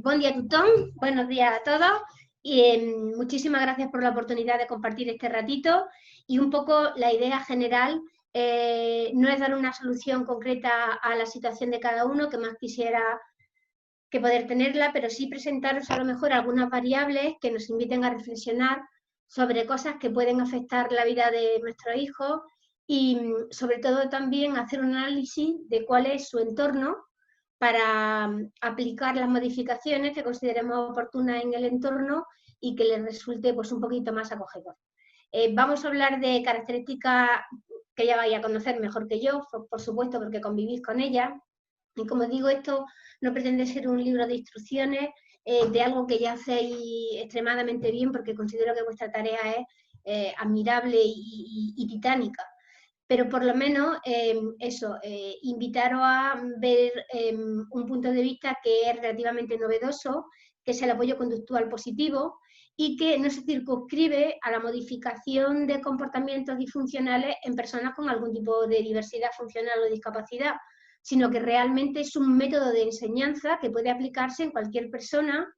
Buen día, Tutón. Buenos días a todos. Y muchísimas gracias por la oportunidad de compartir este ratito. Y un poco la idea general no es dar una solución concreta a la situación de cada uno, que más quisiera que poder tenerla, pero sí presentaros a lo mejor algunas variables que nos inviten a reflexionar sobre cosas que pueden afectar la vida de nuestros hijos y sobre todo también hacer un análisis de cuál es su entorno para aplicar las modificaciones que consideremos oportunas en el entorno y que les resulte pues, un poquito más acogedor. Vamos a hablar de características que ya vais a conocer mejor que yo, por supuesto, porque convivís con ellas. Y como digo, esto no pretende ser un libro de instrucciones de algo que ya hacéis extremadamente bien, porque considero que vuestra tarea es admirable y titánica. Pero por lo menos invitaros a ver un punto de vista que es relativamente novedoso, que es el apoyo conductual positivo y que no se circunscribe a la modificación de comportamientos disfuncionales en personas con algún tipo de diversidad funcional o discapacidad, sino que realmente es un método de enseñanza que puede aplicarse en cualquier persona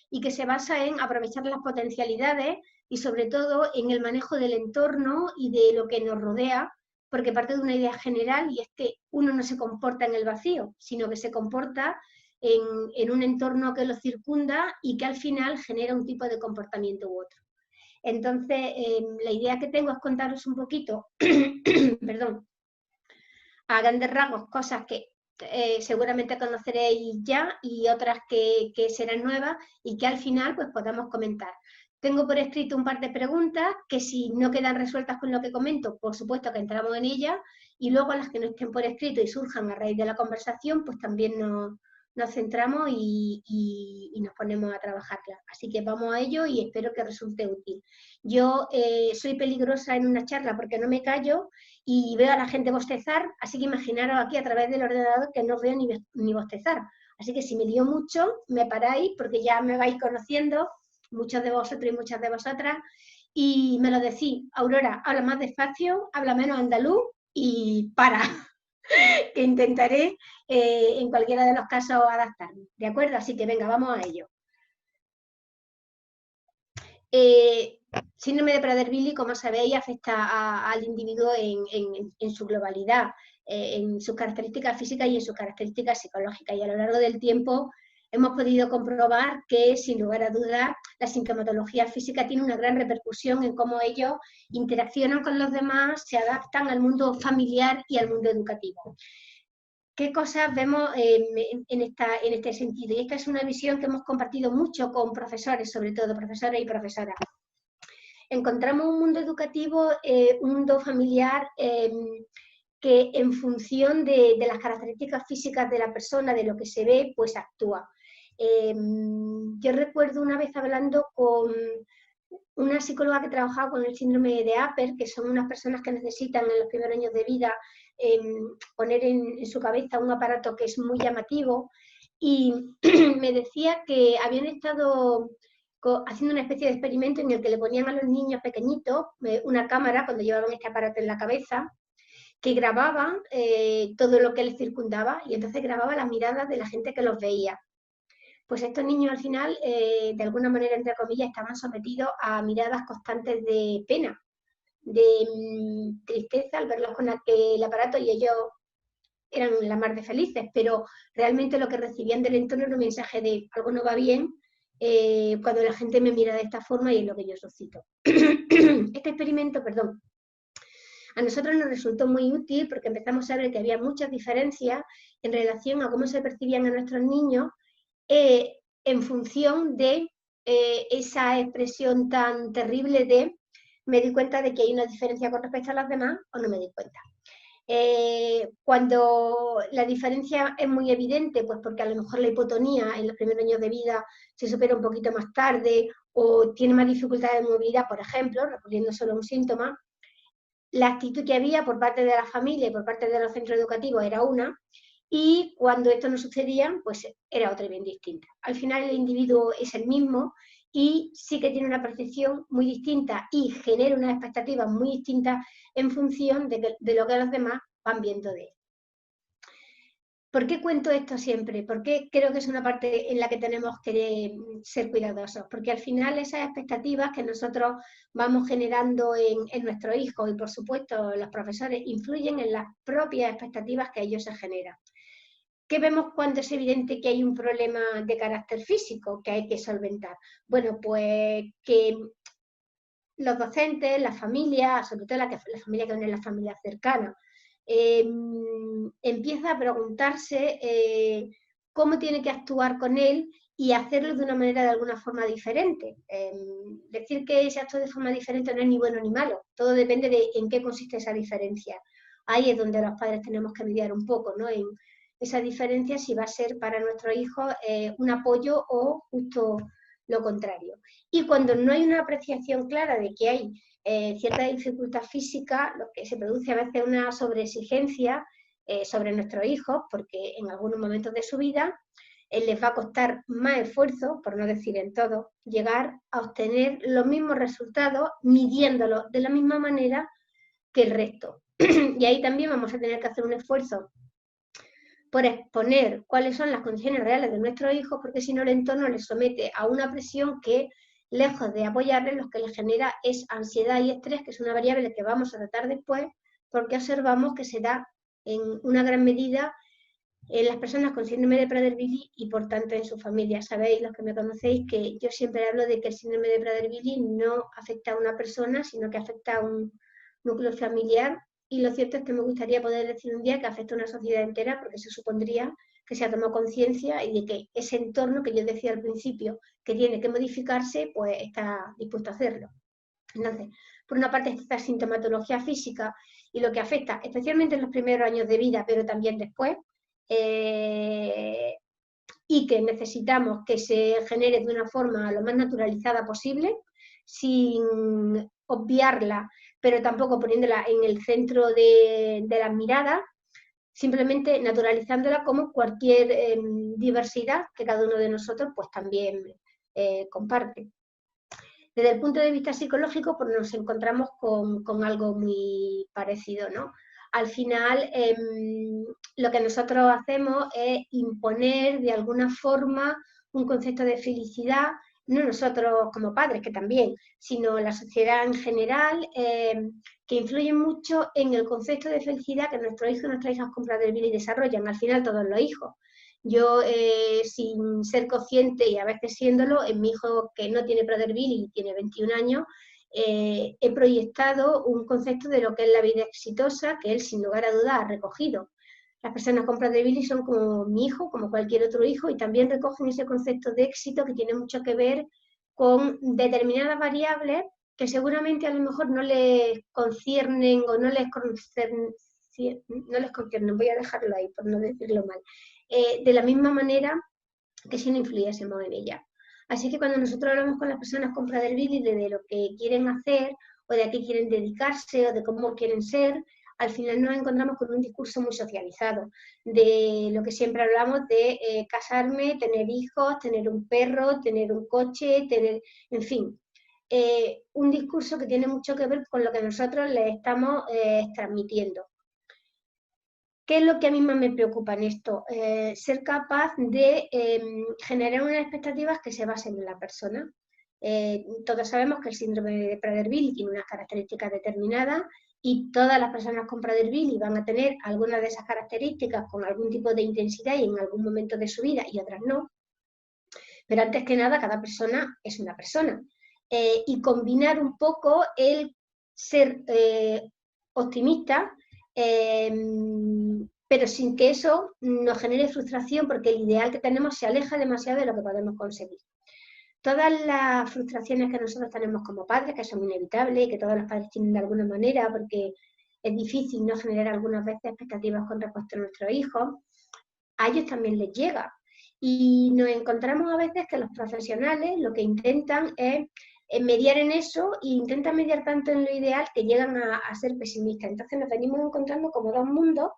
y que se basa en aprovechar las potencialidades y sobre todo en el manejo del entorno y de lo que nos rodea, porque parte de una idea general y es que uno no se comporta en el vacío, sino que se comporta en un entorno que lo circunda y que al final genera un tipo de comportamiento u otro. Entonces, la idea que tengo es contaros un poquito, perdón, a grandes rasgos, cosas que seguramente conoceréis ya y otras que serán nuevas y que al final pues podamos comentar. Tengo por escrito un par de preguntas que si no quedan resueltas con lo que comento, por supuesto que entramos en ellas y luego las que no estén por escrito y surjan a raíz de la conversación, pues también nos centramos y nos ponemos a trabajarla. Así que vamos a ello y espero que resulte útil. Yo soy peligrosa en una charla porque no me callo y veo a la gente bostezar, así que imaginaros aquí a través del ordenador que no veo ni bostezar. Así que si me lío mucho, me paráis porque ya me vais conociendo, muchos de vosotros y muchas de vosotras, y me lo decís, Aurora, habla más despacio, habla menos andaluz y para, que intentaré en cualquiera de los casos adaptarme, ¿de acuerdo? Así que venga, vamos a ello. Síndrome de Prader-Willi, como sabéis, afecta al individuo en su globalidad, en sus características físicas y en sus características psicológicas. Y a lo largo del tiempo hemos podido comprobar que, sin lugar a dudas, la sintomatología física tiene una gran repercusión en cómo ellos interaccionan con los demás, se adaptan al mundo familiar y al mundo educativo. ¿Qué cosas vemos en este sentido? Y esta es una visión que hemos compartido mucho con profesores, sobre todo profesores y profesoras. Encontramos un mundo educativo, un mundo familiar que en función de las características físicas de la persona, de lo que se ve, pues actúa. Yo recuerdo una vez hablando con una psicóloga que trabajaba con el síndrome de Apert, que son unas personas que necesitan en los primeros años de vida poner en su cabeza un aparato que es muy llamativo, y me decía que habían estado haciendo una especie de experimento en el que le ponían a los niños pequeñitos una cámara cuando llevaban este aparato en la cabeza, que grababa todo lo que les circundaba y entonces grababa las miradas de la gente que los veía. Pues estos niños al final, de alguna manera, entre comillas, estaban sometidos a miradas constantes de pena, de tristeza al verlos con el aparato y ellos eran la mar de felices, pero realmente lo que recibían del entorno era un mensaje de algo no va bien cuando la gente me mira de esta forma y es lo que yo suscito. Este experimento, perdón, a nosotros nos resultó muy útil porque empezamos a ver que había muchas diferencias en relación a cómo se percibían a nuestros niños en función de esa expresión tan terrible de me di cuenta de que hay una diferencia con respecto a las demás o no me di cuenta. Cuando la diferencia es muy evidente, pues porque a lo mejor la hipotonía en los primeros años de vida se supera un poquito más tarde o tiene más dificultades de movilidad, por ejemplo, recurriendo solo a un síntoma, la actitud que había por parte de la familia y por parte de los centros educativos era una, y cuando esto no sucedía, pues era otra bien distinta. Al final el individuo es el mismo y sí que tiene una percepción muy distinta y genera unas expectativas muy distintas en función de lo que los demás van viendo de él. ¿Por qué cuento esto siempre? Porque creo que es una parte en la que tenemos que ser cuidadosos, porque al final esas expectativas que nosotros vamos generando en nuestros hijos y por supuesto los profesores influyen en las propias expectativas que ellos se generan. ¿Qué vemos cuando es evidente que hay un problema de carácter físico que hay que solventar? Bueno, pues que los docentes, la familia, sobre todo la familia que no es la familia cercana, empieza a preguntarse cómo tiene que actuar con él y hacerlo de una manera de alguna forma diferente. Decir que se actúa de forma diferente no es ni bueno ni malo, todo depende de en qué consiste esa diferencia. Ahí es donde los padres tenemos que mediar un poco, ¿no? En esa diferencia si va a ser para nuestro hijo un apoyo o justo lo contrario. Y cuando no hay una apreciación clara de que hay cierta dificultad física, lo que se produce a veces una sobreexigencia sobre nuestros hijos, porque en algunos momentos de su vida les va a costar más esfuerzo, por no decir en todo, llegar a obtener los mismos resultados midiéndolos de la misma manera que el resto. Y ahí también vamos a tener que hacer un esfuerzo por exponer cuáles son las condiciones reales de nuestros hijos, porque si no el entorno les somete a una presión que, lejos de apoyarles, lo que les genera es ansiedad y estrés, que es una variable que vamos a tratar después, porque observamos que se da en una gran medida en las personas con síndrome de Prader-Willi y por tanto en su familia. Sabéis, los que me conocéis, que yo siempre hablo de que el síndrome de Prader-Willi no afecta a una persona, sino que afecta a un núcleo familiar. Y lo cierto es que me gustaría poder decir un día que afecta a una sociedad entera, porque se supondría que se ha tomado conciencia y de que ese entorno que yo decía al principio que tiene que modificarse, pues está dispuesto a hacerlo. Entonces, por una parte esta sintomatología física y lo que afecta especialmente en los primeros años de vida, pero también después, y que necesitamos que se genere de una forma lo más naturalizada posible, sin obviarla, pero tampoco poniéndola en el centro de las miradas, simplemente naturalizándola como cualquier diversidad que cada uno de nosotros pues también comparte. Desde el punto de vista psicológico, pues nos encontramos con algo muy parecido, ¿no? Al final, lo que nosotros hacemos es imponer de alguna forma un concepto de felicidad, no nosotros como padres, que también, sino la sociedad en general, que influye mucho en el concepto de felicidad que nuestros hijos y nuestras hijas con Prader-Willi desarrollan, al final todos los hijos. Yo, sin ser consciente y a veces siéndolo, en mi hijo que no tiene Prader-Willi y tiene 21 años, he proyectado un concepto de lo que es la vida exitosa que él sin lugar a dudas ha recogido. Las personas con Prader-Willi son como mi hijo, como cualquier otro hijo, y también recogen ese concepto de éxito que tiene mucho que ver con determinadas variables que seguramente a lo mejor no les conciernen o no les conciernen, voy a dejarlo ahí por no decirlo mal, de la misma manera que si no influyésemos en ella. Así que cuando nosotros hablamos con las personas con Prader-Willi de lo que quieren hacer o de a qué quieren dedicarse o de cómo quieren ser, al final nos encontramos con un discurso muy socializado, de lo que siempre hablamos de casarme, tener hijos, tener un perro, tener un coche, tener, en fin, un discurso que tiene mucho que ver con lo que nosotros les estamos transmitiendo. ¿Qué es lo que a mí más me preocupa en esto? Ser capaz de generar unas expectativas que se basen en la persona. Todos sabemos que el síndrome de Prader-Willi tiene unas características determinadas y todas las personas con Prader-Willi van a tener algunas de esas características con algún tipo de intensidad y en algún momento de su vida y otras no. Pero antes que nada, cada persona es una persona. Y combinar un poco el ser optimista, pero sin que eso nos genere frustración porque el ideal que tenemos se aleja demasiado de lo que podemos conseguir. Todas las frustraciones que nosotros tenemos como padres, que son inevitables y que todos los padres tienen de alguna manera porque es difícil no generar algunas veces expectativas con respecto a nuestros hijos, a ellos también les llega. Y nos encontramos a veces que los profesionales lo que intentan es mediar en eso e intentan mediar tanto en lo ideal que llegan a ser pesimistas. Entonces nos venimos encontrando como dos mundos,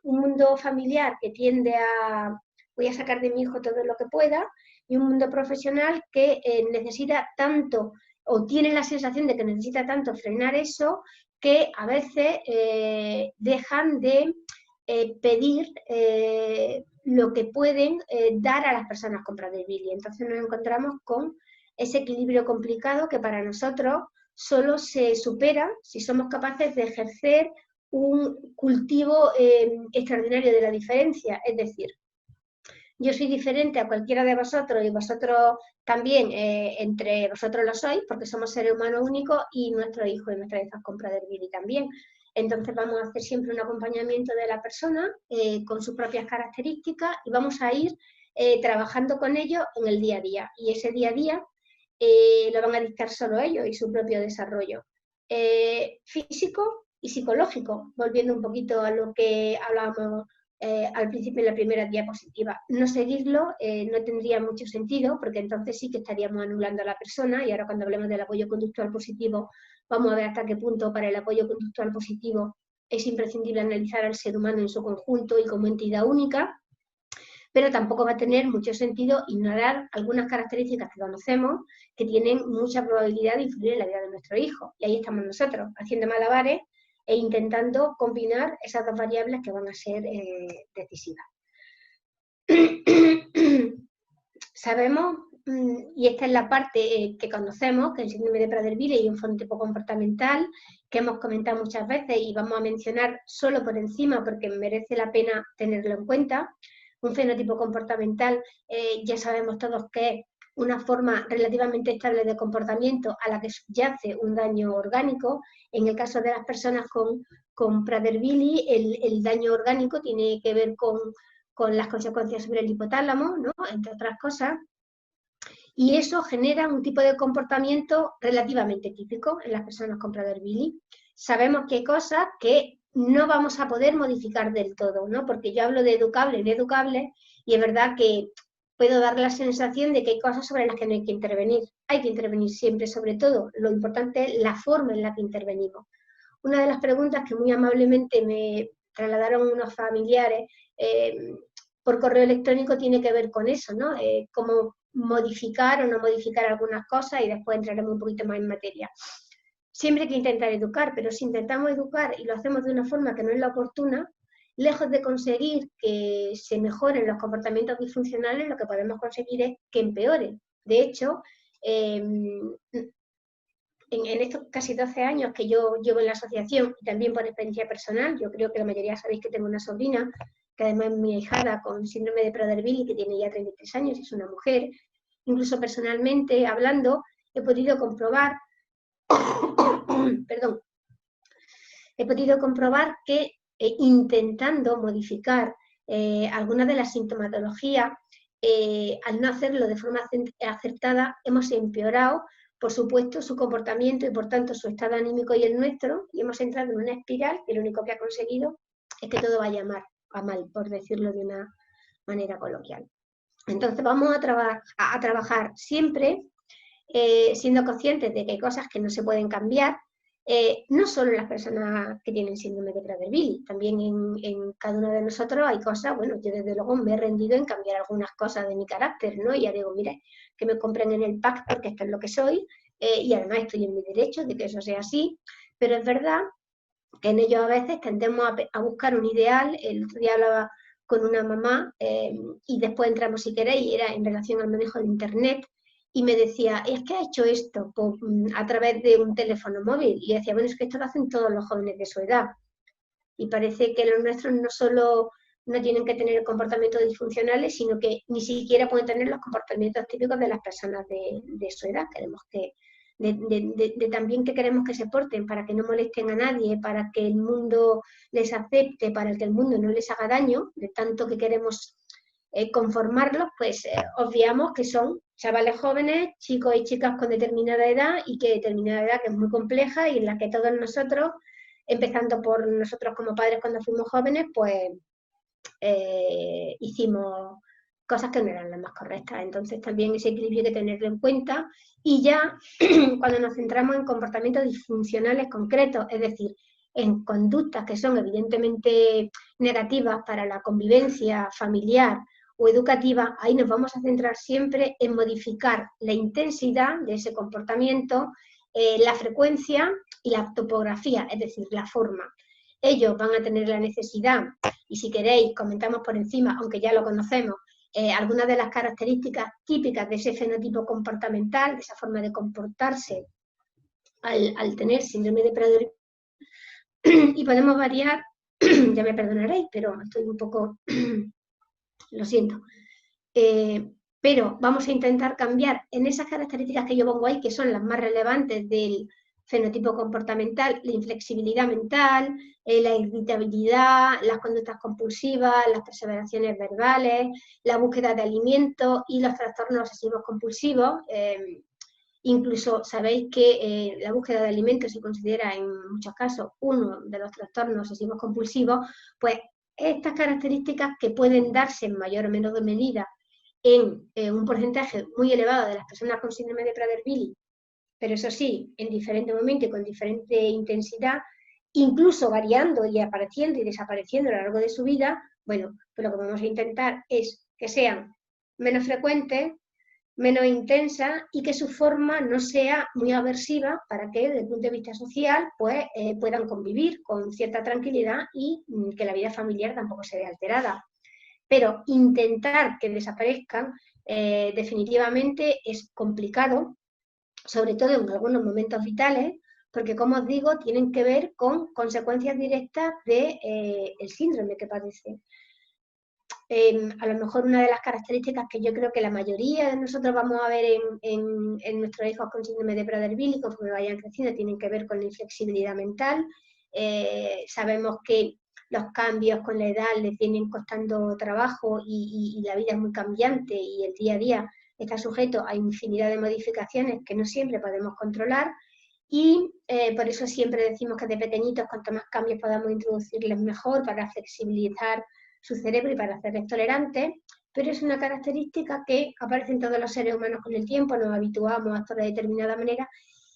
un mundo familiar que tiende a voy a sacar de mi hijo todo lo que pueda y un mundo profesional que necesita tanto o tiene la sensación de que necesita tanto frenar eso que a veces dejan de pedir lo que pueden dar a las personas con Prader-Willi. Entonces nos encontramos con ese equilibrio complicado que para nosotros solo se supera si somos capaces de ejercer un cultivo extraordinario de la diferencia, es decir, yo soy diferente a cualquiera de vosotros y vosotros también, entre vosotros lo sois, porque somos seres humanos únicos y nuestros hijos y nuestras hijas con Prader-Willi también. Entonces vamos a hacer siempre un acompañamiento de la persona con sus propias características y vamos a ir trabajando con ellos en el día a día. Y ese día a día lo van a dictar solo ellos y su propio desarrollo físico y psicológico, volviendo un poquito a lo que hablábamos al principio en la primera diapositiva. No seguirlo no tendría mucho sentido, porque entonces sí que estaríamos anulando a la persona, y ahora cuando hablemos del apoyo conductual positivo vamos a ver hasta qué punto para el apoyo conductual positivo es imprescindible analizar al ser humano en su conjunto y como entidad única, pero tampoco va a tener mucho sentido ignorar algunas características que conocemos que tienen mucha probabilidad de influir en la vida de nuestro hijo. Y ahí estamos nosotros, haciendo malabares e intentando combinar esas dos variables que van a ser decisivas. Sabemos, y esta es la parte que conocemos, que el síndrome de Prader-Willi y un fenotipo comportamental, que hemos comentado muchas veces y vamos a mencionar solo por encima porque merece la pena tenerlo en cuenta. Un fenotipo comportamental, ya sabemos todos que es una forma relativamente estable de comportamiento a la que subyace un daño orgánico. En el caso de las personas con Prader-Willi, el daño orgánico tiene que ver con las consecuencias sobre el hipotálamo, ¿no? Entre otras cosas, y eso genera un tipo de comportamiento relativamente típico en las personas con Prader-Willi. Sabemos que hay cosas que no vamos a poder modificar del todo, ¿no? Porque yo hablo de educable e ineducable y es verdad que puedo dar la sensación de que hay cosas sobre las que no hay que intervenir. Hay que intervenir siempre, sobre todo. Lo importante es la forma en la que intervenimos. Una de las preguntas que muy amablemente me trasladaron unos familiares por correo electrónico tiene que ver con eso, ¿no? Cómo modificar o no modificar algunas cosas y después entraremos un poquito más en materia. Siempre hay que intentar educar, pero si intentamos educar y lo hacemos de una forma que no es la oportuna, lejos de conseguir que se mejoren los comportamientos disfuncionales, lo que podemos conseguir es que empeoren. De hecho, en estos casi 12 años que yo llevo en la asociación y también por experiencia personal, yo creo que la mayoría sabéis que tengo una sobrina, que además es mi ahijada con síndrome de Prader-Willi, que tiene ya 33 años, es una mujer. Incluso personalmente, hablando, he podido comprobar, perdón, he podido comprobar que intentando modificar algunas de las sintomatologías, al no hacerlo de forma acertada, hemos empeorado, por supuesto, su comportamiento y por tanto su estado anímico y el nuestro, y hemos entrado en una espiral que lo único que ha conseguido es que todo vaya a mal, por decirlo de una manera coloquial. Entonces vamos a trabajar siempre siendo conscientes de que hay cosas que no se pueden cambiar, no solo en las personas que tienen síndrome de Prader-Willi, también en cada uno de nosotros hay cosas, bueno, yo desde luego me he rendido en cambiar algunas cosas de mi carácter, ¿no? Y ya digo, mire, que me compren en el pack porque esto es lo que soy, y además estoy en mi derecho de que eso sea así, pero es verdad que en ello a veces tendemos a buscar un ideal. El otro día hablaba con una mamá y después entramos, si queréis, era en relación al manejo de Internet, y me decía, es que ha hecho esto a través de un teléfono móvil. Y decía, bueno, es que esto lo hacen todos los jóvenes de su edad. Y parece que los nuestros no solo no tienen que tener comportamientos disfuncionales, sino que ni siquiera pueden tener los comportamientos típicos de las personas de su edad. Queremos que de también que queremos que se porten para que no molesten a nadie, para que el mundo les acepte, para que el mundo no les haga daño, de tanto que queremos conformarlos, pues obviamos que son chavales jóvenes, chicos y chicas con determinada edad, y que determinada edad que es muy compleja y en la que todos nosotros, empezando por nosotros como padres cuando fuimos jóvenes, pues hicimos cosas que no eran las más correctas. Entonces también ese equilibrio hay que tenerlo en cuenta, y ya cuando nos centramos en comportamientos disfuncionales concretos, es decir, en conductas que son evidentemente negativas para la convivencia familiar o educativa, ahí nos vamos a centrar siempre en modificar la intensidad de ese comportamiento, la frecuencia y la topografía, es decir, la forma. ellos van a tener la necesidad, y si queréis comentamos por encima, aunque ya lo conocemos, algunas de las características típicas de ese fenotipo comportamental, de esa forma de comportarse al tener síndrome de Prader-Willi, y podemos variar, ya me perdonaréis, pero estoy un poco, lo siento, pero vamos a intentar cambiar en esas características que yo pongo ahí, que son las más relevantes del fenotipo comportamental: la inflexibilidad mental, la irritabilidad, las conductas compulsivas, las perseveraciones verbales, la búsqueda de alimento y los trastornos obsesivos compulsivos. Incluso sabéis que la búsqueda de alimentos se considera en muchos casos uno de los trastornos obsesivos compulsivos. Pues estas características, que pueden darse en mayor o menor medida en un porcentaje muy elevado de las personas con síndrome de Prader-Willi, pero eso sí, en diferente momento y con diferente intensidad, incluso variando y apareciendo y desapareciendo a lo largo de su vida, bueno, pues lo que vamos a intentar es que sean menos frecuentes, menos intensa, y que su forma no sea muy aversiva, para que desde el punto de vista social pues puedan convivir con cierta tranquilidad y que la vida familiar tampoco se vea alterada. Pero intentar que desaparezcan definitivamente es complicado, sobre todo en algunos momentos vitales, porque, como os digo, tienen que ver con consecuencias directas del síndrome que padece. A lo mejor una de las características que yo creo que la mayoría de nosotros vamos a ver en nuestros hijos con síndrome de Prader-Willi, conforme vayan creciendo, tienen que ver con la inflexibilidad mental. Sabemos que los cambios con la edad les vienen costando trabajo y la vida es muy cambiante y el día a día está sujeto a infinidad de modificaciones que no siempre podemos controlar. Y por eso siempre decimos que de pequeñitos, cuanto más cambios podamos introducirles, mejor, para flexibilizar su cerebro y para hacerles tolerantes. Pero es una característica que aparece en todos los seres humanos con el tiempo, nos habituamos a actuar de determinada manera,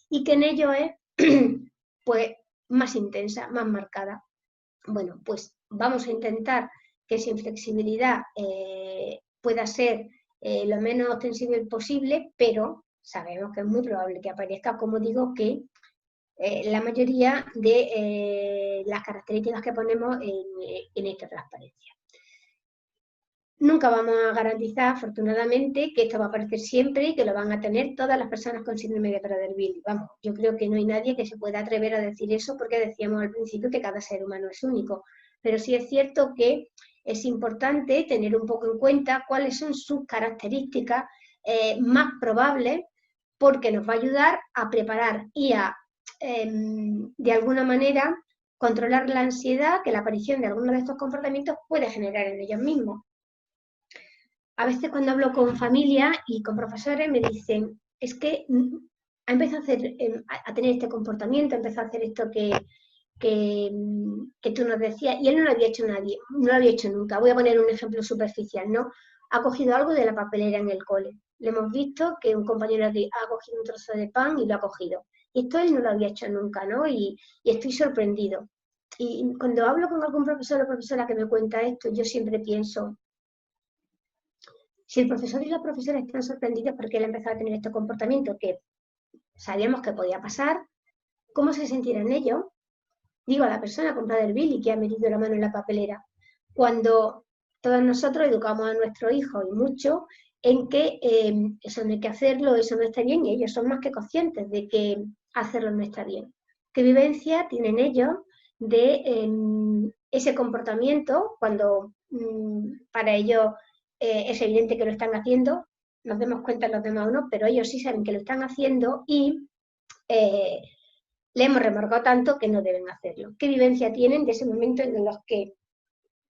y que en ello es pues más intensa, más marcada. Bueno, pues vamos a intentar que esa inflexibilidad pueda ser lo menos ostensible posible, pero sabemos que es muy probable que aparezca, como digo, que la mayoría de las características que ponemos en esta transparencia. Nunca vamos a garantizar, afortunadamente, que esto va a aparecer siempre y que lo van a tener todas las personas con síndrome de Prader-Willi. Vamos, yo creo que no hay nadie que se pueda atrever a decir eso, porque decíamos al principio que cada ser humano es único. Pero sí es cierto que es importante tener un poco en cuenta cuáles son sus características más probables, porque nos va a ayudar a preparar y a, de alguna manera, controlar la ansiedad que la aparición de algunos de estos comportamientos puede generar en ellos mismos. A veces, cuando hablo con familias y con profesores, me dicen: es que ha empezado a tener este comportamiento, ha empezado a hacer esto que tú nos decías, y él no lo había hecho nadie, no lo había hecho nunca. Voy a poner un ejemplo superficial, ¿no? Ha cogido algo de la papelera en el cole. Le hemos visto que un compañero ha cogido un trozo de pan y lo ha cogido. Y esto él no lo había hecho nunca, ¿no? Y estoy sorprendido. Y cuando hablo con algún profesor o profesora que me cuenta esto, yo siempre pienso: si el profesor y la profesora están sorprendidos porque él ha empezado a tener este comportamiento que sabíamos que podía pasar, ¿cómo se sentirán ellos? Digo, a la persona con Prader-Willi que ha metido la mano en la papelera, cuando todos nosotros educamos a nuestros hijos, y mucho, en que eso no hay que hacerlo, eso no está bien, y ellos son más que conscientes de que hacerlo no está bien. ¿Qué vivencia tienen ellos de ese comportamiento cuando para ellos es evidente que lo están haciendo? Nos demos cuenta los demás o no, pero ellos sí saben que lo están haciendo y le hemos remarcado tanto que no deben hacerlo. ¿Qué vivencia tienen de ese momento en los que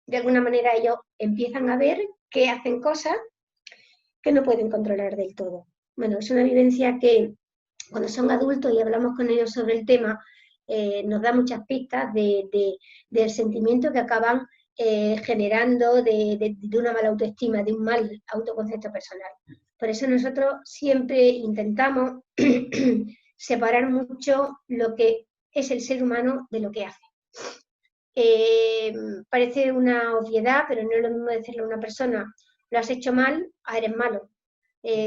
de alguna manera ellos empiezan a ver que hacen cosas que no pueden controlar del todo? Bueno, es una vivencia que, cuando son adultos y hablamos con ellos sobre el tema, nos da muchas pistas del sentimiento que acaban generando de una mala autoestima, de un mal autoconcepto personal. Por eso nosotros siempre intentamos separar mucho lo que es el ser humano de lo que hace. Parece una obviedad, pero no es lo mismo decirle a una persona: lo has hecho mal, a eres malo.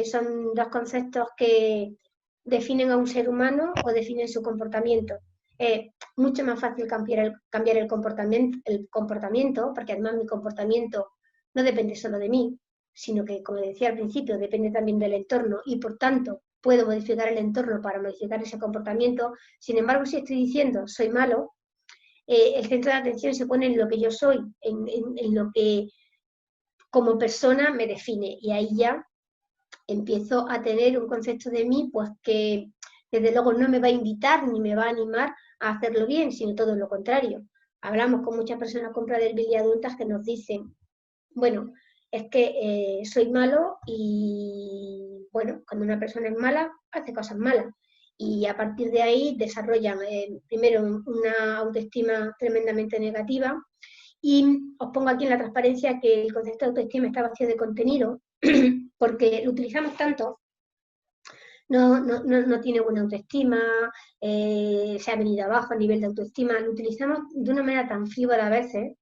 Son dos conceptos que definen a un ser humano o definen su comportamiento. es mucho más fácil cambiar el comportamiento, porque además mi comportamiento no depende solo de mí, sino que, como decía al principio, depende también del entorno y, por tanto, puedo modificar el entorno para modificar ese comportamiento. Sin embargo, si estoy diciendo soy malo, el centro de atención se pone en lo que yo soy, en lo que como persona me define, y ahí ya empiezo a tener un concepto de mí pues que desde luego no me va a invitar ni me va a animar a hacerlo bien, sino todo lo contrario. Hablamos con muchas personas con Prader-Willi y adultas que nos dicen, bueno, es que soy malo y, bueno, cuando una persona es mala, hace cosas malas. Y a partir de ahí desarrollan primero una autoestima tremendamente negativa. Y os pongo aquí en la transparencia que el concepto de autoestima está vacío de contenido, porque lo utilizamos tanto, no tiene buena autoestima, se ha venido abajo a nivel de autoestima, lo utilizamos de una manera tan frívola a veces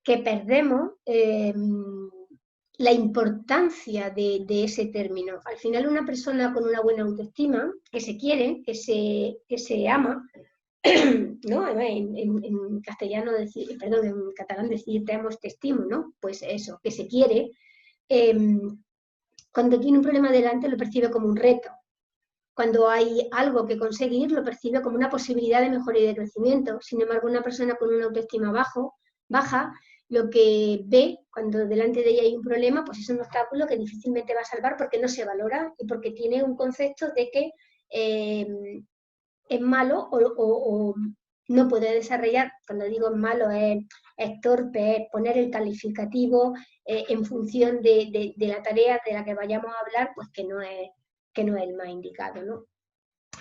que perdemos la importancia de ese término. Al final, una persona con una buena autoestima, que se quiere, que se ama, ¿no? En castellano decir, perdón, en catalán decir te amo, te estimo, ¿no? Pues eso, que se quiere, cuando tiene un problema delante lo percibe como un reto. Cuando hay algo que conseguir, lo percibe como una posibilidad de mejora y de crecimiento. Sin embargo, una persona con una autoestima baja, lo que ve cuando delante de ella hay un problema, pues es un obstáculo que difícilmente va a salvar porque no se valora y porque tiene un concepto de que es malo o no puede desarrollar. Cuando digo malo es torpe, es poner el calificativo en función de la tarea de la que vayamos a hablar, pues que no es el más indicado, ¿no?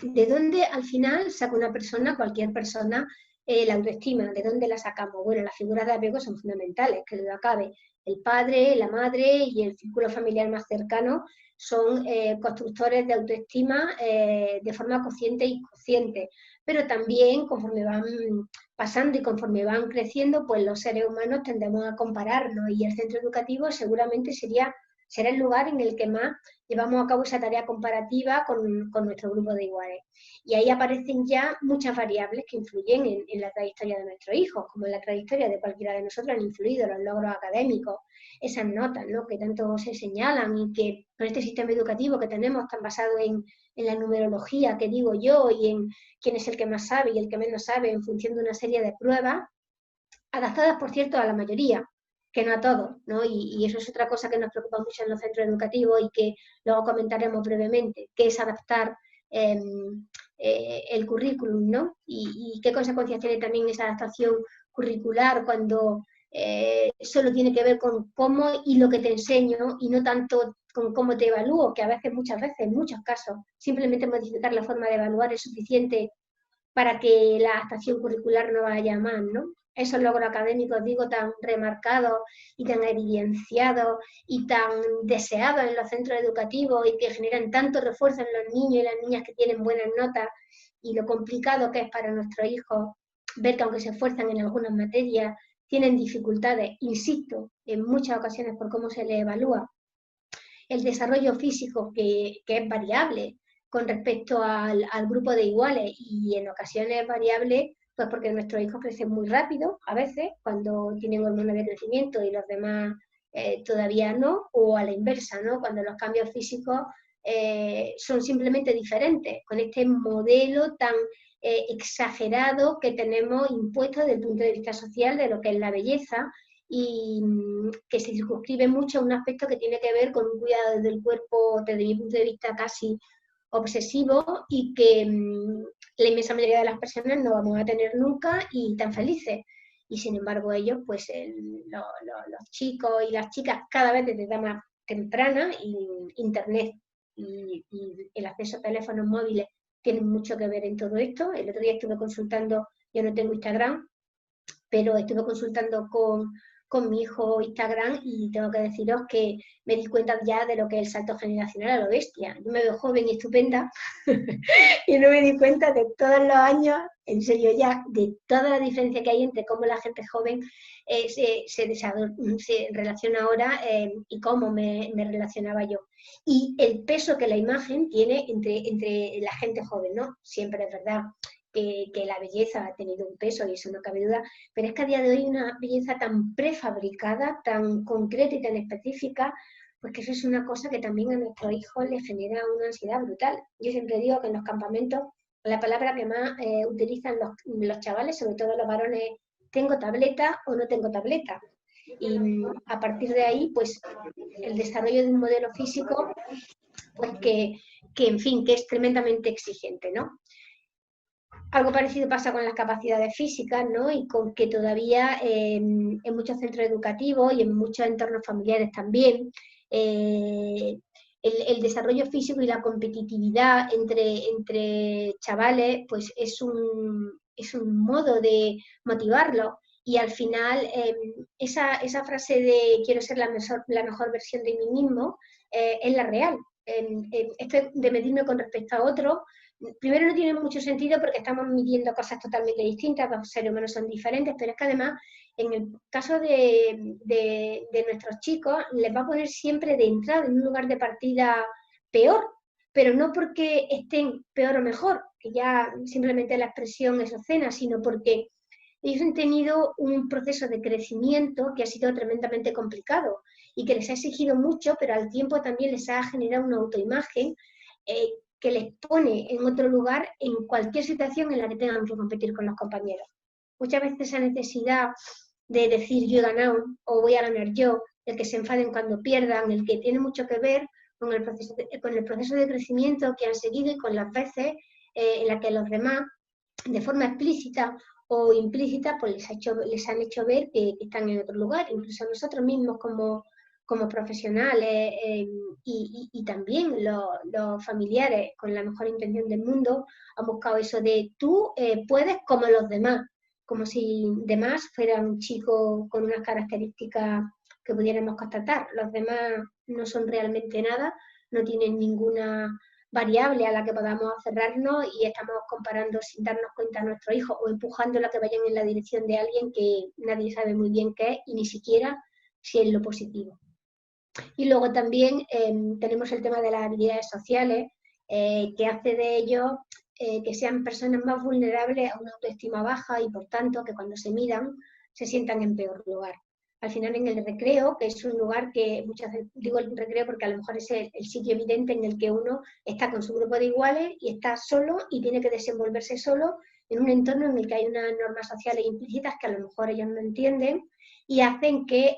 ¿De dónde al final saca una persona, cualquier persona, la autoestima? ¿De dónde la sacamos? Bueno, las figuras de apego son fundamentales, que duda cabe. El padre, la madre y el círculo familiar más cercano son constructores de autoestima de forma consciente y inconsciente, pero también conforme van pasando y conforme van creciendo, pues los seres humanos tendemos a compararnos y el centro educativo seguramente será el lugar en el que más llevamos a cabo esa tarea comparativa con nuestro grupo de iguales. Y ahí aparecen ya muchas variables que influyen en la trayectoria de nuestros hijos, como en la trayectoria de cualquiera de nosotros han influido los logros académicos, esas notas, ¿no?, que tanto se señalan y que con este sistema educativo que tenemos tan basado en la numerología, que digo yo, y en quién es el que más sabe y el que menos sabe en función de una serie de pruebas, adaptadas, por cierto, a la mayoría, que no a todos, ¿no? Y eso es otra cosa que nos preocupa mucho en los centros educativos y que luego comentaremos brevemente, que es adaptar el currículum, ¿no? Y qué consecuencias tiene también esa adaptación curricular cuando solo tiene que ver con cómo y lo que te enseño y no tanto con cómo te evalúo, que a veces, muchas veces, en muchos casos, simplemente modificar la forma de evaluar es suficiente para que la adaptación curricular no vaya más, ¿no? Esos logros académicos, digo, tan remarcados y tan evidenciados y tan deseados en los centros educativos y que generan tanto refuerzo en los niños y las niñas que tienen buenas notas, y lo complicado que es para nuestros hijos ver que aunque se esfuerzan en algunas materias, tienen dificultades, insisto, en muchas ocasiones por cómo se les evalúa. El desarrollo físico, que es variable con respecto al grupo de iguales y en ocasiones es variable pues porque nuestros hijos crecen muy rápido, a veces, cuando tienen hormonas de crecimiento y los demás todavía no, o a la inversa, ¿no?, cuando los cambios físicos son simplemente diferentes, con este modelo tan exagerado que tenemos impuesto desde el punto de vista social de lo que es la belleza, y que se circunscribe mucho a un aspecto que tiene que ver con un cuidado del cuerpo desde mi punto de vista casi obsesivo y que la inmensa mayoría de las personas no vamos a tener nunca y tan felices. Y sin embargo ellos, pues los chicos y las chicas cada vez desde edad más temprana, y internet y el acceso a teléfonos móviles tienen mucho que ver en todo esto. El otro día estuve consultando, yo no tengo Instagram, pero estuve consultando con mi hijo Instagram y tengo que deciros que me di cuenta ya de lo que es el salto generacional a lo bestia. Yo me veo joven y estupenda y no me di cuenta de todos los años, en serio ya, de toda la diferencia que hay entre cómo la gente joven se relaciona ahora y cómo me relacionaba yo. Y el peso que la imagen tiene entre la gente joven, ¿no? Siempre es verdad que la belleza ha tenido un peso y eso no cabe duda, pero es que a día de hoy una belleza tan prefabricada, tan concreta y tan específica, pues que eso es una cosa que también a nuestros hijos les genera una ansiedad brutal. Yo siempre digo que en los campamentos la palabra que más utilizan los chavales, sobre todo los varones, ¿tengo tableta o no tengo tableta? Y a partir de ahí, pues el desarrollo de un modelo físico, pues en fin, que es tremendamente exigente, ¿no? Algo parecido pasa con las capacidades físicas, ¿no? Y con que todavía en muchos centros educativos y en muchos entornos familiares también, el desarrollo físico y la competitividad entre chavales, pues es un modo de motivarlos. Y al final, esa frase de quiero ser la mejor versión de mí mismo, es la real. Esto de medirme con respecto a otro, primero no tiene mucho sentido porque estamos midiendo cosas totalmente distintas, los seres humanos son diferentes, pero es que además, en el caso de nuestros chicos, les va a poner siempre de entrada en un lugar de partida peor, pero no porque estén peor o mejor, que ya simplemente la expresión es obscena, sino porque ellos han tenido un proceso de crecimiento que ha sido tremendamente complicado y que les ha exigido mucho, pero al tiempo también les ha generado una autoimagen que les pone en otro lugar en cualquier situación en la que tengan que competir con los compañeros. Muchas veces esa necesidad de decir yo he ganado o voy a ganar yo, el que se enfaden cuando pierdan, el que tiene mucho que ver con el proceso de crecimiento que han seguido y con las veces en las que los demás, de forma explícita o implícita, pues les han hecho ver que están en otro lugar, incluso nosotros mismos como profesionales y también los familiares con la mejor intención del mundo han buscado eso de tú puedes como los demás, como si demás fuera un chico con unas características que pudiéramos constatar. Los demás no son realmente nada, no tienen ninguna variable a la que podamos aferrarnos y estamos comparando sin darnos cuenta a nuestros hijos o empujándolos a que vayan en la dirección de alguien que nadie sabe muy bien qué es y ni siquiera si es lo positivo. Y luego también tenemos el tema de las habilidades sociales, que hace de ellos que sean personas más vulnerables a una autoestima baja y por tanto que cuando se miran se sientan en peor lugar. Al final en el recreo, que es un lugar que muchas veces digo el recreo porque a lo mejor es el sitio evidente en el que uno está con su grupo de iguales y está solo y tiene que desenvolverse solo en un entorno en el que hay unas normas sociales implícitas que a lo mejor ellos no entienden y hacen que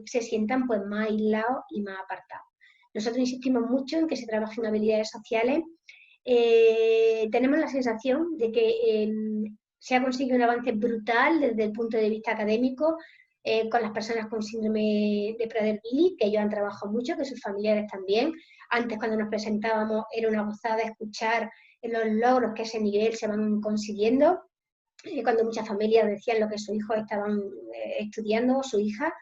se sientan pues más aislados y más apartados. Nosotros insistimos mucho en que se trabajen habilidades sociales. Tenemos la sensación de que se ha conseguido un avance brutal desde el punto de vista académico con las personas con síndrome de Prader-Willi, que ellos han trabajado mucho, que sus familiares también. Antes, cuando nos presentábamos, era una gozada escuchar los logros que a ese nivel se van consiguiendo, cuando muchas familias decían lo que sus hijos estaban estudiando o su hija,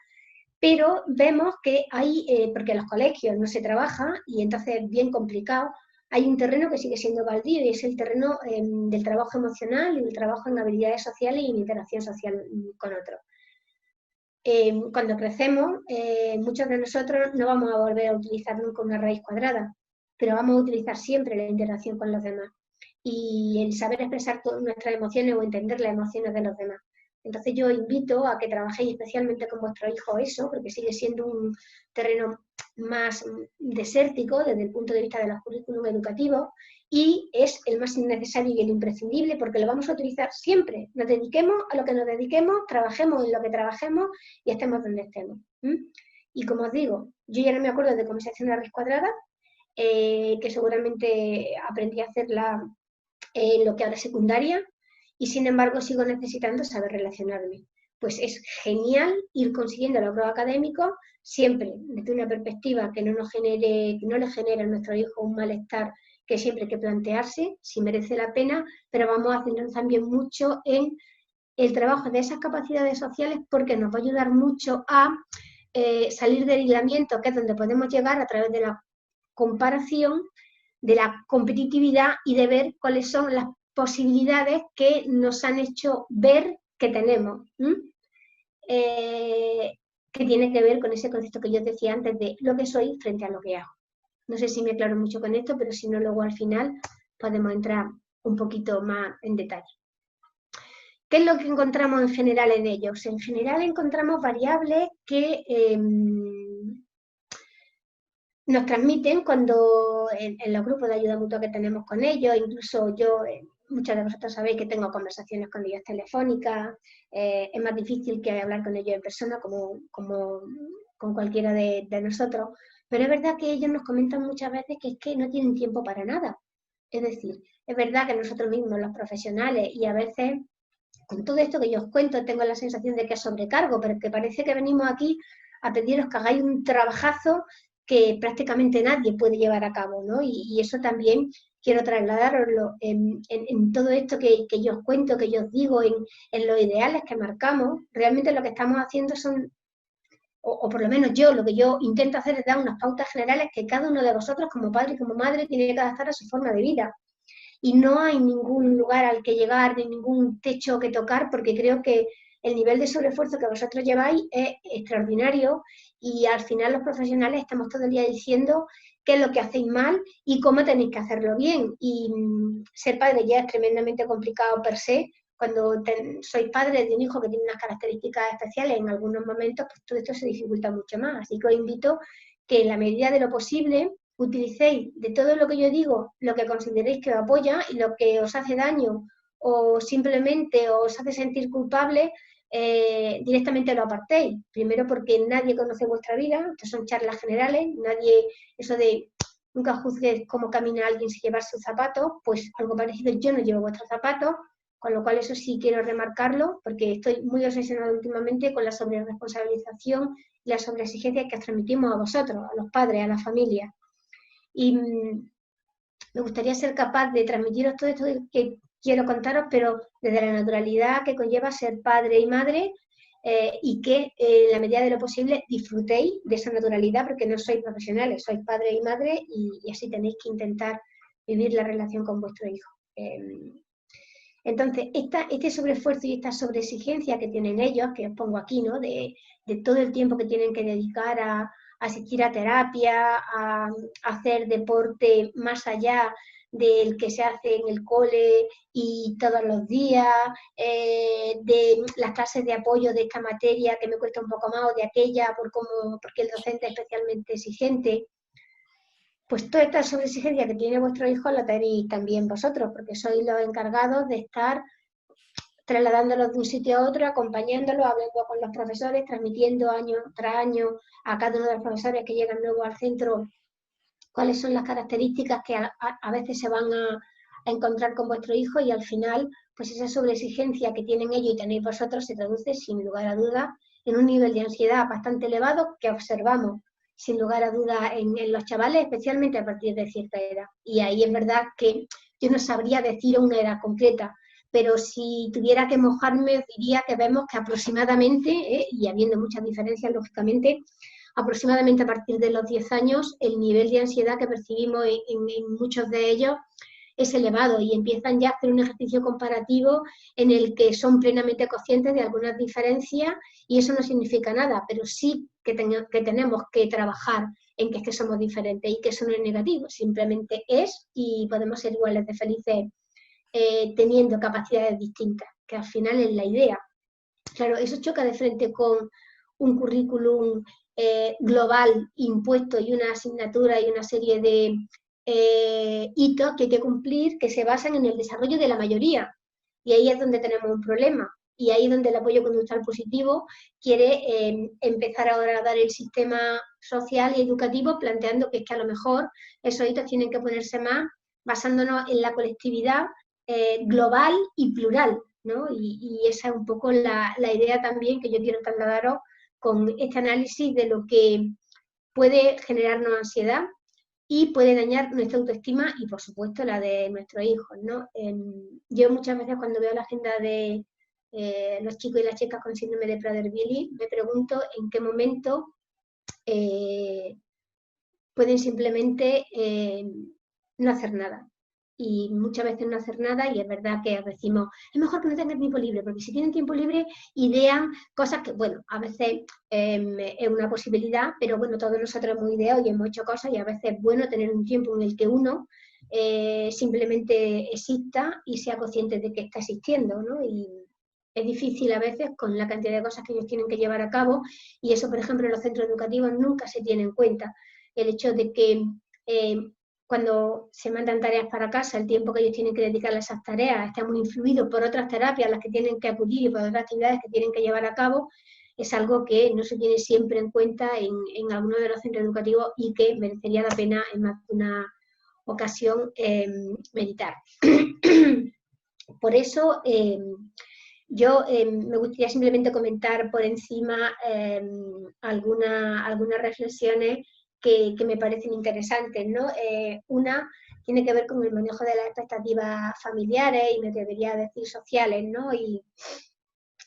pero vemos que hay, porque en los colegios no se trabaja y entonces es bien complicado, hay un terreno que sigue siendo baldío y es el terreno del trabajo emocional y del trabajo en habilidades sociales y en interacción social con otros. Cuando crecemos, muchos de nosotros no vamos a volver a utilizar nunca una raíz cuadrada, pero vamos a utilizar siempre la interacción con los demás y el saber expresar todas nuestras emociones o entender las emociones de los demás. Entonces yo invito a que trabajéis especialmente con vuestro hijo eso, porque sigue siendo un terreno más desértico desde el punto de vista de los currículum educativos y es el más necesario y el imprescindible porque lo vamos a utilizar siempre. Nos dediquemos a lo que nos dediquemos, trabajemos en lo que trabajemos y estemos donde estemos. Y como os digo, yo ya no me acuerdo de cómo se hace una raíz cuadrada, que seguramente aprendí a hacerla en lo que ahora es secundaria, y sin embargo sigo necesitando saber relacionarme. Pues es genial ir consiguiendo logros académicos siempre desde una perspectiva que no le genere a nuestro hijo un malestar que siempre hay que plantearse si merece la pena, pero vamos a centrarnos también mucho en el trabajo de esas capacidades sociales porque nos va a ayudar mucho a salir del aislamiento, que es donde podemos llegar a través de la comparación, de la competitividad y de ver cuáles son las posibilidades que nos han hecho ver que tenemos, que tiene que ver con ese concepto que yo decía antes de lo que soy frente a lo que hago. No sé si me aclaro mucho con esto, pero si no, luego al final podemos entrar un poquito más en detalle. ¿Qué es lo que encontramos en general en ellos? En general encontramos variables que nos transmiten cuando en los grupos de ayuda mutua que tenemos con ellos, incluso yo, muchos de vosotros sabéis que tengo conversaciones con ellos telefónicas, es más difícil que hablar con ellos en persona como con cualquiera de nosotros, pero es verdad que ellos nos comentan muchas veces que es que no tienen tiempo para nada. Es decir, es verdad que nosotros mismos, los profesionales, y a veces con todo esto que yo os cuento, tengo la sensación de que es sobrecargo, pero que parece que venimos aquí a pediros que hagáis un trabajazo que prácticamente nadie puede llevar a cabo, ¿no? Y eso también quiero trasladároslo en todo esto que yo os cuento, que yo os digo, en los ideales que marcamos. Realmente lo que estamos haciendo son, o por lo menos yo, lo que yo intento hacer es dar unas pautas generales que cada uno de vosotros, como padre y como madre, tiene que adaptar a su forma de vida. Y no hay ningún lugar al que llegar, ni ningún techo que tocar, porque creo que el nivel de sobreesfuerzo que vosotros lleváis es extraordinario y al final los profesionales estamos todo el día diciendo qué es lo que hacéis mal y cómo tenéis que hacerlo bien. Y ser padre ya es tremendamente complicado per se. Cuando sois padres de un hijo que tiene unas características especiales en algunos momentos, pues todo esto se dificulta mucho más. Así que os invito que en la medida de lo posible utilicéis de todo lo que yo digo lo que consideréis que os apoya y lo que os hace daño o simplemente os hace sentir culpable, directamente lo apartéis. Primero porque nadie conoce vuestra vida, estas son charlas generales, nadie, eso de nunca juzgues cómo camina alguien sin llevar sus zapatos, pues algo parecido, yo no llevo vuestros zapatos, con lo cual eso sí quiero remarcarlo, porque estoy muy obsesionada últimamente con la sobreresponsabilización y la sobreexigencia que os transmitimos a vosotros, a los padres, a la familia. Y me gustaría ser capaz de transmitiros todo esto que quiero contaros, pero desde la naturalidad que conlleva ser padre y madre, y que en la medida de lo posible disfrutéis de esa naturalidad, porque no sois profesionales, sois padre y madre, y así tenéis que intentar vivir la relación con vuestro hijo. Entonces, este sobreesfuerzo y esta sobreexigencia que tienen ellos, que os pongo aquí, ¿no? De todo el tiempo que tienen que dedicar a asistir a terapia, a hacer deporte más allá del que se hace en el cole y todos los días, de las clases de apoyo de esta materia que me cuesta un poco más o de aquella porque el docente es especialmente exigente. Pues toda esta sobreexigencia que tiene vuestro hijo la tenéis también vosotros, porque sois los encargados de estar trasladándolos de un sitio a otro, acompañándolos, hablando con los profesores, transmitiendo año tras año a cada uno de los profesores que llegan nuevos al centro cuáles son las características que a veces se van a encontrar con vuestro hijo, y al final, pues esa sobreexigencia que tienen ellos y tenéis vosotros se traduce, sin lugar a dudas, en un nivel de ansiedad bastante elevado que observamos, sin lugar a dudas, en los chavales, especialmente a partir de cierta edad. Y ahí es verdad que yo no sabría decir una edad concreta, pero si tuviera que mojarme, diría que vemos que aproximadamente, y habiendo muchas diferencias, lógicamente, aproximadamente a partir de los 10 años, el nivel de ansiedad que percibimos en muchos de ellos es elevado y empiezan ya a hacer un ejercicio comparativo en el que son plenamente conscientes de algunas diferencias, y eso no significa nada, pero sí que tenemos que trabajar en que es que somos diferentes y que eso no es negativo, simplemente es, y podemos ser iguales de felices teniendo capacidades distintas, que al final es la idea. Claro, eso choca de frente con un currículum global impuesto y una asignatura y una serie de hitos que hay que cumplir, que se basan en el desarrollo de la mayoría. Y ahí es donde tenemos un problema. Y ahí es donde el apoyo conductual positivo quiere empezar ahora a dar el sistema social y educativo, planteando que es que a lo mejor esos hitos tienen que ponerse más basándonos en la colectividad global y plural, ¿no? Y esa es un poco la idea también que yo quiero trasladaros con este análisis de lo que puede generarnos ansiedad y puede dañar nuestra autoestima y, por supuesto, la de nuestros hijos, ¿no? Yo muchas veces cuando veo la agenda de los chicos y las chicas con síndrome de Prader-Willi, me pregunto en qué momento pueden simplemente no hacer nada. Y muchas veces no hacer nada, y es verdad que decimos, es mejor que no tengan tiempo libre, porque si tienen tiempo libre idean cosas que, bueno, a veces es una posibilidad, pero bueno, todos nosotros hemos ideado y hemos hecho cosas, y a veces es bueno tener un tiempo en el que uno simplemente exista y sea consciente de que está existiendo, ¿no? Y es difícil a veces con la cantidad de cosas que ellos tienen que llevar a cabo, y eso, por ejemplo, en los centros educativos nunca se tiene en cuenta. El hecho de que cuando se mandan tareas para casa, el tiempo que ellos tienen que dedicar a esas tareas está muy influido por otras terapias a las que tienen que acudir y por otras actividades que tienen que llevar a cabo, es algo que no se tiene siempre en cuenta en algunos de los centros educativos y que merecería la pena en más de una ocasión meditar. Por eso yo me gustaría simplemente comentar por encima algunas reflexiones que me parecen interesantes, ¿no? Una tiene que ver con el manejo de las expectativas familiares y me atrevería a decir sociales, ¿no? Y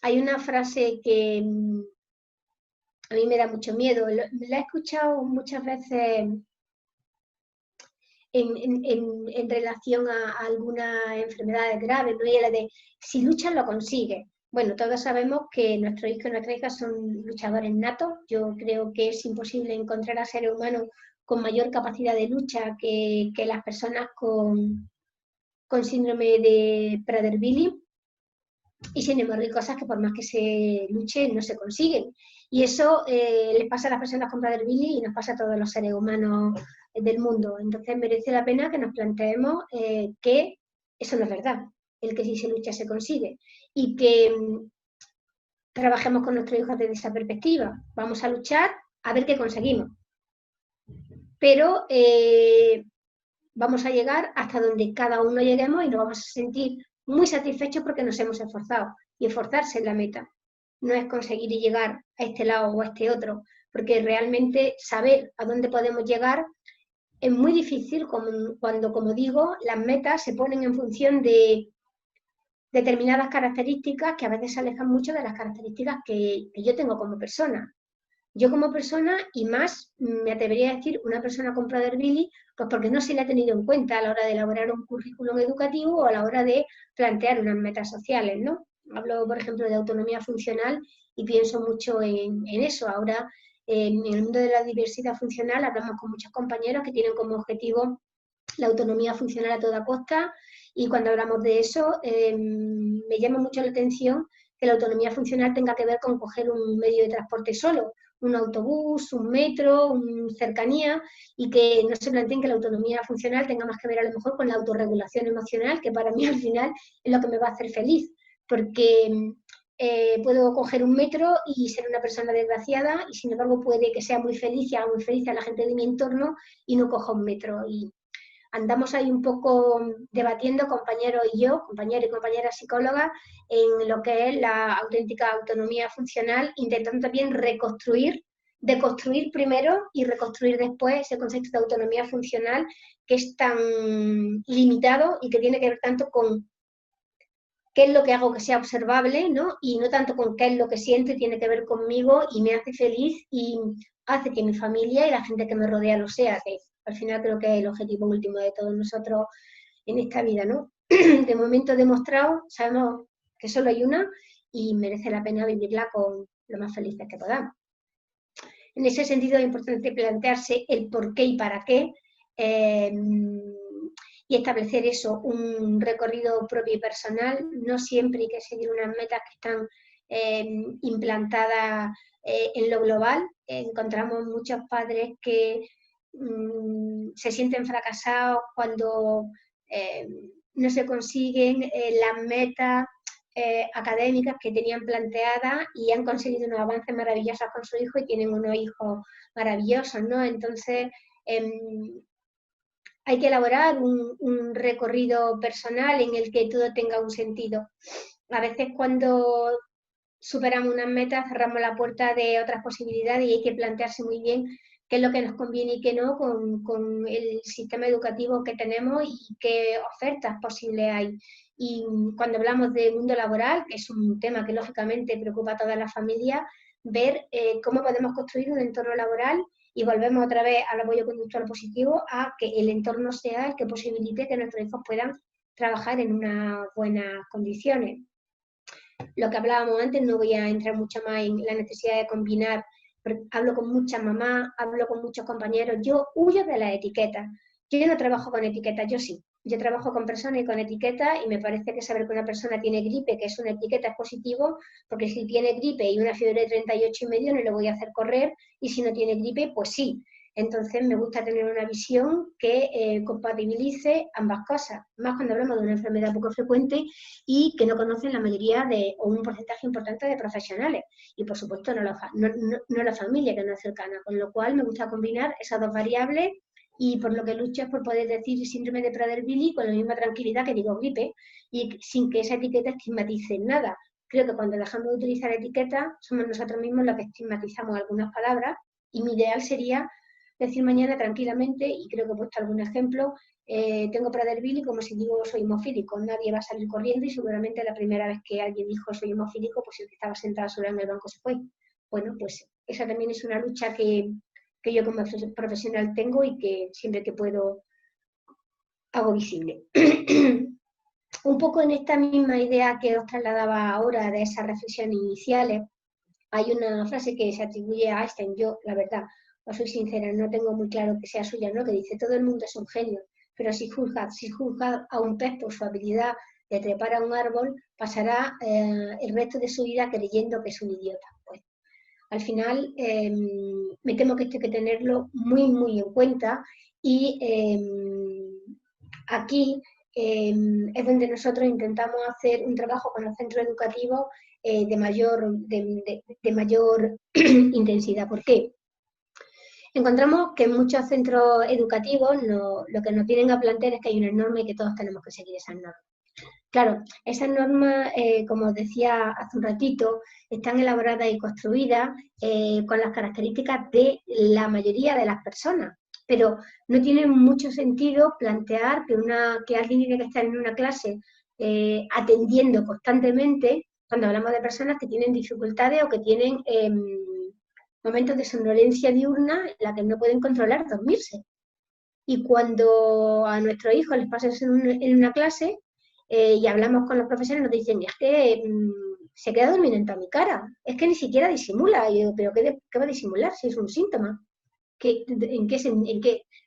hay una frase que a mí me da mucho miedo, la he escuchado muchas veces en relación a algunas enfermedades graves, ¿no? Y la de, si luchas lo consigues. Bueno, todos sabemos que nuestros hijos y nuestras hijas son luchadores natos. Yo creo que es imposible encontrar a seres humanos con mayor capacidad de lucha que las personas con síndrome de Prader-Willi. Y sin embargo hay cosas que por más que se luche no se consiguen. Y eso les pasa a las personas con Prader-Willi y nos pasa a todos los seres humanos del mundo. Entonces merece la pena que nos planteemos que eso no es verdad, el que si se lucha se consigue. Y que trabajemos con nuestros hijos desde esa perspectiva. Vamos a luchar a ver qué conseguimos. Pero vamos a llegar hasta donde cada uno lleguemos y nos vamos a sentir muy satisfechos porque nos hemos esforzado. Y esforzarse es la meta. No es conseguir llegar a este lado o a este otro, porque realmente saber a dónde podemos llegar es muy difícil cuando, como digo, las metas se ponen en función de determinadas características que a veces se alejan mucho de las características que yo tengo como persona. Yo como persona, y más me atrevería a decir una persona con Prader-Willi, pues porque no se le ha tenido en cuenta a la hora de elaborar un currículum educativo o a la hora de plantear unas metas sociales, ¿no? Hablo, por ejemplo, de autonomía funcional y pienso mucho en eso. Ahora, en el mundo de la diversidad funcional, hablamos con muchos compañeros que tienen como objetivo la autonomía funcional a toda costa, y cuando hablamos de eso, me llama mucho la atención que la autonomía funcional tenga que ver con coger un medio de transporte solo, un autobús, un metro, un cercanía, y que no se planteen que la autonomía funcional tenga más que ver a lo mejor con la autorregulación emocional, que para mí al final es lo que me va a hacer feliz, porque puedo coger un metro y ser una persona desgraciada, y sin embargo puede que sea muy feliz y haga muy feliz a la gente de mi entorno y no coja un metro. Y andamos ahí un poco debatiendo, compañeros y yo, compañeros y compañeras psicólogas, en lo que es la auténtica autonomía funcional, intentando también reconstruir, deconstruir primero y reconstruir después ese concepto de autonomía funcional que es tan limitado y que tiene que ver tanto con qué es lo que hago que sea observable, ¿no? Y no tanto con qué es lo que siento y tiene que ver conmigo y me hace feliz y hace que mi familia y la gente que me rodea lo sea, que al final creo que es el objetivo último de todos nosotros en esta vida, ¿no? De momento demostrado, sabemos que solo hay una y merece la pena vivirla con lo más felices que podamos. En ese sentido es importante plantearse el por qué y para qué, y establecer eso, un recorrido propio y personal. No siempre hay que seguir unas metas que están implantadas en lo global. Encontramos muchos padres que se sienten fracasados cuando no se consiguen las metas académicas que tenían planteadas y han conseguido unos avances maravillosos con su hijo y tienen unos hijos maravillosos, ¿no? Entonces, hay que elaborar un recorrido personal en el que todo tenga un sentido. A veces cuando superamos unas metas cerramos la puerta de otras posibilidades y hay que plantearse muy bien qué es lo que nos conviene y qué no con el sistema educativo que tenemos y qué ofertas posibles hay. Y cuando hablamos de mundo laboral, que es un tema que lógicamente preocupa a todas las familias, ver cómo podemos construir un entorno laboral, y volvemos otra vez al apoyo conductual positivo, a que el entorno sea el que posibilite que nuestros hijos puedan trabajar en unas buenas condiciones. Lo que hablábamos antes, no voy a entrar mucho más en la necesidad de combinar, hablo con muchas mamás, hablo con muchos compañeros, yo huyo de las etiquetas. Yo no trabajo con etiquetas, yo sí. Yo trabajo con personas y con etiquetas y me parece que saber que una persona tiene gripe, que es una etiqueta, es positivo, porque si tiene gripe y una fiebre de 38,5 no le voy a hacer correr, y si no tiene gripe, pues sí. Entonces me gusta tener una visión que compatibilice ambas cosas, más cuando hablamos de una enfermedad poco frecuente y que no conocen la mayoría o un porcentaje importante de profesionales. Y por supuesto no la familia que no es cercana, con lo cual me gusta combinar esas dos variables. Y por lo que lucho es por poder decir síndrome de Prader-Willi con la misma tranquilidad que digo gripe y sin que esa etiqueta estigmatice nada. Creo que cuando dejamos de utilizar etiquetas somos nosotros mismos los que estigmatizamos algunas palabras y mi ideal sería decir mañana tranquilamente, y creo que he puesto algún ejemplo, tengo Prader-Willi como si digo soy hemofílico, nadie va a salir corriendo y seguramente la primera vez que alguien dijo soy hemofílico, pues el que estaba sentado sola en el banco se fue. Bueno, pues esa también es una lucha que yo como profesional tengo y que siempre que puedo hago visible. Un poco en esta misma idea que os trasladaba ahora de esas reflexiones iniciales, hay una frase que se atribuye a Einstein, yo, la verdad, os soy sincera, no tengo muy claro que sea suya, ¿no? Que dice, todo el mundo es un genio, pero si juzga a un pez por su habilidad de trepar a un árbol, pasará el resto de su vida creyendo que es un idiota. Pues, al final, me temo que esto hay que tenerlo muy, muy en cuenta y aquí es donde nosotros intentamos hacer un trabajo con los centros educativos de mayor intensidad. ¿Por qué? Encontramos que en muchos centros educativos lo que nos vienen a plantear es que hay una norma y que todos tenemos que seguir esas normas. Claro, esas normas, como os decía hace un ratito, están elaboradas y construidas con las características de la mayoría de las personas, pero no tiene mucho sentido plantear que alguien tiene que estar en una clase atendiendo constantemente cuando hablamos de personas que tienen dificultades o que tienen momentos de somnolencia diurna en la que no pueden controlar dormirse. Y cuando a nuestros hijos les pasa eso en una clase, y hablamos con los profesores, nos dicen, es que se queda durmiendo en toda mi cara, es que ni siquiera disimula. Y yo digo, ¿pero qué va a disimular si es un síntoma?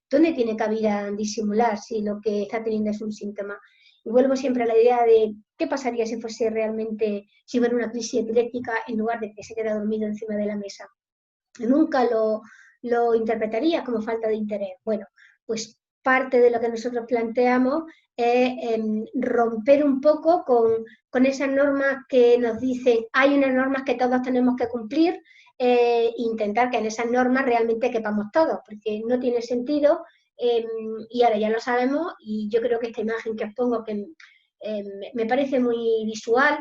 ¿Dónde tiene cabida disimular si lo que está teniendo es un síntoma? Y vuelvo siempre a la idea de qué pasaría si fuese realmente, si fuera una crisis epiléptica en lugar de que se queda dormido encima de la mesa. Nunca lo interpretaría como falta de interés. Bueno, pues parte de lo que nosotros planteamos es romper un poco con esas normas que nos dicen, hay unas normas que todos tenemos que cumplir, intentar que en esas normas realmente quepamos todos, porque no tiene sentido, y ahora ya lo sabemos, y yo creo que esta imagen que os pongo, que me parece muy visual,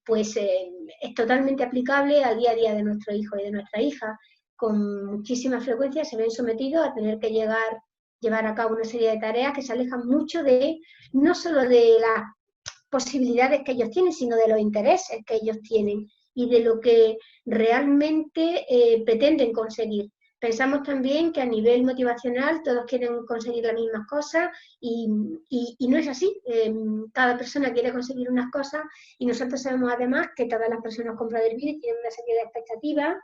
pues es totalmente aplicable al día a día de nuestro hijo y de nuestra hija. Con muchísima frecuencia se ven sometidos a tener que llevar a cabo una serie de tareas que se alejan mucho no solo de las posibilidades que ellos tienen, sino de los intereses que ellos tienen y de lo que realmente pretenden conseguir. Pensamos también que a nivel motivacional todos quieren conseguir las mismas cosas y no es así. Cada persona quiere conseguir unas cosas y nosotros sabemos además que todas las personas con Prader-Willi tienen una serie de expectativas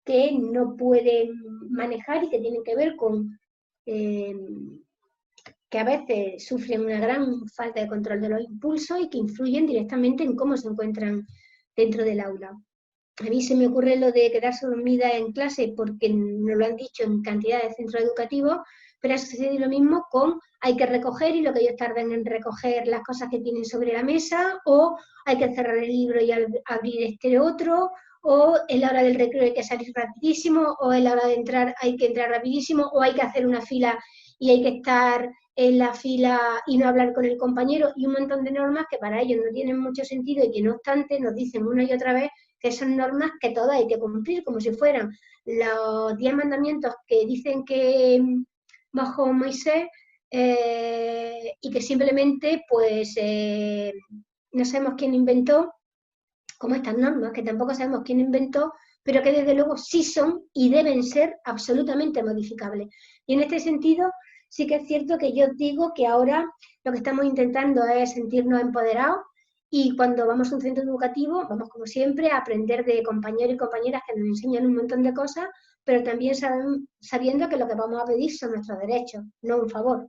que no pueden manejar y que tienen que ver con que a veces sufren una gran falta de control de los impulsos y que influyen directamente en cómo se encuentran dentro del aula. A mí se me ocurre lo de quedarse dormida en clase porque nos lo han dicho en cantidad de centros educativos, pero ha sucedido lo mismo con hay que recoger y lo que ellos tardan en recoger las cosas que tienen sobre la mesa, o hay que cerrar el libro y abrir este otro, o en la hora del recreo hay que salir rapidísimo, o en la hora de entrar hay que entrar rapidísimo, o hay que hacer una fila y hay que estar en la fila y no hablar con el compañero, y un montón de normas que para ellos no tienen mucho sentido y que no obstante nos dicen una y otra vez que son normas que todas hay que cumplir, como si fueran los 10 mandamientos que dicen que bajó Moisés, y que simplemente pues no sabemos quién inventó, como estas normas, que tampoco sabemos quién inventó, pero que desde luego sí son y deben ser absolutamente modificables. Y en este sentido, sí que es cierto que yo digo que ahora lo que estamos intentando es sentirnos empoderados, y cuando vamos a un centro educativo, vamos como siempre a aprender de compañeros y compañeras que nos enseñan un montón de cosas, pero también sabiendo que lo que vamos a pedir son nuestros derechos, no un favor.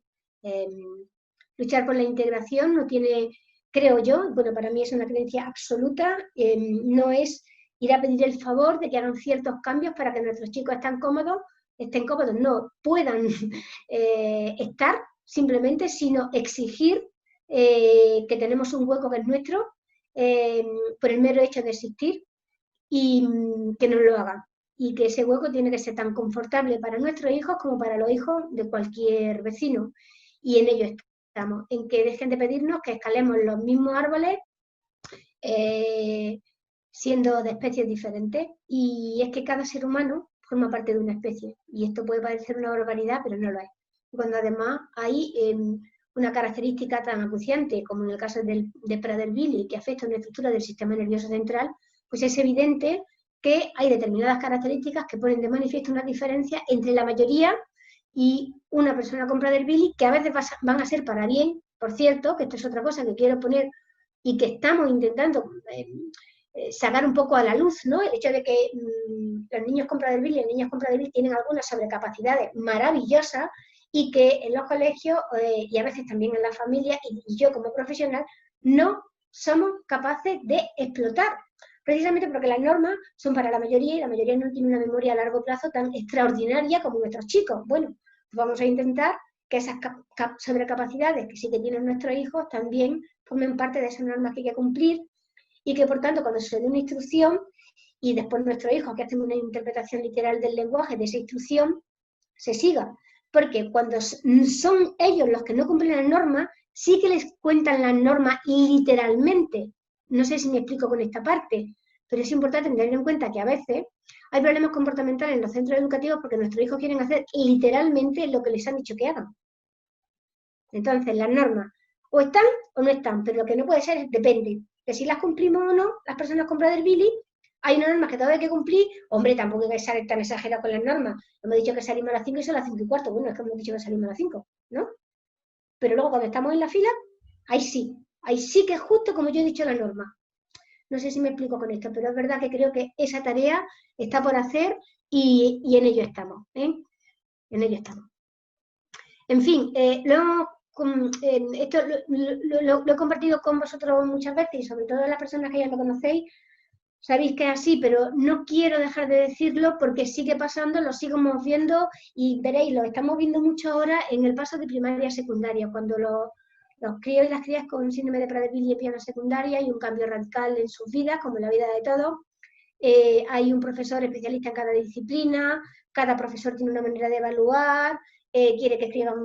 Luchar por la integración no tiene, creo yo, bueno, para mí es una creencia absoluta, no es ir a pedir el favor de que hagan ciertos cambios para que nuestros chicos estén cómodos, no puedan estar simplemente, sino exigir que tenemos un hueco que es nuestro por el mero hecho de existir y que nos lo hagan. Y que ese hueco tiene que ser tan confortable para nuestros hijos como para los hijos de cualquier vecino. Y en ello estamos, en que dejen de pedirnos que escalemos los mismos árboles siendo de especies diferentes. Y es que cada ser humano forma parte de una especie. Y esto puede parecer una barbaridad, pero no lo es. Cuando además hay una característica tan acuciante como en el caso de Prader-Willi, que afecta a una estructura del sistema nervioso central, pues es evidente que hay determinadas características que ponen de manifiesto una diferencia entre la mayoría y una persona con Prader-Willi, que a veces van a ser para bien, por cierto, que esto es otra cosa que quiero poner y que estamos intentando sacar un poco a la luz, ¿no? El hecho de que los niños con Prader-Willi y las niñas con Prader-Willi tienen algunas sobrecapacidades maravillosas y que en los colegios y a veces también en la familia y yo como profesional no somos capaces de explotar, precisamente porque las normas son para la mayoría y la mayoría no tiene una memoria a largo plazo tan extraordinaria como nuestros chicos. Bueno, pues vamos a intentar que esas sobrecapacidades que sí que tienen nuestros hijos también formen parte de esas normas que hay que cumplir y que por tanto cuando se dé una instrucción y después nuestros hijos que hacen una interpretación literal del lenguaje de esa instrucción, se siga. Porque cuando son ellos los que no cumplen las normas, sí que les cuentan las normas literalmente. No sé si me explico con esta parte, pero es importante tener en cuenta que a veces hay problemas comportamentales en los centros educativos porque nuestros hijos quieren hacer literalmente lo que les han dicho que hagan. Entonces, las normas o están o no están, pero lo que no puede ser es depende. Que si las cumplimos o no, las personas con Prader-Willi, hay unas normas que todavía hay que cumplir. Hombre, tampoco hay que ser tan exagerado con las normas. Hemos dicho que salimos a las 5 y son las 5 y cuarto. Bueno, es que hemos dicho que salimos a las 5, ¿no? Pero luego cuando estamos en la fila, ahí sí que es justo como yo he dicho la norma. No sé si me explico con esto, pero es verdad que creo que esa tarea está por hacer y en ello estamos, ¿eh? En ello estamos. En fin, esto lo he compartido con vosotros muchas veces y sobre todo las personas que ya lo conocéis, sabéis que es así, pero no quiero dejar de decirlo porque sigue pasando, lo seguimos viendo y veréis, lo estamos viendo mucho ahora en el paso de primaria a secundaria, cuando los críos y las crías con síndrome de Prader-Willi empiezan a secundaria, hay un cambio radical en sus vidas, como en la vida de todos. Hay un profesor especialista en cada disciplina, cada profesor tiene una manera de evaluar, quiere que escriban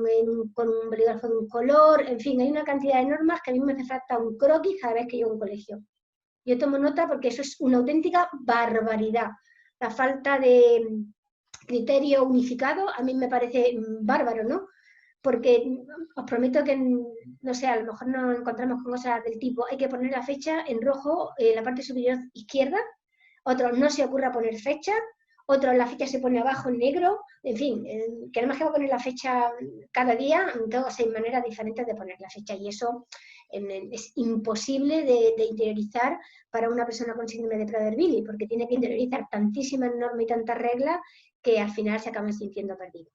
con un bolígrafo de un color, en fin, hay una cantidad de normas que a mí me hace falta un croquis cada vez que llego a un colegio. Yo tomo nota porque eso es una auténtica barbaridad. La falta de criterio unificado a mí me parece bárbaro, ¿no? Porque os prometo que, no sé, a lo mejor nos encontramos con cosas del tipo, hay que poner la fecha en rojo en la parte superior izquierda, otros no se ocurra poner fecha, otros la fecha se pone abajo en negro, en fin, que nada más que poner la fecha cada día, todas hay maneras diferentes de poner la fecha y eso es imposible de interiorizar para una persona con síndrome de Prader-Willi, porque tiene que interiorizar tantísimas normas y tantas reglas que al final se acaban sintiendo perdidos.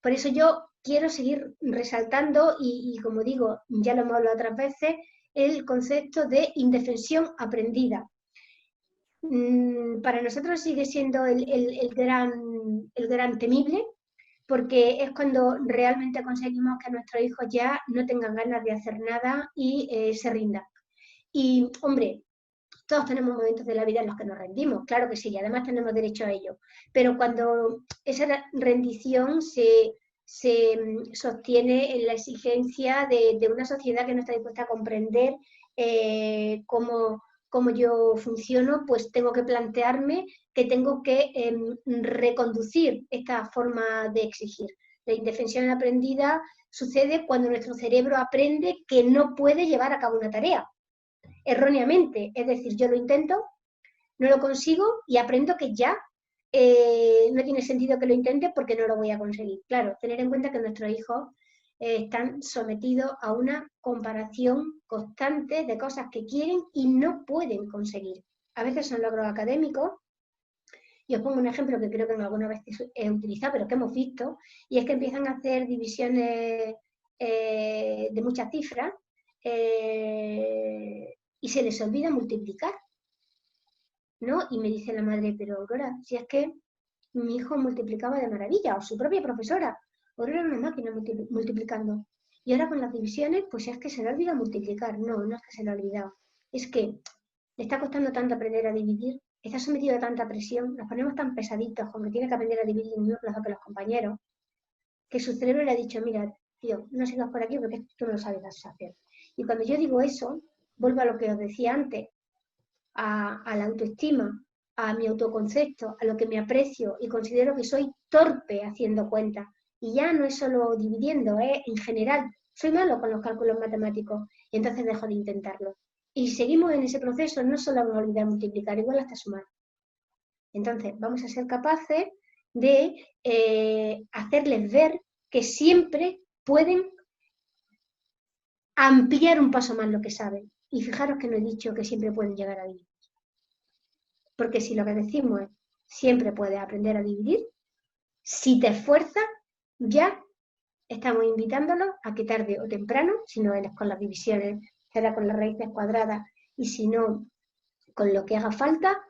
Por eso yo quiero seguir resaltando y como digo, ya lo hemos hablado otras veces, el concepto de indefensión aprendida. Para nosotros sigue siendo el gran temible, porque es cuando realmente conseguimos que nuestros hijos ya no tengan ganas de hacer nada y se rindan. Y, hombre, todos tenemos momentos de la vida en los que nos rendimos, claro que sí, y además tenemos derecho a ello. Pero cuando esa rendición se sostiene en la exigencia de una sociedad que no está dispuesta a comprender cómo yo funciono, pues tengo que plantearme que tengo que reconducir esta forma de exigir. La indefensión aprendida sucede cuando nuestro cerebro aprende que no puede llevar a cabo una tarea erróneamente, es decir, yo lo intento, no lo consigo y aprendo que ya no tiene sentido que lo intente porque no lo voy a conseguir. Claro, tener en cuenta que nuestros hijos están sometidos a una comparación constante de cosas que quieren y no pueden conseguir. A veces son logros académicos Y os pongo un ejemplo que creo que alguna vez he utilizado, pero que hemos visto, y es que empiezan a hacer divisiones de muchas cifras y se les olvida multiplicar, ¿no? Y me dice la madre, pero Aurora, si es que mi hijo multiplicaba de maravilla, o su propia profesora, Aurora era una máquina multiplicando. Y ahora con las divisiones, pues es que se le olvida multiplicar. No, no es que se le ha olvidado. Es que le está costando tanto aprender a dividir, está sometido a tanta presión, nos ponemos tan pesaditos como que tiene que aprender a dividir en el mismo plazo que los compañeros, que su cerebro le ha dicho, mira, tío, no sigas por aquí porque tú no lo sabes hacer. Y cuando yo digo eso, vuelvo a lo que os decía antes, a la autoestima, a mi autoconcepto, a lo que me aprecio y considero que soy torpe haciendo cuentas. Y ya no es solo dividiendo, en general, soy malo con los cálculos matemáticos y entonces dejo de intentarlo. Y seguimos en ese proceso, no solo vamos a olvidar multiplicar, igual hasta sumar. Entonces, vamos a ser capaces de hacerles ver que siempre pueden ampliar un paso más lo que saben. Y fijaros que no he dicho que siempre pueden llegar a dividir. Porque si lo que decimos es, siempre puedes aprender a dividir, si te esfuerzas, ya estamos invitándolos a que tarde o temprano, si no eres con las divisiones, será con las raíces cuadradas, y si no, con lo que haga falta,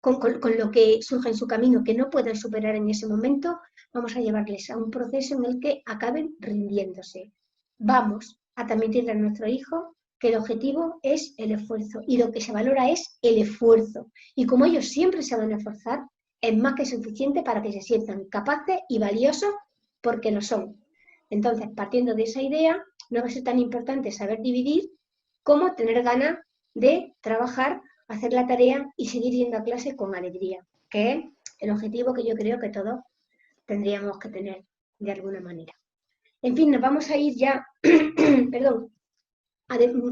con lo que surja en su camino que no puedan superar en ese momento, vamos a llevarles a un proceso en el que acaben rindiéndose. Vamos a transmitirle a nuestro hijo que el objetivo es el esfuerzo y lo que se valora es el esfuerzo. Y como ellos siempre se van a esforzar, es más que suficiente para que se sientan capaces y valiosos porque lo son. Entonces, partiendo de esa idea, no va a ser tan importante saber dividir como tener ganas de trabajar, hacer la tarea y seguir yendo a clase con alegría, que es el objetivo que yo creo que todos tendríamos que tener de alguna manera. En fin, nos vamos a ir ya, perdón,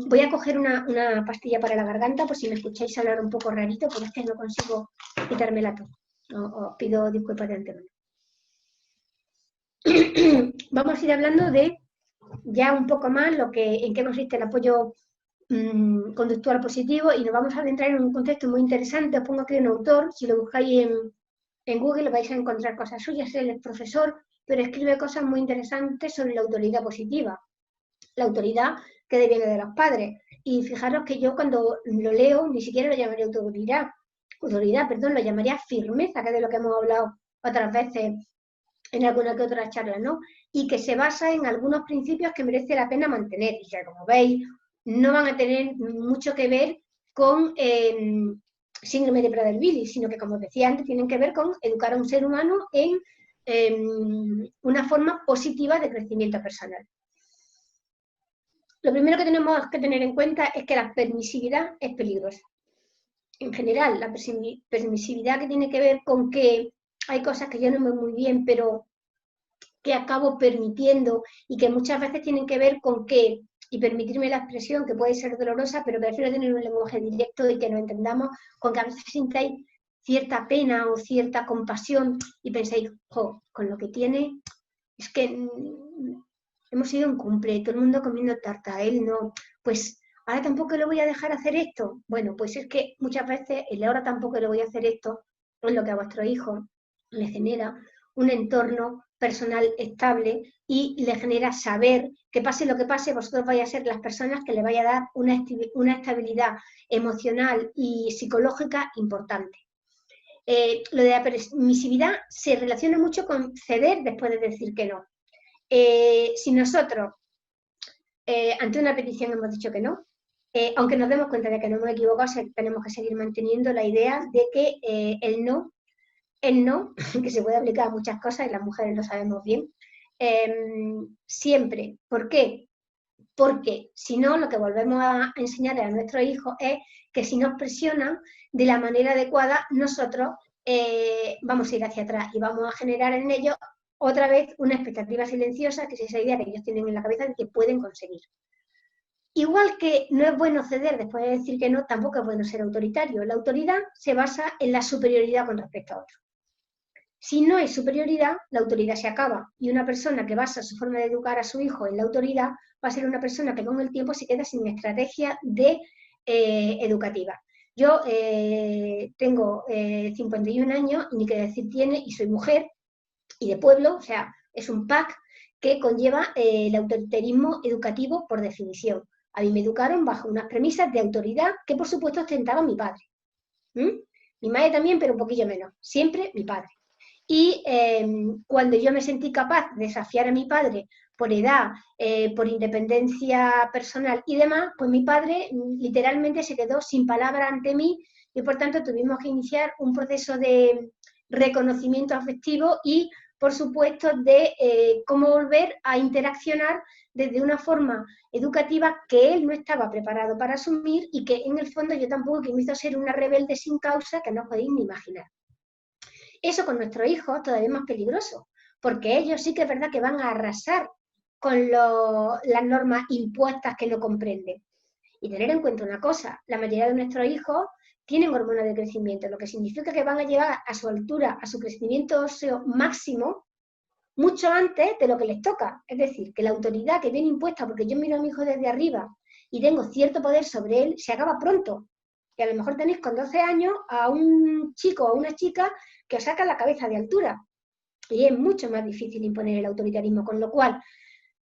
voy a coger una pastilla para la garganta por si me escucháis hablar un poco rarito, porque es que no consigo quitarme la tos. Os pido disculpas de antemano. Vamos a ir hablando de ya un poco más en qué consiste el apoyo conductual positivo y nos vamos a adentrar en un contexto muy interesante. Os pongo aquí un autor, si lo buscáis en Google vais a encontrar cosas suyas, él es profesor, pero escribe cosas muy interesantes sobre la autoridad positiva, la autoridad que deviene de los padres. Y fijaros que yo cuando lo leo ni siquiera lo llamaría autoridad, lo llamaría firmeza, que es de lo que hemos hablado otras veces en alguna que otra charla, ¿no? Y que se basa en algunos principios que merece la pena mantener. Y que, como veis, no van a tener mucho que ver con síndrome de Prader-Willi, sino que, como decía antes, tienen que ver con educar a un ser humano en una forma positiva de crecimiento personal. Lo primero que tenemos que tener en cuenta es que la permisividad es peligrosa. En general, la permisividad que tiene que ver con que hay cosas que yo no me veo muy bien, pero que acabo permitiendo y que muchas veces tienen que ver con que, y permitirme la expresión que puede ser dolorosa, pero prefiero tener un lenguaje directo y que nos entendamos, con que a veces sintáis cierta pena o cierta compasión y pensáis, jo, con lo que tiene, es que hemos ido a un cumple, todo el mundo comiendo tarta, él no, pues ahora tampoco le voy a dejar hacer esto. Bueno, pues es que muchas veces el ahora tampoco le voy a hacer esto es lo que a vuestro hijo le genera un entorno personal estable y le genera saber que pase lo que pase, vosotros vais a ser las personas que le vaya a dar una estabilidad emocional y psicológica importante. Lo de la permisividad se relaciona mucho con ceder después de decir que no. Si nosotros ante una petición hemos dicho que no, aunque nos demos cuenta de que no hemos equivocado, tenemos que seguir manteniendo la idea de que el no, que se puede aplicar a muchas cosas y las mujeres lo sabemos bien, siempre. ¿Por qué? Porque si no, lo que volvemos a enseñarle a nuestros hijos es que si nos presionan de la manera adecuada, nosotros vamos a ir hacia atrás y vamos a generar en ellos otra vez una expectativa silenciosa, que es esa idea que ellos tienen en la cabeza de que pueden conseguir. Igual que no es bueno ceder después de decir que no, tampoco es bueno ser autoritario. La autoridad se basa en la superioridad con respecto a otro. Si no hay superioridad, la autoridad se acaba. Y una persona que basa su forma de educar a su hijo en la autoridad va a ser una persona que con el tiempo se queda sin estrategia educativa. Yo tengo 51 años, ni que decir tiene, y soy mujer y de pueblo, o sea, es un pack que conlleva el autoritarismo educativo por definición. A mí me educaron bajo unas premisas de autoridad que por supuesto ostentaba mi padre. Mi madre también, pero un poquillo menos. Siempre mi padre. Y cuando yo me sentí capaz de desafiar a mi padre por edad, por independencia personal y demás, pues mi padre literalmente se quedó sin palabra ante mí y por tanto tuvimos que iniciar un proceso de reconocimiento afectivo y, por supuesto, de cómo volver a interaccionar desde una forma educativa que él no estaba preparado para asumir y que en el fondo yo tampoco, que me hizo ser una rebelde sin causa que no podéis ni imaginar. Eso con nuestros hijos todavía es más peligroso, porque ellos sí que es verdad que van a arrasar con las normas impuestas que no comprenden. Y tener en cuenta una cosa, la mayoría de nuestros hijos tienen hormonas de crecimiento, lo que significa que van a llegar a su altura, a su crecimiento óseo máximo, mucho antes de lo que les toca. Es decir, que la autoridad que viene impuesta, porque yo miro a mi hijo desde arriba y tengo cierto poder sobre él, se acaba pronto. Y a lo mejor tenéis con 12 años a un chico o a una chica que os saca la cabeza de altura. Y es mucho más difícil imponer el autoritarismo, con lo cual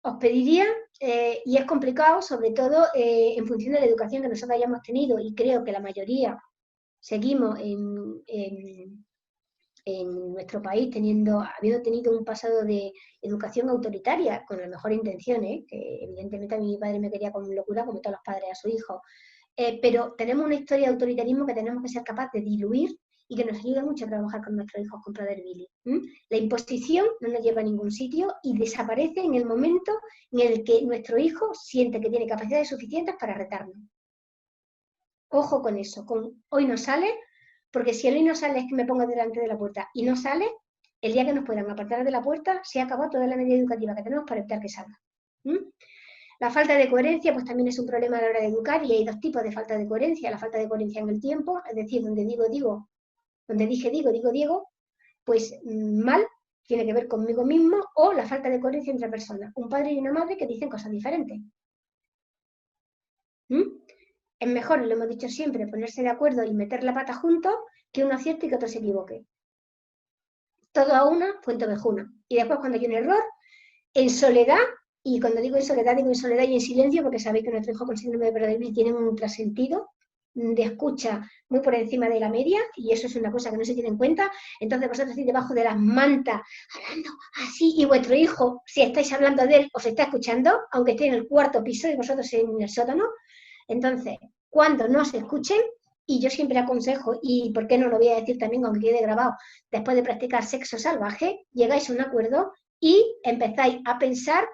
os pediría, y es complicado, sobre todo en función de la educación que nosotros hayamos tenido, y creo que la mayoría seguimos en nuestro país habiendo tenido un pasado de educación autoritaria con las mejores intenciones, que evidentemente a mi padre me quería con locura, como todos los padres a su hijo, pero tenemos una historia de autoritarismo que tenemos que ser capaces de diluir y que nos ayuda mucho a trabajar con nuestros hijos con Brother Billy. La imposición no nos lleva a ningún sitio y desaparece en el momento en el que nuestro hijo siente que tiene capacidades suficientes para retarnos. Ojo con eso, con hoy no sale, porque si el hoy no sale es que me pongo delante de la puerta y no sale, el día que nos puedan apartar de la puerta se acabó toda la medida educativa que tenemos para evitar que salga. La falta de coherencia pues también es un problema a la hora de educar y hay dos tipos de falta de coherencia. La falta de coherencia en el tiempo, es decir, donde digo, donde dije digo, pues mal, tiene que ver conmigo mismo, o la falta de coherencia entre personas, un padre y una madre que dicen cosas diferentes. Es mejor, lo hemos dicho siempre, ponerse de acuerdo y meter la pata juntos que uno acierte y que otro se equivoque. Todo a una, fuente ovejuna. Y después cuando hay un error, en soledad, y cuando digo en soledad y en silencio, porque sabéis que nuestro hijo con síndrome de Prader-Willi tiene un ultrasentido de escucha muy por encima de la media, y eso es una cosa que no se tiene en cuenta. Entonces vosotros estáis debajo de las mantas, hablando así, y vuestro hijo, si estáis hablando de él, os está escuchando, aunque esté en el cuarto piso y vosotros en el sótano. Entonces, cuando no se escuchen, y yo siempre aconsejo, y por qué no lo voy a decir también, aunque quede grabado, después de practicar sexo salvaje, llegáis a un acuerdo y empezáis a pensar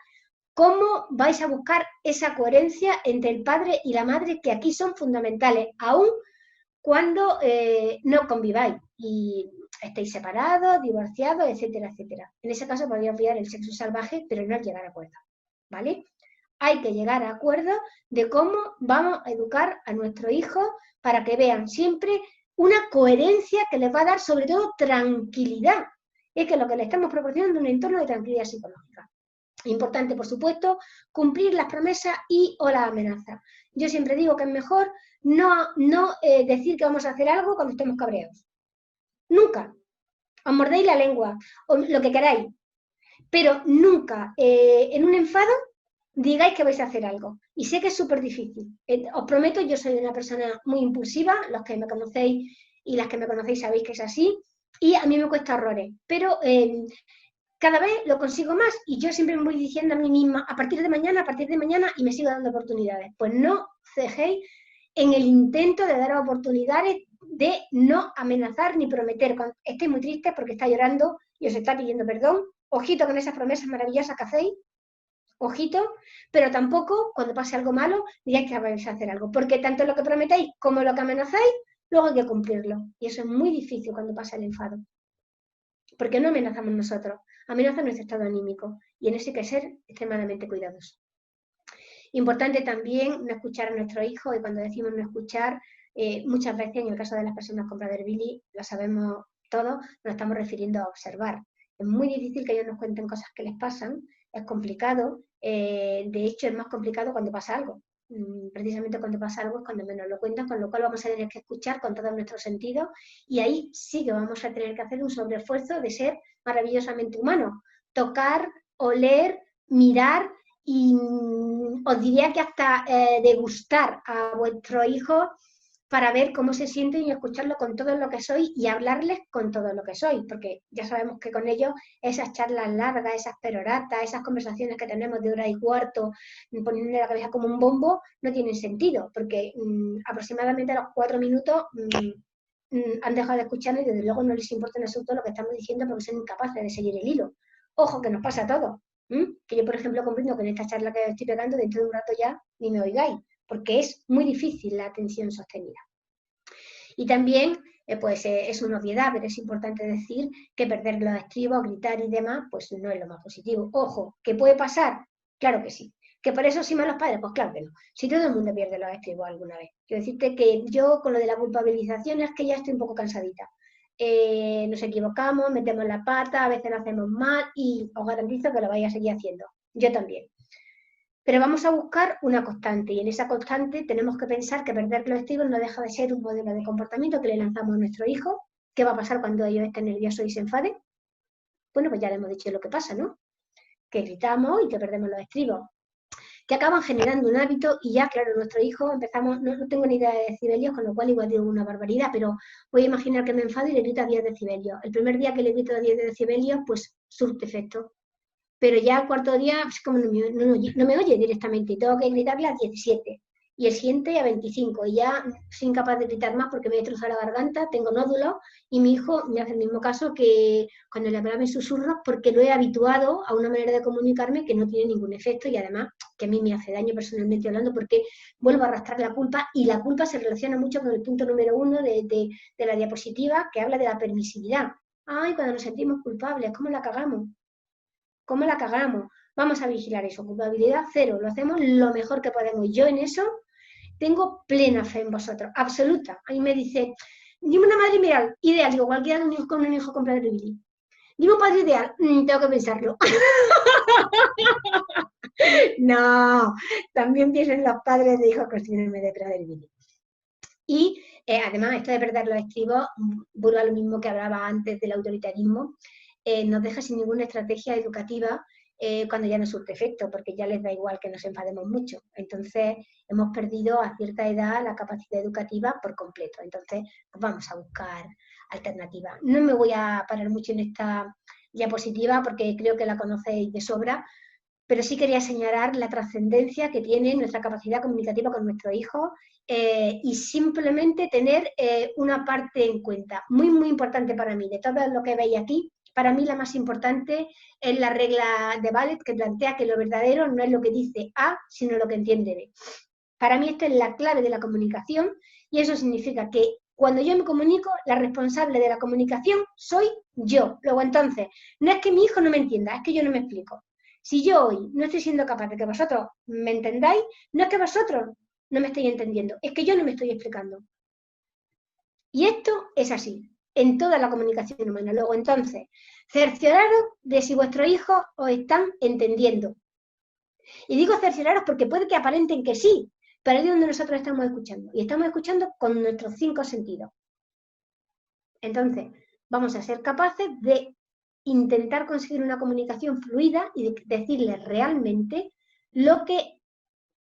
cómo vais a buscar esa coherencia entre el padre y la madre, que aquí son fundamentales, aun cuando no conviváis y estéis separados, divorciados, etcétera, etcétera. En ese caso podría olvidar el sexo salvaje, pero no llegar a acuerdo, ¿vale? Hay que llegar a acuerdo de cómo vamos a educar a nuestros hijos para que vean siempre una coherencia que les va a dar sobre todo tranquilidad. Es que lo que le estamos proporcionando es un entorno de tranquilidad psicológica. Importante, por supuesto, cumplir las promesas y o las amenazas. Yo siempre digo que es mejor no decir que vamos a hacer algo cuando estemos cabreados. Nunca. Os mordéis la lengua, o lo que queráis, pero nunca en un enfado digáis que vais a hacer algo. Y sé que es súper difícil. Os prometo, yo soy una persona muy impulsiva, los que me conocéis y las que me conocéis sabéis que es así, y a mí me cuesta horrores, pero cada vez lo consigo más y yo siempre me voy diciendo a mí misma, a partir de mañana, y me sigo dando oportunidades. Pues no cejéis en el intento de dar oportunidades, de no amenazar ni prometer. Cuando estéis muy tristes porque está llorando y os está pidiendo perdón, ojito con esas promesas maravillosas que hacéis, ojito, pero tampoco cuando pase algo malo digáis que vais a hacer algo, porque tanto lo que prometéis como lo que amenazáis, luego hay que cumplirlo. Y eso es muy difícil cuando pasa el enfado. Porque no amenazamos nosotros, amenaza nuestro estado anímico y en eso hay que ser extremadamente cuidadosos. Importante también no escuchar a nuestros hijos, y cuando decimos no escuchar, muchas veces en el caso de las personas con Prader-Willi, lo sabemos todos, nos estamos refiriendo a observar. Es muy difícil que ellos nos cuenten cosas que les pasan, es complicado, de hecho es más complicado cuando pasa algo. precisamente cuando pasa algo es cuando menos lo cuentan, con lo cual vamos a tener que escuchar con todos nuestros sentidos y ahí sí que vamos a tener que hacer un sobreesfuerzo de ser maravillosamente humanos. Tocar, oler, mirar y os diría que hasta degustar a vuestro hijo para ver cómo se sienten y escucharlo con todo lo que soy y hablarles con todo lo que soy, porque ya sabemos que con ellos esas charlas largas, esas peroratas, esas conversaciones que tenemos de hora y cuarto, poniendo la cabeza como un bombo, no tienen sentido, porque aproximadamente a los 4 minutos han dejado de escucharnos y desde luego no les importa en absoluto lo que estamos diciendo porque son incapaces de seguir el hilo. Ojo, que nos pasa a todos. Que yo, por ejemplo, comprendo que en esta charla que estoy pegando, dentro de un rato ya ni me oigáis, porque es muy difícil la atención sostenida. Y también, es una obviedad, pero es importante decir que perder los estribos, gritar y demás, pues no es lo más positivo. Ojo, ¿que puede pasar? Claro que sí. ¿Que por eso sí malos padres? Pues claro que no. Si todo el mundo pierde los estribos alguna vez. Quiero decirte que yo con lo de la culpabilización es que ya estoy un poco cansadita. Nos equivocamos, metemos la pata, a veces lo hacemos mal y os garantizo que lo vais a seguir haciendo. Yo también. Pero vamos a buscar una constante y en esa constante tenemos que pensar que perder los estribos no deja de ser un modelo de comportamiento que le lanzamos a nuestro hijo. ¿Qué va a pasar cuando ellos estén nerviosos y se enfaden? Bueno, pues ya le hemos dicho lo que pasa, ¿no? Que gritamos y que perdemos los estribos, que acaban generando un hábito y ya, claro, nuestro hijo empezamos, no tengo ni idea de decibelios, con lo cual igual digo una barbaridad, pero voy a imaginar que me enfado y le grito a 10 decibelios. El primer día que le grito a 10 decibelios, pues surte efecto. Pero ya al cuarto día, pues como no me oye directamente, y tengo que gritarle a 17, y el siguiente a 25, y ya soy incapaz de gritar más porque me he destrozado la garganta, tengo nódulos, y mi hijo me hace el mismo caso que cuando le hablaba en susurros, porque lo he habituado a una manera de comunicarme que no tiene ningún efecto, y además que a mí me hace daño personalmente hablando, porque vuelvo a arrastrar la culpa, y la culpa se relaciona mucho con el punto número 1 de la diapositiva, que habla de la permisividad. Ay, cuando nos sentimos culpables, ¿cómo la cagamos? ¿Cómo la cagamos? Vamos a vigilar eso. Culpabilidad cero. Lo hacemos lo mejor que podemos. Yo en eso tengo plena fe en vosotros. Absoluta. A mí me dice, dime una madre ideal. Digo, cualquiera de un hijo con un hijo con Padre Billy. Dime un padre ideal. Tengo que pensarlo. No. También piensen los padres de hijos con síndrome de Prader Billy. Y además, esto de perder los estribos, vuelvo a lo mismo que hablaba antes del autoritarismo, nos deja sin ninguna estrategia educativa cuando ya no surte efecto, porque ya les da igual que nos enfademos mucho. Entonces, hemos perdido a cierta edad la capacidad educativa por completo. Entonces, pues vamos a buscar alternativas. No me voy a parar mucho en esta diapositiva porque creo que la conocéis de sobra, pero sí quería señalar la trascendencia que tiene nuestra capacidad comunicativa con nuestro hijo y simplemente tener una parte en cuenta, muy, muy importante para mí, de todo lo que veis aquí. Para mí la más importante es la regla de Ballet que plantea que lo verdadero no es lo que dice A, sino lo que entiende B. Para mí esta es la clave de la comunicación y eso significa que cuando yo me comunico, la responsable de la comunicación soy yo. Luego entonces, no es que mi hijo no me entienda, es que yo no me explico. Si yo hoy no estoy siendo capaz de que vosotros me entendáis, no es que vosotros no me estéis entendiendo, es que yo no me estoy explicando. Y esto es así, en toda la comunicación humana. Luego, entonces, cercioraros de si vuestros hijos os están entendiendo. Y digo cercioraros porque puede que aparenten que sí, pero es donde nosotros estamos escuchando. Y estamos escuchando con nuestros 5 sentidos. Entonces, vamos a ser capaces de intentar conseguir una comunicación fluida y de decirles realmente lo que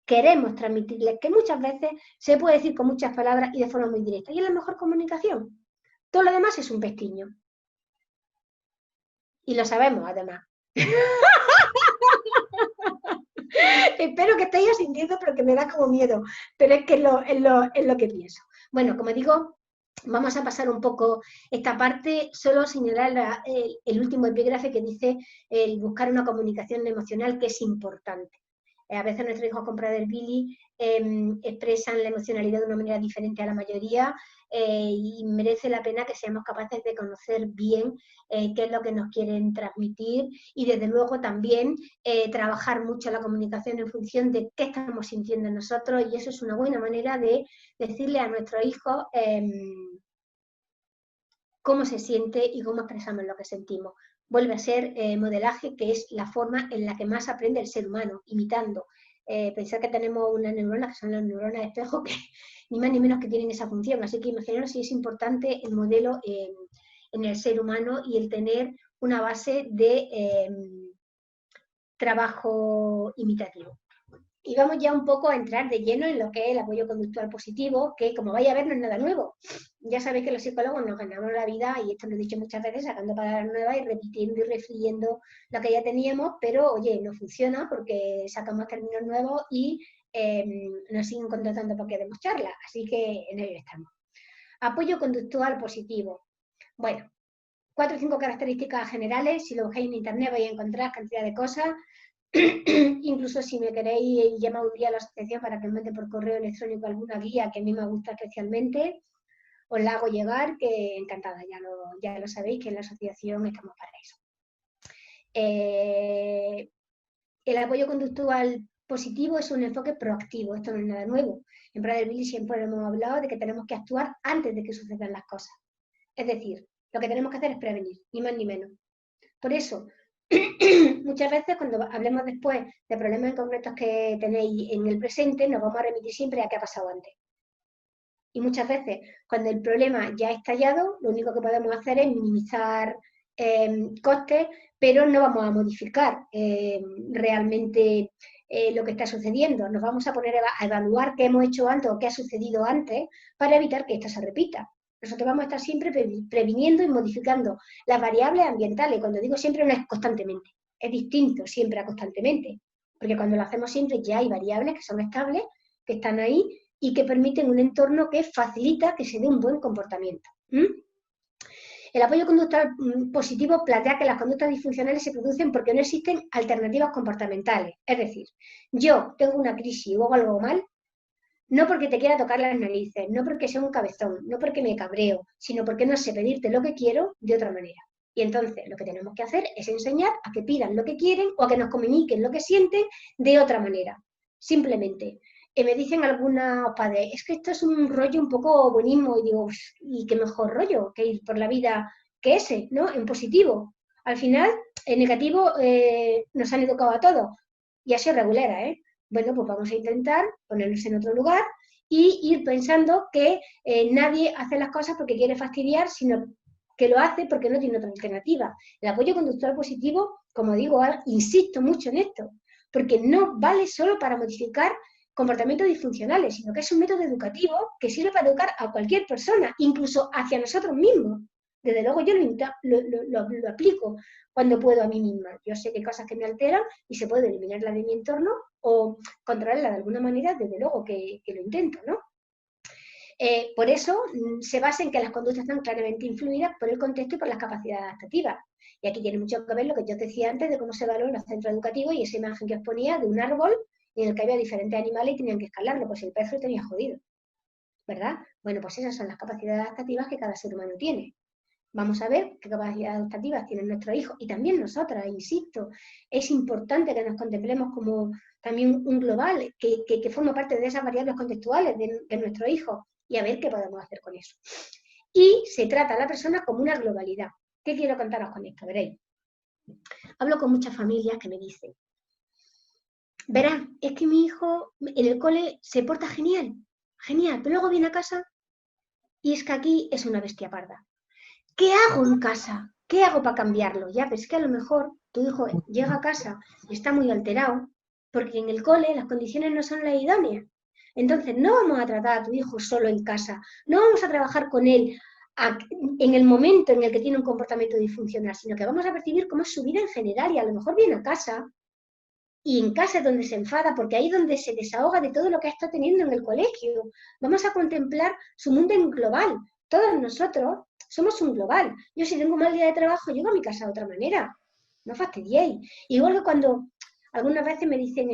queremos transmitirles, que muchas veces se puede decir con muchas palabras y de forma muy directa. Y es la mejor comunicación. Todo lo demás es un pestiño. Y lo sabemos, además. Espero que estéis sintiendo, pero que me da como miedo. Pero es que es lo que pienso. Bueno, como digo, vamos a pasar un poco esta parte, solo señalar el último epígrafe que dice el buscar una comunicación emocional que es importante. A veces nuestros hijos con Prader Billy expresan la emocionalidad de una manera diferente a la mayoría y merece la pena que seamos capaces de conocer bien qué es lo que nos quieren transmitir y desde luego también trabajar mucho la comunicación en función de qué estamos sintiendo nosotros y eso es una buena manera de decirle a nuestros hijos cómo se siente y cómo expresamos lo que sentimos. Vuelve a ser modelaje, que es la forma en la que más aprende el ser humano, imitando. pensar que tenemos unas neuronas, que son las neuronas espejo, que ni más ni menos que tienen esa función. Así que imaginaros si es importante el modelo en el ser humano y el tener una base de trabajo imitativo. Y vamos ya un poco a entrar de lleno en lo que es el apoyo conductual positivo, que como vais a ver no es nada nuevo. Ya sabéis que los psicólogos nos ganamos la vida, y esto lo he dicho muchas veces, sacando palabras nuevas y repitiendo y refluyendo lo que ya teníamos, pero oye, no funciona porque sacamos términos nuevos y nos siguen contratando porque demos charlas. Así que en ello estamos. Apoyo conductual positivo. Bueno, 4 o 5 características generales. Si lo buscáis en internet vais a encontrar cantidad de cosas. Incluso si me queréis llamar un día a la asociación para que me mande por correo electrónico alguna guía que a mí me gusta especialmente, os la hago llegar, que encantada, ya lo sabéis que en la asociación estamos para eso. El apoyo conductual positivo es un enfoque proactivo, esto no es nada nuevo. En Brother Billy siempre hemos hablado de que tenemos que actuar antes de que sucedan las cosas. Es decir, lo que tenemos que hacer es prevenir, ni más ni menos. Por eso, muchas veces cuando hablemos después de problemas concretos que tenéis en el presente, nos vamos a remitir siempre a qué ha pasado antes. Y muchas veces, cuando el problema ya ha estallado, lo único que podemos hacer es minimizar costes, pero no vamos a modificar realmente lo que está sucediendo. Nos vamos a poner a evaluar qué hemos hecho antes o qué ha sucedido antes para evitar que esto se repita. Nosotros vamos a estar siempre previniendo y modificando las variables ambientales. Cuando digo siempre, no es constantemente. Es distinto siempre a constantemente. Porque cuando lo hacemos siempre ya hay variables que son estables, que están ahí y que permiten un entorno que facilita que se dé un buen comportamiento. El apoyo conductual positivo plantea que las conductas disfuncionales se producen porque no existen alternativas comportamentales. Es decir, yo tengo una crisis o hago algo mal, no porque te quiera tocar las narices, no porque sea un cabezón, no porque me cabreo, sino porque no sé pedirte lo que quiero de otra manera. Y entonces lo que tenemos que hacer es enseñar a que pidan lo que quieren o a que nos comuniquen lo que sienten de otra manera. Simplemente. Me dicen algunos padres, es que esto es un rollo un poco buenismo, y digo, ¿y qué mejor rollo que ir por la vida que ese, ¿no? En positivo. Al final, en negativo nos han educado a todos, y así es regulera, ¿eh? Bueno, pues vamos a intentar ponernos en otro lugar y ir pensando que nadie hace las cosas porque quiere fastidiar, sino que lo hace porque no tiene otra alternativa. El apoyo conductual positivo, como digo, insisto mucho en esto, porque no vale solo para modificar comportamientos disfuncionales, sino que es un método educativo que sirve para educar a cualquier persona, incluso hacia nosotros mismos. Desde luego yo lo aplico cuando puedo a mí misma. Yo sé que hay cosas que me alteran y se puede eliminarlas de mi entorno o controlarlas de alguna manera, desde luego que lo intento, ¿no? Por eso se basa en que las conductas están claramente influidas por el contexto y por las capacidades adaptativas. Y aquí tiene mucho que ver lo que yo os decía antes de cómo se valoran los centros educativos y esa imagen que os ponía de un árbol en el que había diferentes animales y tenían que escalarlo, pues el pez lo tenía jodido, ¿verdad? Bueno, pues esas son las capacidades adaptativas que cada ser humano tiene. Vamos a ver qué capacidades adaptativas tienen nuestros hijos y también nosotras, insisto. Es importante que nos contemplemos como también un global que forma parte de esas variables contextuales de nuestros hijos y a ver qué podemos hacer con eso. Y se trata a la persona como una globalidad. ¿Qué quiero contaros con esto? Veréis. Hablo con muchas familias que me dicen, verán, es que mi hijo en el cole se porta genial, pero luego viene a casa y es que aquí es una bestia parda. ¿Qué hago en casa? ¿Qué hago para cambiarlo? Ya, pero es que a lo mejor tu hijo llega a casa y está muy alterado porque en el cole las condiciones no son las idóneas. Entonces no vamos a tratar a tu hijo solo en casa, no vamos a trabajar con él en el momento en el que tiene un comportamiento disfuncional, sino que vamos a percibir cómo es su vida en general y a lo mejor viene a casa y en casa es donde se enfada porque ahí es donde se desahoga de todo lo que está teniendo en el colegio. Vamos a contemplar su mundo en global. Todos nosotros somos un global. Yo si tengo un mal día de trabajo, llego a mi casa de otra manera. No fastidiéis. Igual que cuando algunas veces me dicen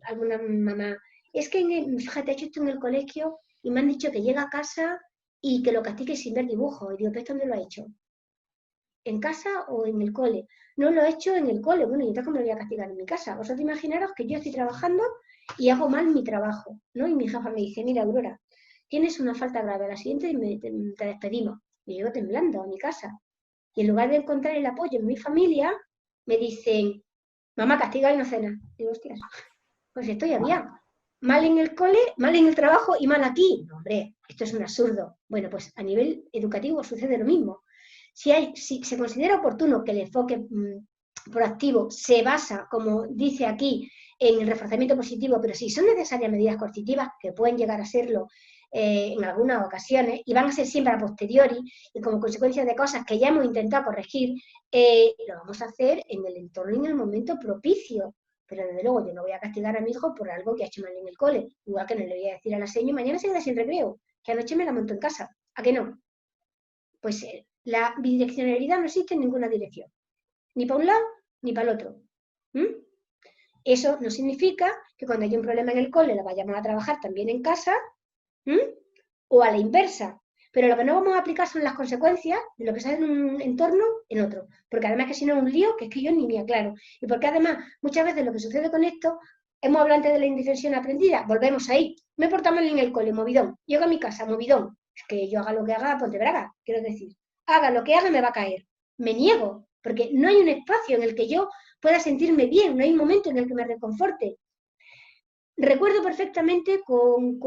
alguna mamá, es que fíjate, he hecho esto en el colegio y me han dicho que llega a casa y que lo castigue sin ver dibujos. Y digo, ¿pero esto dónde lo ha hecho? ¿En casa o en el cole? No lo he hecho en el cole. Bueno, ¿y entonces cómo lo voy a castigar en mi casa? Vosotros imaginaros que yo estoy trabajando y hago mal mi trabajo, ¿no? Y mi jefa me dice, mira, Aurora, tienes una falta grave, a la siguiente te despedimos. Y llego temblando a mi casa. Y en lugar de encontrar el apoyo en mi familia, me dicen, mamá, castiga y no cena. Digo, hostias, Pues estoy aviado. Mal en el cole, mal en el trabajo y mal aquí. No, hombre, esto es un absurdo. Bueno, pues a nivel educativo sucede lo mismo. Si se considera oportuno que el enfoque proactivo se basa, como dice aquí, en el reforzamiento positivo, pero si son necesarias medidas coercitivas, que pueden llegar a serlo en algunas ocasiones, y van a ser siempre a posteriori, y como consecuencia de cosas que ya hemos intentado corregir, lo vamos a hacer en el entorno y en el momento propicio. Pero desde luego yo no voy a castigar a mi hijo por algo que ha hecho mal en el cole, igual que no le voy a decir a la señora, mañana se queda sin recreo, que anoche me la monto en casa. ¿A qué no? Pues la bidireccionalidad no existe en ninguna dirección, ni para un lado ni para el otro. Eso no significa que cuando hay un problema en el cole la vayamos a trabajar también en casa, o a la inversa. Pero lo que no vamos a aplicar son las consecuencias de lo que sale en un entorno en otro. Porque además que si no es un lío, que es que yo ni me aclaro. Y porque además, muchas veces lo que sucede con esto, hemos hablado antes de la indefensión aprendida, volvemos ahí. Me porto mal en el cole, movidón. Llego a mi casa, movidón. Es que yo haga lo que haga, ponte braga, quiero decir. Haga lo que haga, me va a caer. Me niego, porque no hay un espacio en el que yo pueda sentirme bien, no hay un momento en el que me reconforte. Recuerdo perfectamente con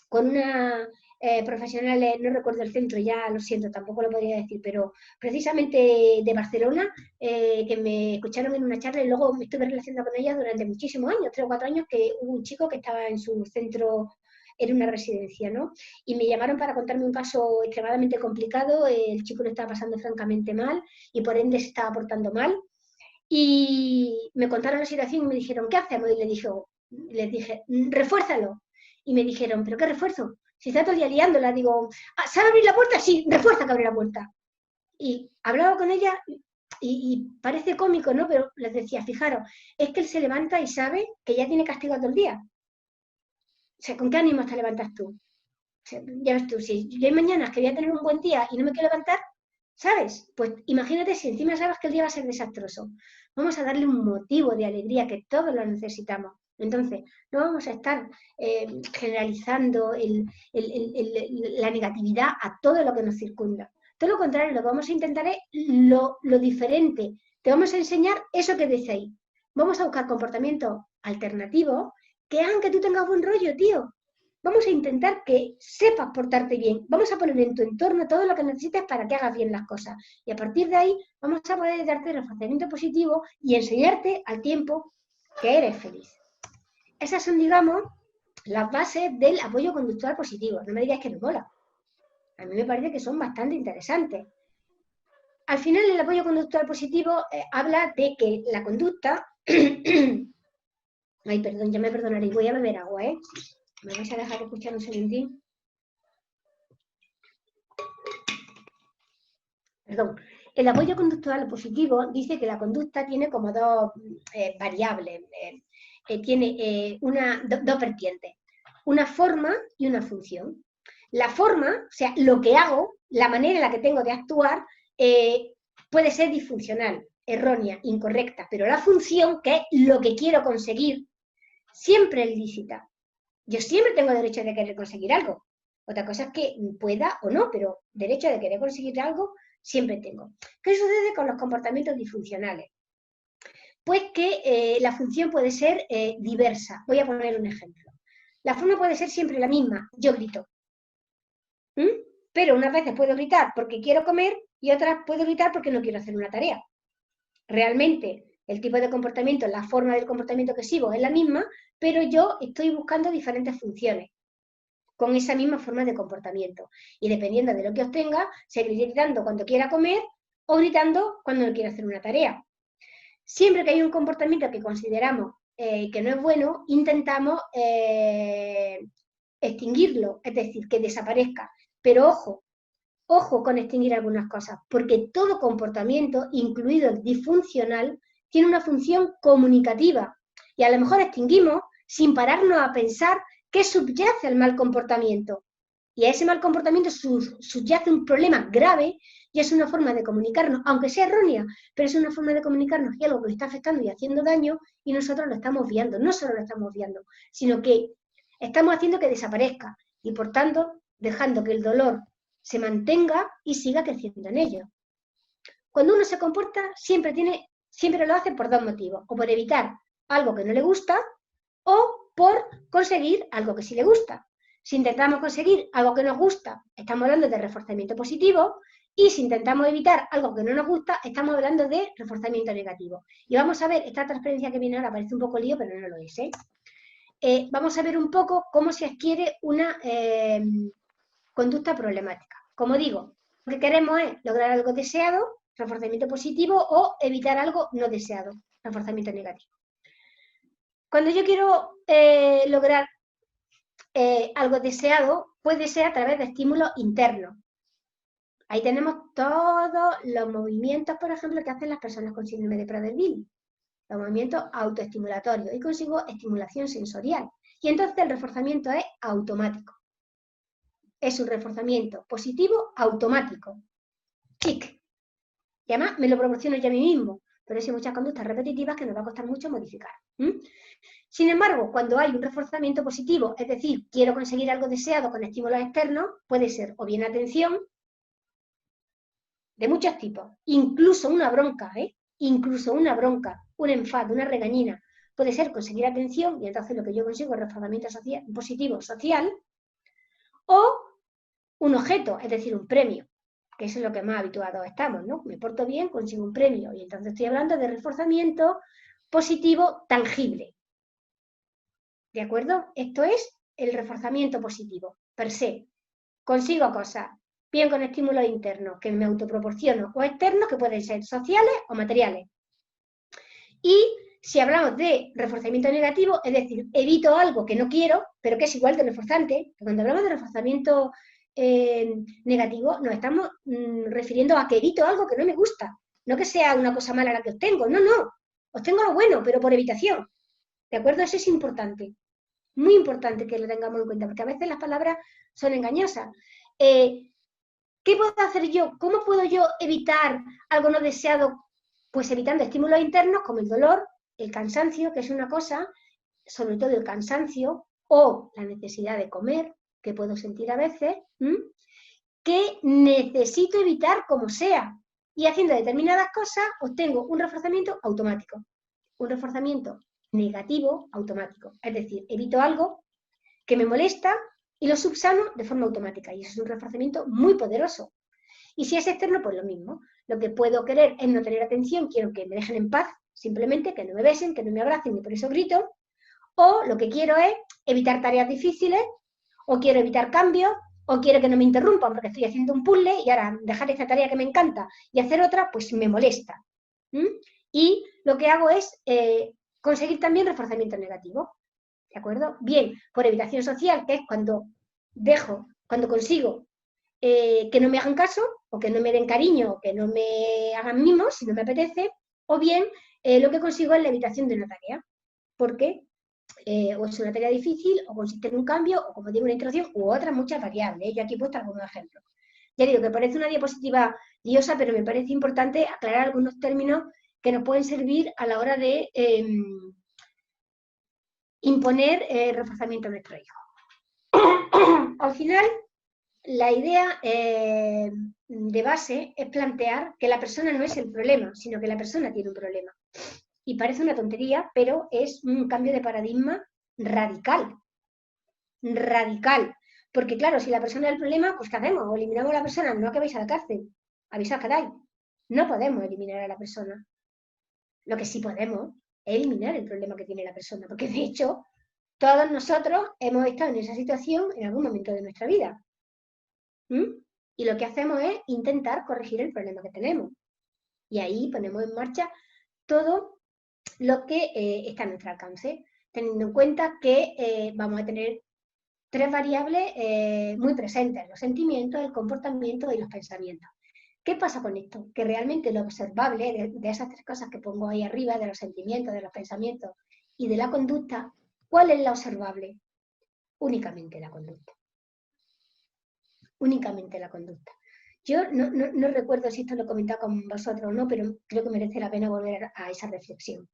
una profesional, no recuerdo el centro, ya lo siento, tampoco lo podría decir, pero precisamente de Barcelona, que me escucharon en una charla y luego me estuve relacionando con ella durante muchísimos años, 3 o 4 años, que hubo un chico que estaba en su centro, era una residencia, ¿no? Y me llamaron para contarme un caso extremadamente complicado, el chico lo estaba pasando francamente mal y por ende se estaba portando mal. Y me contaron la situación y me dijeron, ¿qué hacemos? Y les dije, refuérzalo. Y me dijeron, ¿pero qué refuerzo? Si está todo el día liándola, digo, ¿sabe abrir la puerta? Sí, refuerza que abre la puerta. Y hablaba con ella y parece cómico, ¿no? Pero les decía, fijaros, es que él se levanta y sabe que ya tiene castigo todo el día. O sea, ¿con qué ánimo te levantas tú? O sea, ya ves tú, si yo hay mañanas que voy a tener un buen día y no me quiero levantar, ¿sabes? Pues imagínate si encima sabes que el día va a ser desastroso. Vamos a darle un motivo de alegría que todos lo necesitamos. Entonces, no vamos a estar generalizando la negatividad a todo lo que nos circunda. Todo lo contrario, lo que vamos a intentar es lo diferente. Te vamos a enseñar eso que dice ahí. Vamos a buscar comportamientos alternativos que hagan que tú tengas buen rollo, tío. Vamos a intentar que sepas portarte bien. Vamos a poner en tu entorno todo lo que necesites para que hagas bien las cosas. Y a partir de ahí vamos a poder darte reforzamiento positivo y enseñarte al tiempo que eres feliz. Esas son, digamos, las bases del apoyo conductual positivo. No me digas que no mola. A mí me parece que son bastante interesantes. Al final, el apoyo conductual positivo habla de que la conducta... Ay, perdón, ya me perdonaréis. Voy a beber agua, ¿eh? ¿Me vais a dejar escuchar un segundín? Perdón. El apoyo conductual positivo dice que la conducta tiene como dos variables, tiene dos vertientes, una forma y una función. La forma, o sea, lo que hago, la manera en la que tengo de actuar, puede ser disfuncional, errónea, incorrecta, pero la función, que es lo que quiero conseguir, siempre es lícita. Yo siempre tengo derecho de querer conseguir algo. Otra cosa es que pueda o no, pero derecho de querer conseguir algo siempre tengo. ¿Qué sucede con los comportamientos disfuncionales? Pues que la función puede ser diversa. Voy a poner un ejemplo. La forma puede ser siempre la misma. Yo grito. Pero unas veces puedo gritar porque quiero comer y otras puedo gritar porque no quiero hacer una tarea. Realmente el tipo de comportamiento, la forma del comportamiento que sigo es la misma, pero yo estoy buscando diferentes funciones con esa misma forma de comportamiento. Y dependiendo de lo que obtenga, seguiré gritando cuando quiera comer o gritando cuando no quiera hacer una tarea. Siempre que hay un comportamiento que consideramos que no es bueno, intentamos extinguirlo, es decir, que desaparezca. Pero ojo con extinguir algunas cosas, porque todo comportamiento, incluido el disfuncional, tiene una función comunicativa. Y a lo mejor extinguimos sin pararnos a pensar qué subyace al mal comportamiento. Y a ese mal comportamiento subyace un problema grave y es una forma de comunicarnos, aunque sea errónea, pero es una forma de comunicarnos y algo que le está afectando y haciendo daño y nosotros lo estamos obviando. No solo lo estamos obviando, sino que estamos haciendo que desaparezca y por tanto dejando que el dolor se mantenga y siga creciendo en ello. Cuando uno se comporta, siempre lo hace por dos motivos, o por evitar algo que no le gusta, o por conseguir algo que sí le gusta. Si intentamos conseguir algo que nos gusta, estamos hablando de reforzamiento positivo, y si intentamos evitar algo que no nos gusta, estamos hablando de reforzamiento negativo. Y vamos a ver, esta transparencia que viene ahora parece un poco lío, pero no lo es, vamos a ver un poco cómo se adquiere una conducta problemática. Como digo, lo que queremos es lograr algo deseado, reforzamiento positivo, o evitar algo no deseado, reforzamiento negativo. Cuando yo quiero lograr algo deseado, puede ser a través de estímulos internos. Ahí tenemos todos los movimientos, por ejemplo, que hacen las personas con síndrome de Prader-Willi. Los movimientos autoestimulatorios. Y consigo estimulación sensorial. Y entonces el reforzamiento es automático. Es un reforzamiento positivo automático. ¡Chic! Y además me lo proporciono yo a mí mismo. Pero hay muchas conductas repetitivas que nos va a costar mucho modificar. Sin embargo, cuando hay un reforzamiento positivo, es decir, quiero conseguir algo deseado con estímulos externos, puede ser o bien atención, de muchos tipos, incluso una bronca, incluso una bronca, un enfado, una regañina, puede ser conseguir atención, y entonces lo que yo consigo es reforzamiento social, positivo social, o un objeto, es decir, un premio, que eso es lo que más habituados estamos, ¿no? Me porto bien, consigo un premio, y entonces estoy hablando de reforzamiento positivo tangible. ¿De acuerdo? Esto es el reforzamiento positivo, per se. Consigo cosas bien con estímulos internos que me autoproporciono o externos que pueden ser sociales o materiales. Y si hablamos de reforzamiento negativo, es decir, evito algo que no quiero, pero que es igual de reforzante, cuando hablamos de reforzamiento negativo nos estamos refiriendo a que evito algo que no me gusta, no que sea una cosa mala la que obtengo, no, obtengo lo bueno, pero por evitación. ¿De acuerdo? Eso es importante. Muy importante que lo tengamos en cuenta, porque a veces las palabras son engañosas. ¿Qué puedo hacer yo? ¿Cómo puedo yo evitar algo no deseado? Pues evitando estímulos internos como el dolor, el cansancio, que es una cosa, sobre todo el cansancio, o la necesidad de comer, que puedo sentir a veces, que necesito evitar como sea. Y haciendo determinadas cosas obtengo un reforzamiento automático, un reforzamiento negativo automático. Es decir, evito algo que me molesta y lo subsano de forma automática. Y eso es un reforzamiento muy poderoso. Y si es externo, pues lo mismo. Lo que puedo querer es no tener atención, quiero que me dejen en paz, simplemente que no me besen, que no me abracen y por eso grito. O lo que quiero es evitar tareas difíciles, o quiero evitar cambios, o quiero que no me interrumpan porque estoy haciendo un puzzle y ahora dejar esta tarea que me encanta y hacer otra, pues me molesta. Y lo que hago es conseguir también reforzamiento negativo. ¿De acuerdo? Bien, por evitación social, que es cuando consigo que no me hagan caso, o que no me den cariño, o que no me hagan mimos, si no me apetece, o bien lo que consigo es la evitación de una tarea, porque o es una tarea difícil, o consiste en un cambio, o como digo, una introducción, u otras muchas variables. Yo aquí he puesto algunos ejemplos. Ya digo que parece una diapositiva liosa, pero me parece importante aclarar algunos términos que nos pueden servir a la hora de imponer reforzamiento a nuestro hijo. Al final, la idea de base es plantear que la persona no es el problema, sino que la persona tiene un problema. Y parece una tontería, pero es un cambio de paradigma radical. Radical. Porque claro, si la persona es el problema, pues ¿qué hacemos? O eliminamos a la persona, no acabéis a la cárcel. Avisaos que dais. No podemos eliminar a la persona. Lo que sí podemos es eliminar el problema que tiene la persona, porque de hecho todos nosotros hemos estado en esa situación en algún momento de nuestra vida. Y lo que hacemos es intentar corregir el problema que tenemos. Y ahí ponemos en marcha todo lo que está a nuestro alcance, teniendo en cuenta que vamos a tener tres variables muy presentes: los sentimientos, el comportamiento y los pensamientos. ¿Qué pasa con esto? Que realmente lo observable de esas tres cosas que pongo ahí arriba, de los sentimientos, de los pensamientos y de la conducta, ¿cuál es la observable? Únicamente la conducta. Únicamente la conducta. Yo no recuerdo si esto lo he comentado con vosotros o no, pero creo que merece la pena volver a esa reflexión.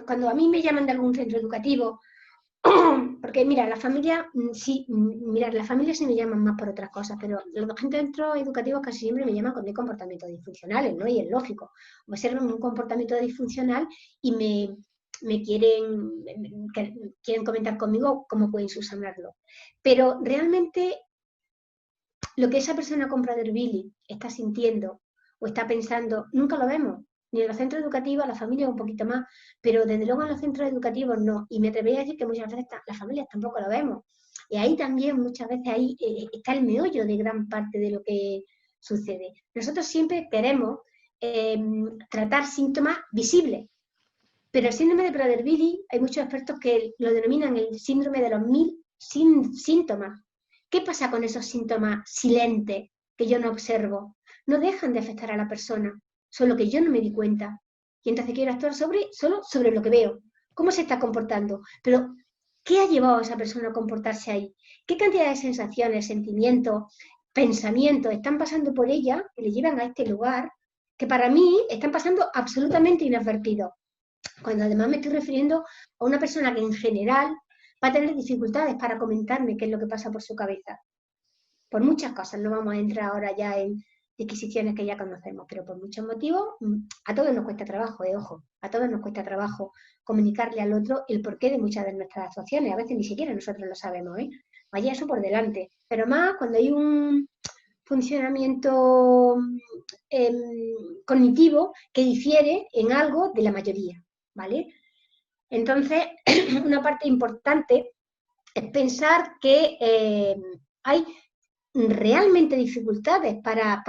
Cuando a mí me llaman de algún centro educativo Porque mira, la familia, sí, mira, la familia sí me llaman más por otras cosas, pero los agentes educativos casi siempre me llaman con comportamientos disfuncionales, ¿no? Y es lógico. Observan un comportamiento disfuncional y me quieren comentar conmigo cómo pueden subsanarlo. Pero realmente lo que esa persona comprador Billy está sintiendo o está pensando, nunca lo vemos. Ni en los centros educativos, la familia un poquito más, pero desde luego en los centros educativos no. Y me atrevería a decir que muchas veces las familias tampoco lo vemos. Y ahí también muchas veces ahí está el meollo de gran parte de lo que sucede. Nosotros siempre queremos tratar síntomas visibles, pero el síndrome de Prader-Willi hay muchos expertos que lo denominan el síndrome de los 1000 síntomas. ¿Qué pasa con esos síntomas silentes que yo no observo? No dejan de afectar a la persona, solo que yo no me di cuenta. Y entonces quiero actuar solo sobre lo que veo. ¿Cómo se está comportando? Pero, ¿qué ha llevado a esa persona a comportarse ahí? ¿Qué cantidad de sensaciones, sentimientos, pensamientos están pasando por ella que le llevan a este lugar que para mí están pasando absolutamente inadvertidos? Cuando además me estoy refiriendo a una persona que en general va a tener dificultades para comentarme qué es lo que pasa por su cabeza. Por muchas cosas, no vamos a entrar ahora ya en disquisiciones que ya conocemos, pero por muchos motivos, a todos nos cuesta trabajo, ojo, a todos nos cuesta trabajo comunicarle al otro el porqué de muchas de nuestras actuaciones, a veces ni siquiera nosotros lo sabemos, vaya eso por delante, pero más cuando hay un funcionamiento cognitivo que difiere en algo de la mayoría, ¿vale? Entonces, una parte importante es pensar que hay realmente dificultades para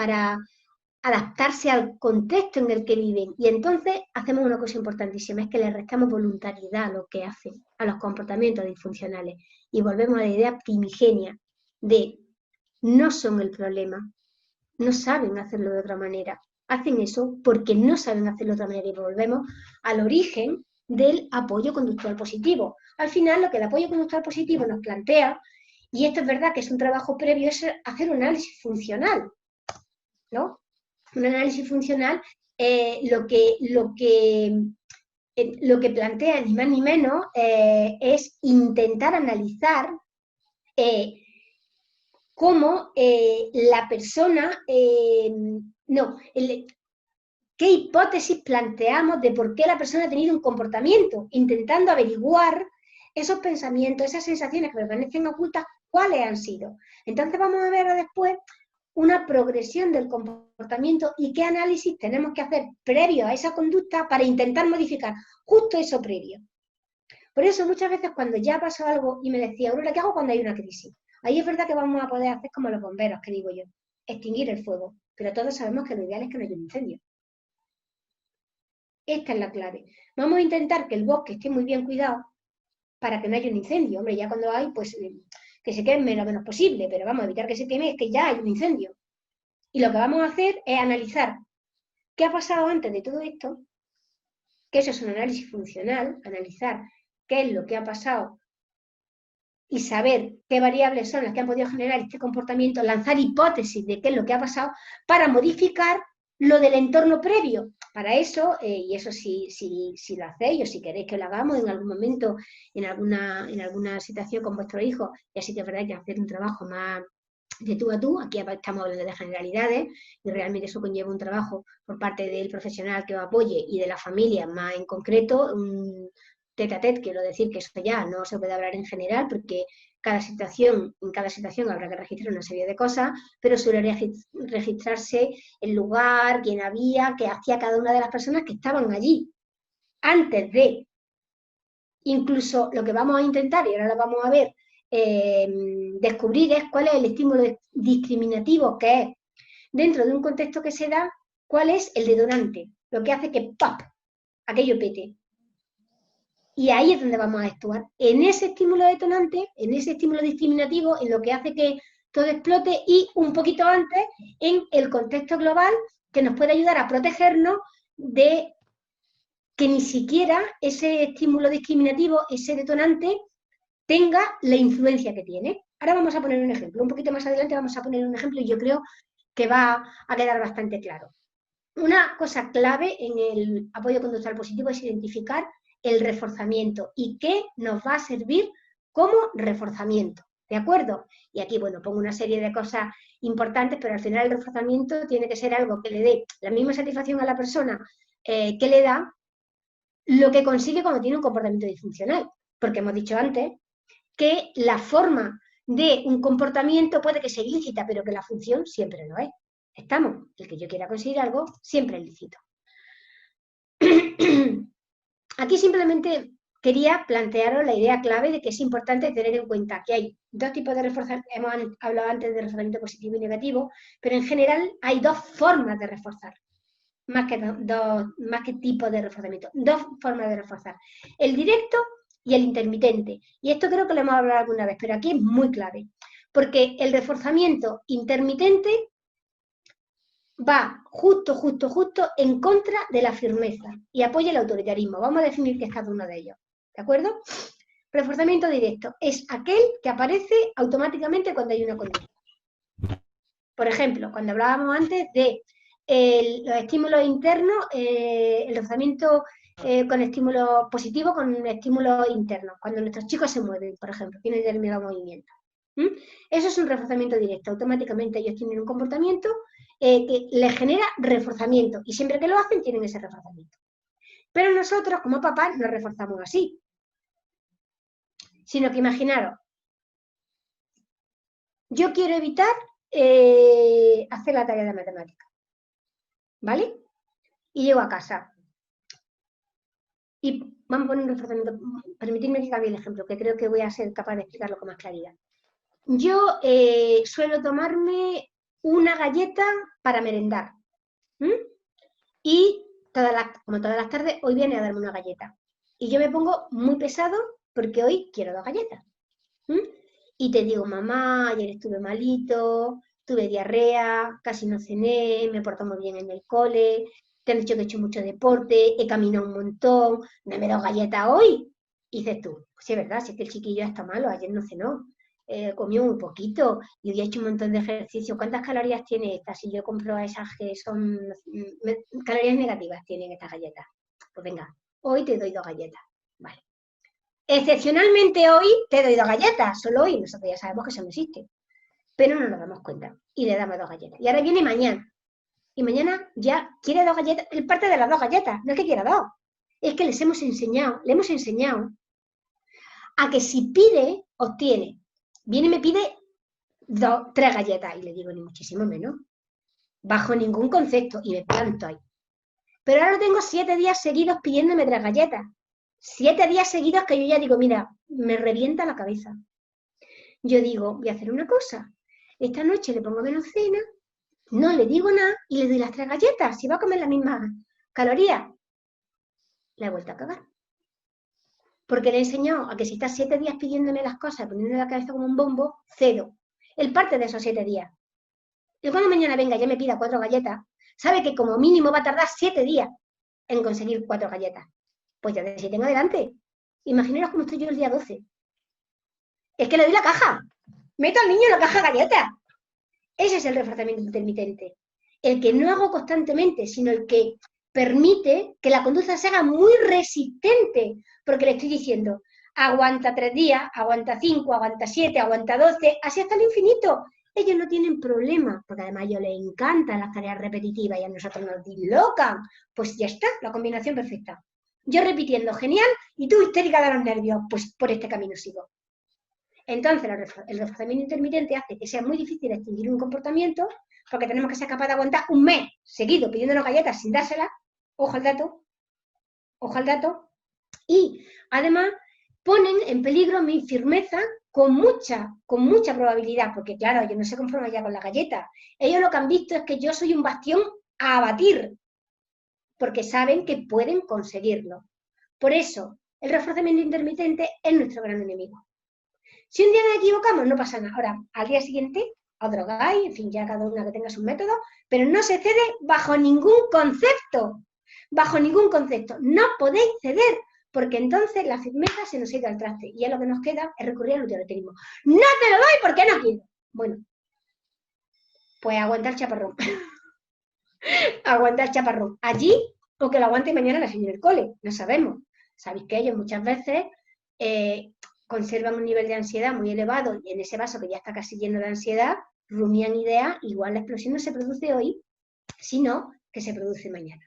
adaptarse al contexto en el que viven. Y entonces hacemos una cosa importantísima, es que le restamos voluntariedad a lo que hacen, a los comportamientos disfuncionales. Y volvemos a la idea primigenia de no son el problema, no saben hacerlo de otra manera. Hacen eso porque no saben hacerlo de otra manera y volvemos al origen del apoyo conductual positivo. Al final, lo que el apoyo conductual positivo nos plantea, y esto es verdad que es un trabajo previo, es hacer un análisis funcional, ¿no? Un análisis funcional, lo que plantea ni más ni menos es intentar analizar cómo la persona, qué hipótesis planteamos de por qué la persona ha tenido un comportamiento, intentando averiguar esos pensamientos, esas sensaciones que permanecen ocultas, cuáles han sido. Entonces vamos a ver después una progresión del comportamiento y qué análisis tenemos que hacer previo a esa conducta para intentar modificar justo eso previo. Por eso muchas veces cuando ya pasó algo y me decía, Aurora, ¿qué hago cuando hay una crisis? Ahí es verdad que vamos a poder hacer como los bomberos, que digo yo, extinguir el fuego, pero todos sabemos que lo ideal es que no haya un incendio. Esta es la clave. Vamos a intentar que el bosque esté muy bien cuidado para que no haya un incendio. Hombre, ya cuando hay, pues que se queme lo menos posible, pero vamos a evitar que se queme, es que ya hay un incendio. Y lo que vamos a hacer es analizar qué ha pasado antes de todo esto, que eso es un análisis funcional, analizar qué es lo que ha pasado y saber qué variables son las que han podido generar este comportamiento, lanzar hipótesis de qué es lo que ha pasado para modificar lo del entorno previo. Para eso, y eso si lo hacéis o si queréis que lo hagamos en algún momento, en alguna situación con vuestro hijo, ya sí que es verdad que hay que hacer un trabajo más de tú a tú, aquí estamos hablando de generalidades y realmente eso conlleva un trabajo por parte del profesional que os apoye y de la familia más en concreto, un tete a tete, quiero decir que eso ya no se puede hablar en general porque en cada situación habrá que registrar una serie de cosas, pero suele registrarse el lugar, quién había, qué hacía cada una de las personas que estaban allí. Antes de, incluso lo que vamos a intentar, y ahora lo vamos a ver, descubrir es cuál es el estímulo discriminativo que es dentro de un contexto que se da, cuál es el detonante, lo que hace que ¡pap!, aquello pete. Y ahí es donde vamos a actuar. En ese estímulo detonante, en ese estímulo discriminativo, en lo que hace que todo explote y un poquito antes en el contexto global que nos puede ayudar a protegernos de que ni siquiera ese estímulo discriminativo, ese detonante, tenga la influencia que tiene. Ahora vamos a poner un ejemplo. Un poquito más adelante vamos a poner un ejemplo y yo creo que va a quedar bastante claro. Una cosa clave en el apoyo conductual positivo es identificar el reforzamiento y qué nos va a servir como reforzamiento, ¿de acuerdo? Y aquí, bueno, pongo una serie de cosas importantes, pero al final el reforzamiento tiene que ser algo que le dé la misma satisfacción a la persona que le da lo que consigue cuando tiene un comportamiento disfuncional. Porque hemos dicho antes que la forma de un comportamiento puede que sea ilícita, pero que la función siempre lo es. Estamos, el que yo quiera conseguir algo, siempre es lícito. Aquí simplemente quería plantearos la idea clave de que es importante tener en cuenta que hay dos tipos de reforzamiento, hemos hablado antes de reforzamiento positivo y negativo, pero en general hay dos formas de reforzar, más que tipos de reforzamiento, dos formas de reforzar, el directo y el intermitente. Y esto creo que lo hemos hablado alguna vez, pero aquí es muy clave, porque el reforzamiento intermitente va justo en contra de la firmeza y apoya el autoritarismo. Vamos a definir qué es cada uno de ellos, ¿de acuerdo? Reforzamiento directo es aquel que aparece automáticamente cuando hay una conducta. Por ejemplo, cuando hablábamos antes de los estímulos internos, el reforzamiento con estímulos positivos, con estímulos internos, cuando nuestros chicos se mueven, por ejemplo, tienen determinado movimiento. Eso es un reforzamiento directo. Automáticamente ellos tienen un comportamiento que les genera reforzamiento y siempre que lo hacen tienen ese reforzamiento. Pero nosotros, como papás, no reforzamos así. Sino que imaginaros, yo quiero evitar hacer la tarea de matemática, ¿vale? Y llego a casa. Y vamos a poner un reforzamiento. Permitidme que cambie el ejemplo, que creo que voy a ser capaz de explicarlo con más claridad. Yo suelo tomarme una galleta para merendar. Y como todas las tardes, hoy viene a darme una galleta. Y yo me pongo muy pesado porque hoy quiero 2 galletas. Y te digo, mamá, ayer estuve malito, tuve diarrea, casi no cené, me porto muy bien en el cole, te han dicho que he hecho mucho deporte, he caminado un montón, dame 2 galletas hoy. Y dices tú, pues sí, es verdad, si es que el chiquillo está malo, ayer no cenó, comió muy poquito y hoy ha hecho un montón de ejercicio. ¿Cuántas calorías tiene esta? Si yo compro esas que son calorías negativas tienen estas galletas. Pues venga, hoy te doy 2 galletas. Vale. Excepcionalmente hoy te doy 2 galletas, solo hoy, nosotros ya sabemos que eso no existe. Pero no nos damos cuenta y le damos 2 galletas. Y ahora viene mañana. Y mañana ya quiere 2 galletas, él parte de las 2 galletas, no es que quiera 2. Es que le hemos enseñado a que si pide, obtiene. Viene y me pide 3 galletas. Y le digo, ni muchísimo menos. Bajo ningún concepto. Y me planto ahí. Pero ahora tengo 7 días seguidos pidiéndome 3 galletas. 7 días seguidos que yo ya digo, mira, me revienta la cabeza. Yo digo, voy a hacer una cosa. Esta noche le pongo menos cena, no le digo nada y le doy las 3 galletas. Si va a comer la misma caloría, la he vuelto a cagar. Porque le he enseñado a que si está 7 días pidiéndome las cosas, poniéndome la cabeza como un bombo, 0. Él parte de esos 7 días. Y cuando mañana venga ya me pida 4 galletas, sabe que como mínimo va a tardar 7 días en conseguir 4 galletas. Pues ya de 7 en adelante. Imaginaros cómo estoy yo el día 12. Es que le doy la caja. Meto al niño en la caja de galletas. Ese es el reforzamiento intermitente. El que no hago constantemente, sino el que permite que la conducta se haga muy resistente. Porque le estoy diciendo, aguanta 3 días, aguanta 5, aguanta 7, aguanta 12, así hasta el infinito. Ellos no tienen problema, porque además a ellos les encantan las tareas repetitivas y a nosotros nos dislocan. Pues ya está, la combinación perfecta. Yo repitiendo, genial, y tú histérica de los nervios, pues por este camino sigo. Entonces, el reforzamiento intermitente hace que sea muy difícil extinguir un comportamiento porque tenemos que ser capaces de aguantar un mes seguido pidiéndonos galletas sin dárselas. Ojo al dato. Y además ponen en peligro mi firmeza con mucha probabilidad, porque claro, ellos no se conforman ya con la galleta. Ellos lo que han visto es que yo soy un bastión a abatir, porque saben que pueden conseguirlo. Por eso, el reforzamiento intermitente es nuestro gran enemigo. Si un día nos equivocamos, no pasa nada. Ahora, al día siguiente, os drogáis, en fin, ya cada una que tenga sus métodos, pero no se cede bajo ningún concepto. Bajo ningún concepto. No podéis ceder, porque entonces la firmeza se nos ha ido al traste. Y ya lo que nos queda es recurrir al autoritarismo. ¡No te lo doy porque no quiero! Bueno, pues aguantar chaparrón. Aguantar chaparrón. Allí, o que lo aguante mañana la señora del cole. No sabemos. Sabéis que ellos muchas veces conservan un nivel de ansiedad muy elevado y en ese vaso que ya está casi lleno de ansiedad, rumian ideas, igual la explosión no se produce hoy, sino que se produce mañana.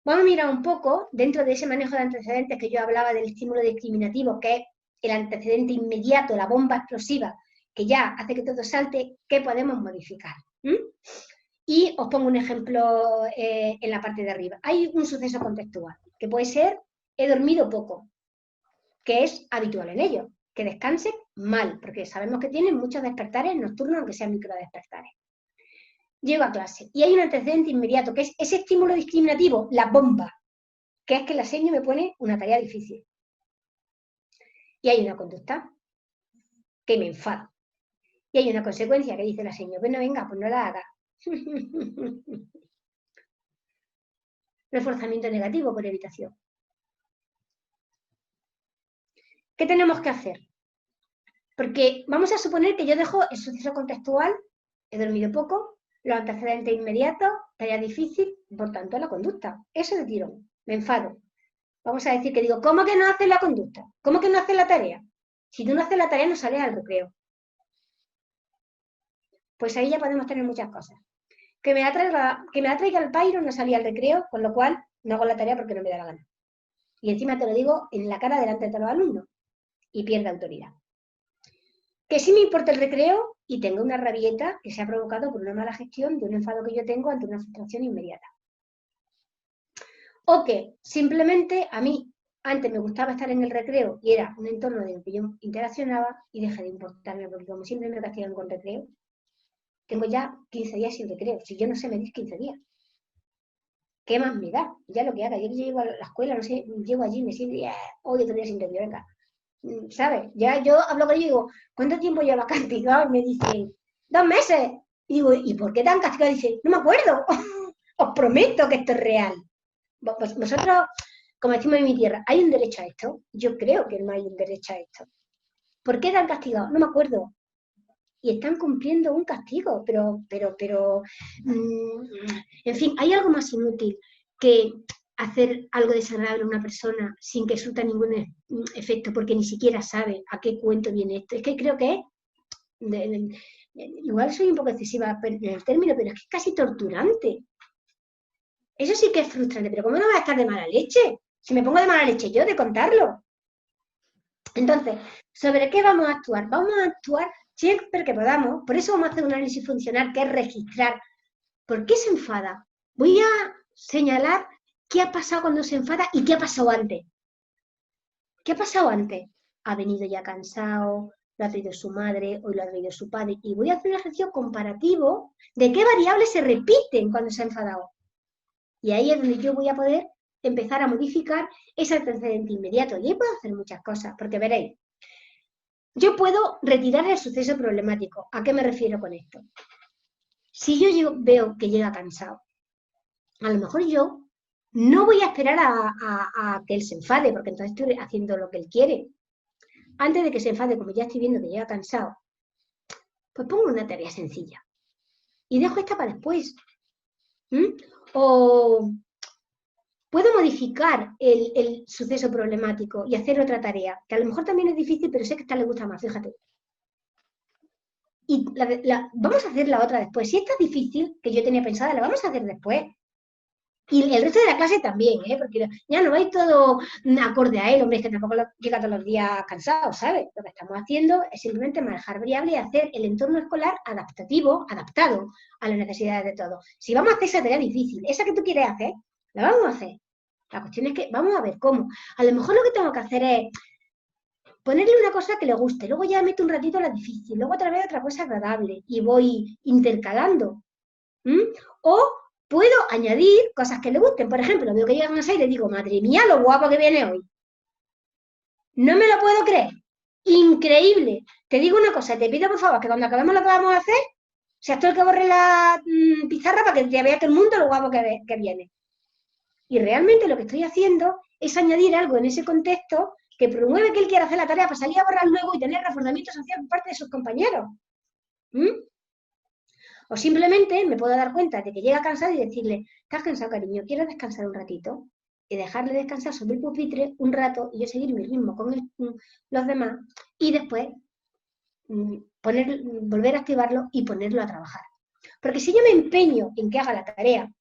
Vamos a mirar un poco, dentro de ese manejo de antecedentes que yo hablaba del estímulo discriminativo, que es el antecedente inmediato, la bomba explosiva, que ya hace que todo salte, ¿qué podemos modificar? Y os pongo un ejemplo en la parte de arriba. Hay un suceso contextual, que puede ser, he dormido poco, que es habitual en ellos, que descansen mal, porque sabemos que tienen muchos despertares nocturnos, aunque sean microdespertares. Llego a clase y hay un antecedente inmediato, que es ese estímulo discriminativo, la bomba, que es que la seño me pone una tarea difícil. Y hay una conducta que me enfada. Y hay una consecuencia que dice la seño, bueno, venga, pues no la haga. Reforzamiento negativo por evitación. ¿Qué tenemos que hacer? Porque vamos a suponer que yo dejo el suceso contextual, he dormido poco, los antecedentes inmediatos, tarea difícil, por tanto la conducta. Eso de tirón, me enfado. Vamos a decir que digo, ¿cómo que no haces la conducta? ¿Cómo que no haces la tarea? Si tú no haces la tarea no sales al recreo. Pues ahí ya podemos tener muchas cosas. Que me atraiga el pairo no salía al recreo, con lo cual no hago la tarea porque no me da la gana. Y encima te lo digo en la cara delante de todos los alumnos. Y pierde autoridad. Que sí me importa el recreo y tengo una rabieta que se ha provocado por una mala gestión de un enfado que yo tengo ante una frustración inmediata. O que simplemente a mí antes me gustaba estar en el recreo y era un entorno en el que yo interaccionaba y dejé de importarme porque como siempre me castigan con recreo, tengo ya 15 días sin recreo. Si yo no sé medir 15 días. ¿Qué más me da? Ya lo que haga. Yo llego a la escuela, no sé, llego allí, me siento y hoy otro día sin recreo, venga. ¿Sabes? Ya yo hablo con ellos y digo, ¿cuánto tiempo lleva castigado? Y me dicen, 2 meses. Y digo, ¿y por qué tan castigado? Y dice, no me acuerdo. Os prometo que esto es real. Pues vosotros, como decimos en mi tierra, ¿hay un derecho a esto? Yo creo que no hay un derecho a esto. ¿Por qué tan castigado? No me acuerdo. Y están cumpliendo un castigo, pero, en fin, hay algo más inútil que hacer algo desagradable a una persona sin que surta ningún efecto, porque ni siquiera sabe a qué cuento viene esto. Es que creo que es, igual soy un poco excesiva en el término, pero es que es casi torturante. Eso sí que es frustrante, pero ¿cómo no va a estar de mala leche? Si me pongo de mala leche yo de contarlo. Entonces, ¿sobre qué vamos a actuar? Vamos a actuar siempre que podamos, por eso vamos a hacer un análisis funcional que es registrar. ¿Por qué se enfada? Voy a señalar qué ha pasado cuando se enfada y qué ha pasado antes. ¿Qué ha pasado antes? Ha venido ya cansado, lo ha traído su madre, hoy lo ha traído su padre, y voy a hacer un ejercicio comparativo de qué variables se repiten cuando se ha enfadado. Y ahí es donde yo voy a poder empezar a modificar ese antecedente inmediato. Y ahí puedo hacer muchas cosas, porque veréis, yo puedo retirar el suceso problemático. ¿A qué me refiero con esto? Si yo veo que llega cansado, a lo mejor yo no voy a esperar a que él se enfade, porque entonces estoy haciendo lo que él quiere. Antes de que se enfade, como ya estoy viendo que llega cansado, pues pongo una tarea sencilla. Y dejo esta para después. O puedo modificar el suceso problemático y hacer otra tarea, que a lo mejor también es difícil, pero sé que a esta le gusta más, fíjate. Y vamos a hacer la otra después. Si esta es difícil, que yo tenía pensada, la vamos a hacer después. Y el resto de la clase también, porque ya no vais todo acorde a él, hombre, es que tampoco llega todos los días cansado, ¿sabes? Lo que estamos haciendo es simplemente manejar variables y hacer el entorno escolar adaptado a las necesidades de todos. Si vamos a hacer esa tarea difícil, esa que tú quieres hacer, la vamos a hacer. La cuestión es que vamos a ver cómo. A lo mejor lo que tengo que hacer es ponerle una cosa que le guste, luego ya meto un ratito a la difícil, luego otra vez otra cosa agradable y voy intercalando. O puedo añadir cosas que le gusten. Por ejemplo, veo que llegan a 6 y le digo, madre mía, lo guapo que viene hoy. No me lo puedo creer. Increíble. Te digo una cosa, te pido por favor que cuando acabemos lo podamos hacer, seas tú el que borre la pizarra para que ya vea todo el mundo lo guapo que viene. Y realmente lo que estoy haciendo es añadir algo en ese contexto que promueve que él quiera hacer la tarea para salir a borrar luego y tener reforzamiento social por parte de sus compañeros. O simplemente me puedo dar cuenta de que llega cansado y decirle, ¿estás cansado, cariño? ¿Quieres descansar un ratito? y dejarle descansar sobre el pupitre un rato y yo seguir mi ritmo con los demás y después volver a activarlo y ponerlo a trabajar. Porque si yo me empeño en que haga la tarea,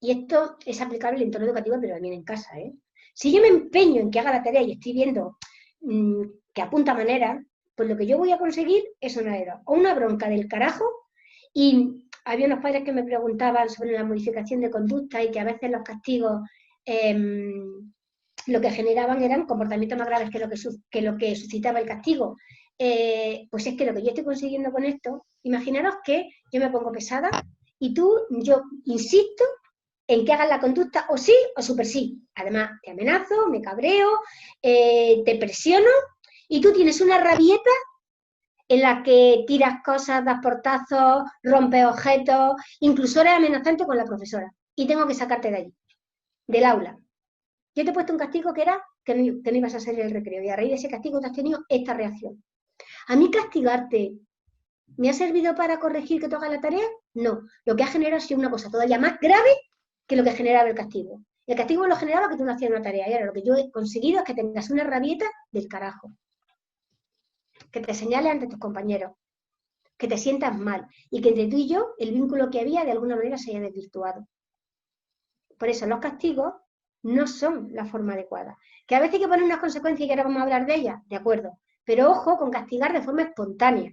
y esto es aplicable en el entorno educativo, pero también en casa, si yo me empeño en que haga la tarea y estoy viendo que apunta manera, pues lo que yo voy a conseguir es una bronca del carajo. Y había unos padres que me preguntaban sobre la modificación de conducta y que a veces los castigos lo que generaban eran comportamientos más graves que lo que suscitaba el castigo. Pues es que lo que yo estoy consiguiendo con esto, imaginaros que yo me pongo pesada y yo insisto en que hagas la conducta o sí o súper sí. Además, te amenazo, me cabreo, te presiono y tú tienes una rabieta en la que tiras cosas, das portazos, rompes objetos, incluso eres amenazante con la profesora y tengo que sacarte de allí, del aula. Yo te he puesto un castigo que era que no ibas a salir del recreo y a raíz de ese castigo te has tenido esta reacción. ¿A mí castigarte me ha servido para corregir que tú hagas la tarea? No. Lo que ha generado ha sido una cosa todavía más grave que lo que generaba el castigo. El castigo lo generaba que tú no hacías una tarea y ahora lo que yo he conseguido es que tengas una rabieta del carajo. Que te señales ante tus compañeros, que te sientas mal y que entre tú y yo el vínculo que había de alguna manera se haya desvirtuado. Por eso los castigos no son la forma adecuada. Que a veces hay que poner unas consecuencias y que ahora vamos a hablar de ellas, de acuerdo, pero ojo con castigar de forma espontánea.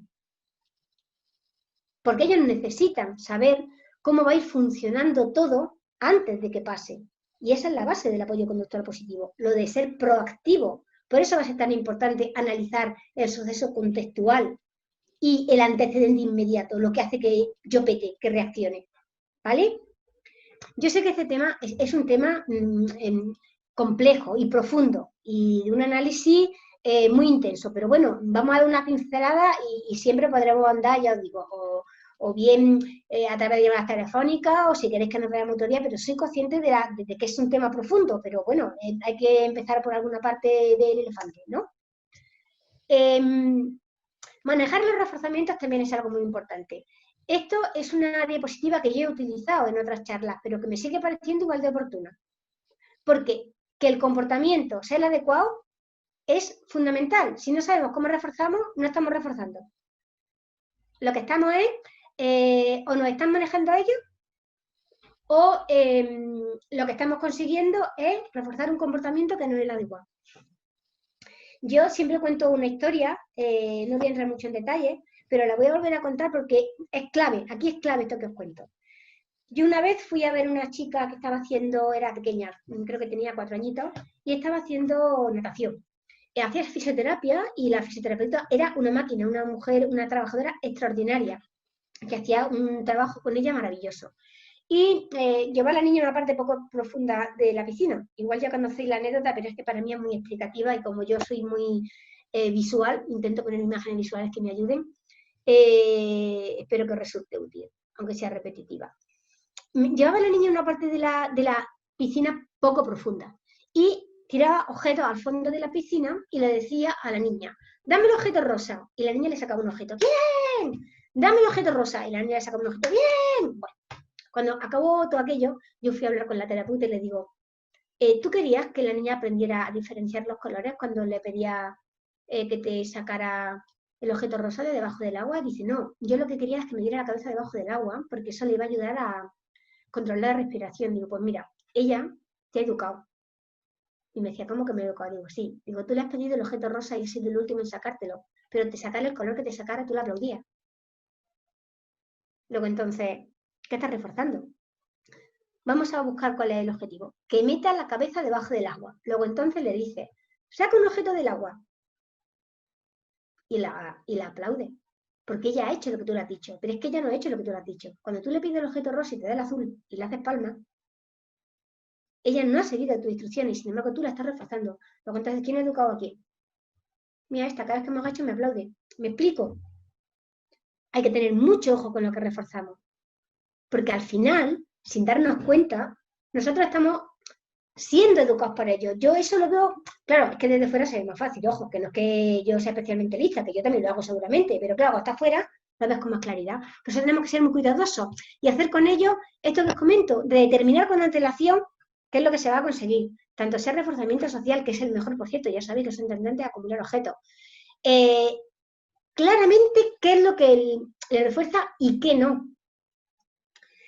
Porque ellos necesitan saber cómo va a ir funcionando todo antes de que pase. Y esa es la base del apoyo conductual positivo, lo de ser proactivo. Por eso va a ser tan importante analizar el suceso contextual y el antecedente inmediato, lo que hace que yo pete, que reaccione. ¿Vale? Yo sé que este tema es un tema complejo y profundo y de un análisis muy intenso, pero bueno, vamos a dar una pincelada y siempre podremos andar, ya os digo, o bien a través de llamadas telefónicas o si queréis que nos veamos otro día, pero soy consciente de que es un tema profundo, pero bueno, hay que empezar por alguna parte del elefante, ¿no? Manejar los reforzamientos también es algo muy importante. Esto es una diapositiva que yo he utilizado en otras charlas, pero que me sigue pareciendo igual de oportuna. Porque que el comportamiento sea el adecuado es fundamental. Si no sabemos cómo reforzamos, no estamos reforzando. Lo que estamos es, o nos están manejando ellos, o lo que estamos consiguiendo es reforzar un comportamiento que no es el adecuado. Yo siempre cuento una historia, no voy a entrar mucho en detalle, pero la voy a volver a contar porque es clave, aquí es clave esto que os cuento. Yo una vez fui a ver una chica que estaba haciendo, era pequeña, creo que tenía 4 añitos, y estaba haciendo natación. Hacía fisioterapia y la fisioterapeuta era una máquina, una mujer, una trabajadora extraordinaria, que hacía un trabajo con ella maravilloso. Y llevó a la niña a una parte poco profunda de la piscina. Igual ya conocéis la anécdota, pero es que para mí es muy explicativa y como yo soy muy visual, intento poner imágenes visuales que me ayuden. Espero que os resulte útil, aunque sea repetitiva. Llevaba a la niña a una parte de la piscina poco profunda y tiraba objetos al fondo de la piscina y le decía a la niña, dame el objeto rosa. Y la niña le sacaba un objeto. ¡Bien! Dame el objeto rosa. Y la niña le sacaba un objeto. ¡Bien! Bueno. Cuando acabó todo aquello, yo fui a hablar con la terapeuta y le digo, ¿tú querías que la niña aprendiera a diferenciar los colores cuando le pedía que te sacara el objeto rosa de debajo del agua? Y dice, no, yo lo que quería es que me diera la cabeza debajo del agua, porque eso le iba a ayudar a controlar la respiración. Digo, pues mira, ella te ha educado. Y me decía, ¿cómo que me ha educado? Digo, sí. Digo, tú le has pedido el objeto rosa y he sido el último en sacártelo, pero te sacara el color que te sacara, tú la aplaudías. Luego entonces, ¿qué estás reforzando? Vamos a buscar cuál es el objetivo. Que meta la cabeza debajo del agua. Luego entonces le dice, saca un objeto del agua. Y la aplaude. Porque ella ha hecho lo que tú le has dicho. Pero es que ella no ha hecho lo que tú le has dicho. Cuando tú le pides el objeto rosa y te da el azul y le haces palma, ella no ha seguido tus instrucciones y sin embargo tú la estás reforzando. Luego entonces, ¿quién ha educado aquí? Mira esta, cada vez que hemos hecho me aplaude. ¿Me explico? Hay que tener mucho ojo con lo que reforzamos. Porque al final, sin darnos cuenta, nosotros estamos siendo educados por ellos. Yo eso lo veo, claro, es que desde fuera se ve más fácil, ojo, que no es que yo sea especialmente lista, que yo también lo hago seguramente, pero claro, hasta afuera lo ves con más claridad. Por eso tenemos que ser muy cuidadosos y hacer con ellos esto que os comento, de determinar con antelación ¿Qué es lo que se va a conseguir? Tanto sea reforzamiento social, que es el mejor, por cierto, ya sabéis que son tendentes a acumular objetos. Claramente qué es lo que le refuerza y qué no.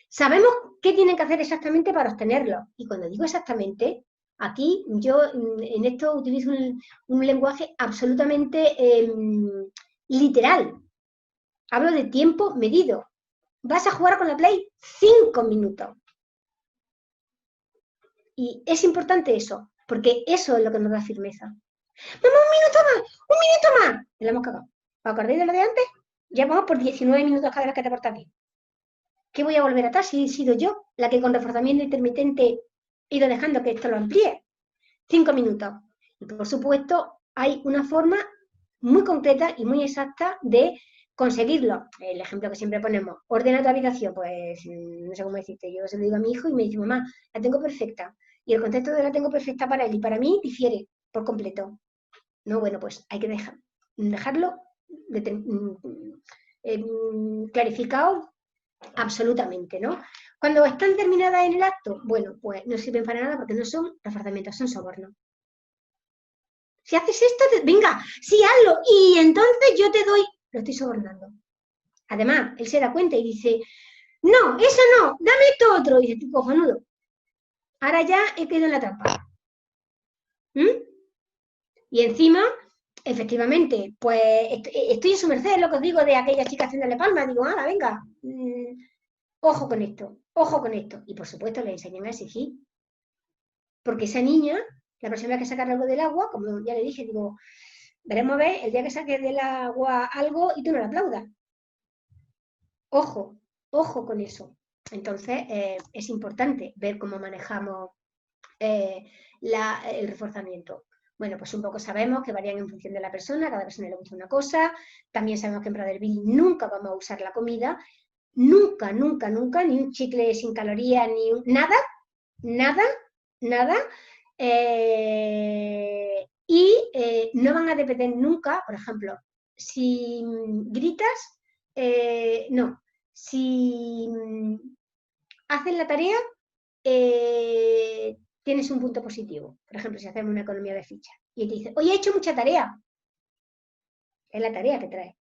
Sabemos qué tienen que hacer exactamente para obtenerlo. Y cuando digo exactamente, aquí yo en esto utilizo un lenguaje absolutamente literal. Hablo de tiempo medido. Vas a jugar con la Play 5 minutos. Y es importante eso, porque eso es lo que nos da firmeza. ¡Mamá, un minuto más! ¡Un minuto más! Y la hemos cagado. ¿Os acordáis de lo de antes? Ya vamos por 19 minutos cada vez que te portas bien. ¿Qué voy a volver atrás si he sido yo la que con reforzamiento intermitente he ido dejando que esto lo amplíe? 5 minutos. Y por supuesto, hay una forma muy concreta y muy exacta de conseguirlo. El ejemplo que siempre ponemos, ordena tu habitación, pues no sé cómo decirte, yo se lo digo a mi hijo y me dice, mamá, la tengo perfecta. Y el contexto de la tengo perfecta para él y para mí difiere por completo. No, bueno, pues hay que dejarlo clarificado absolutamente, ¿no? Cuando están terminadas en el acto, bueno, pues no sirven para nada porque no son reforzamientos, son sobornos. Si haces esto, venga, sí, hazlo, y entonces yo te doy, lo estoy sobornando. Además, él se da cuenta y dice, no, eso no, dame esto otro, y dice, tú cojonudo, ahora ya he quedado en la trampa. Y encima, efectivamente, pues estoy en su merced, es lo que os digo de aquella chica haciéndole palmas, digo, venga, ojo con esto, ojo con esto. Y por supuesto le enseñan a exigir. Porque esa niña, la próxima vez que sacar algo del agua, como ya le dije, digo, veremos a ver el día que saques del agua algo y tú no lo aplaudas. Ojo, ojo con eso. Entonces, es importante ver cómo manejamos el reforzamiento. Bueno, pues un poco sabemos que varían en función de la persona, cada persona le gusta una cosa. También sabemos que en Praderville nunca vamos a usar la comida, nunca, nunca, nunca, ni un chicle sin calorías, nada, nada, nada. No van a depender nunca, por ejemplo, si gritas, no. Si haces la tarea, tienes un punto positivo. Por ejemplo, si hacemos una economía de fichas y te dice, hoy he hecho mucha tarea. Es la tarea que trae.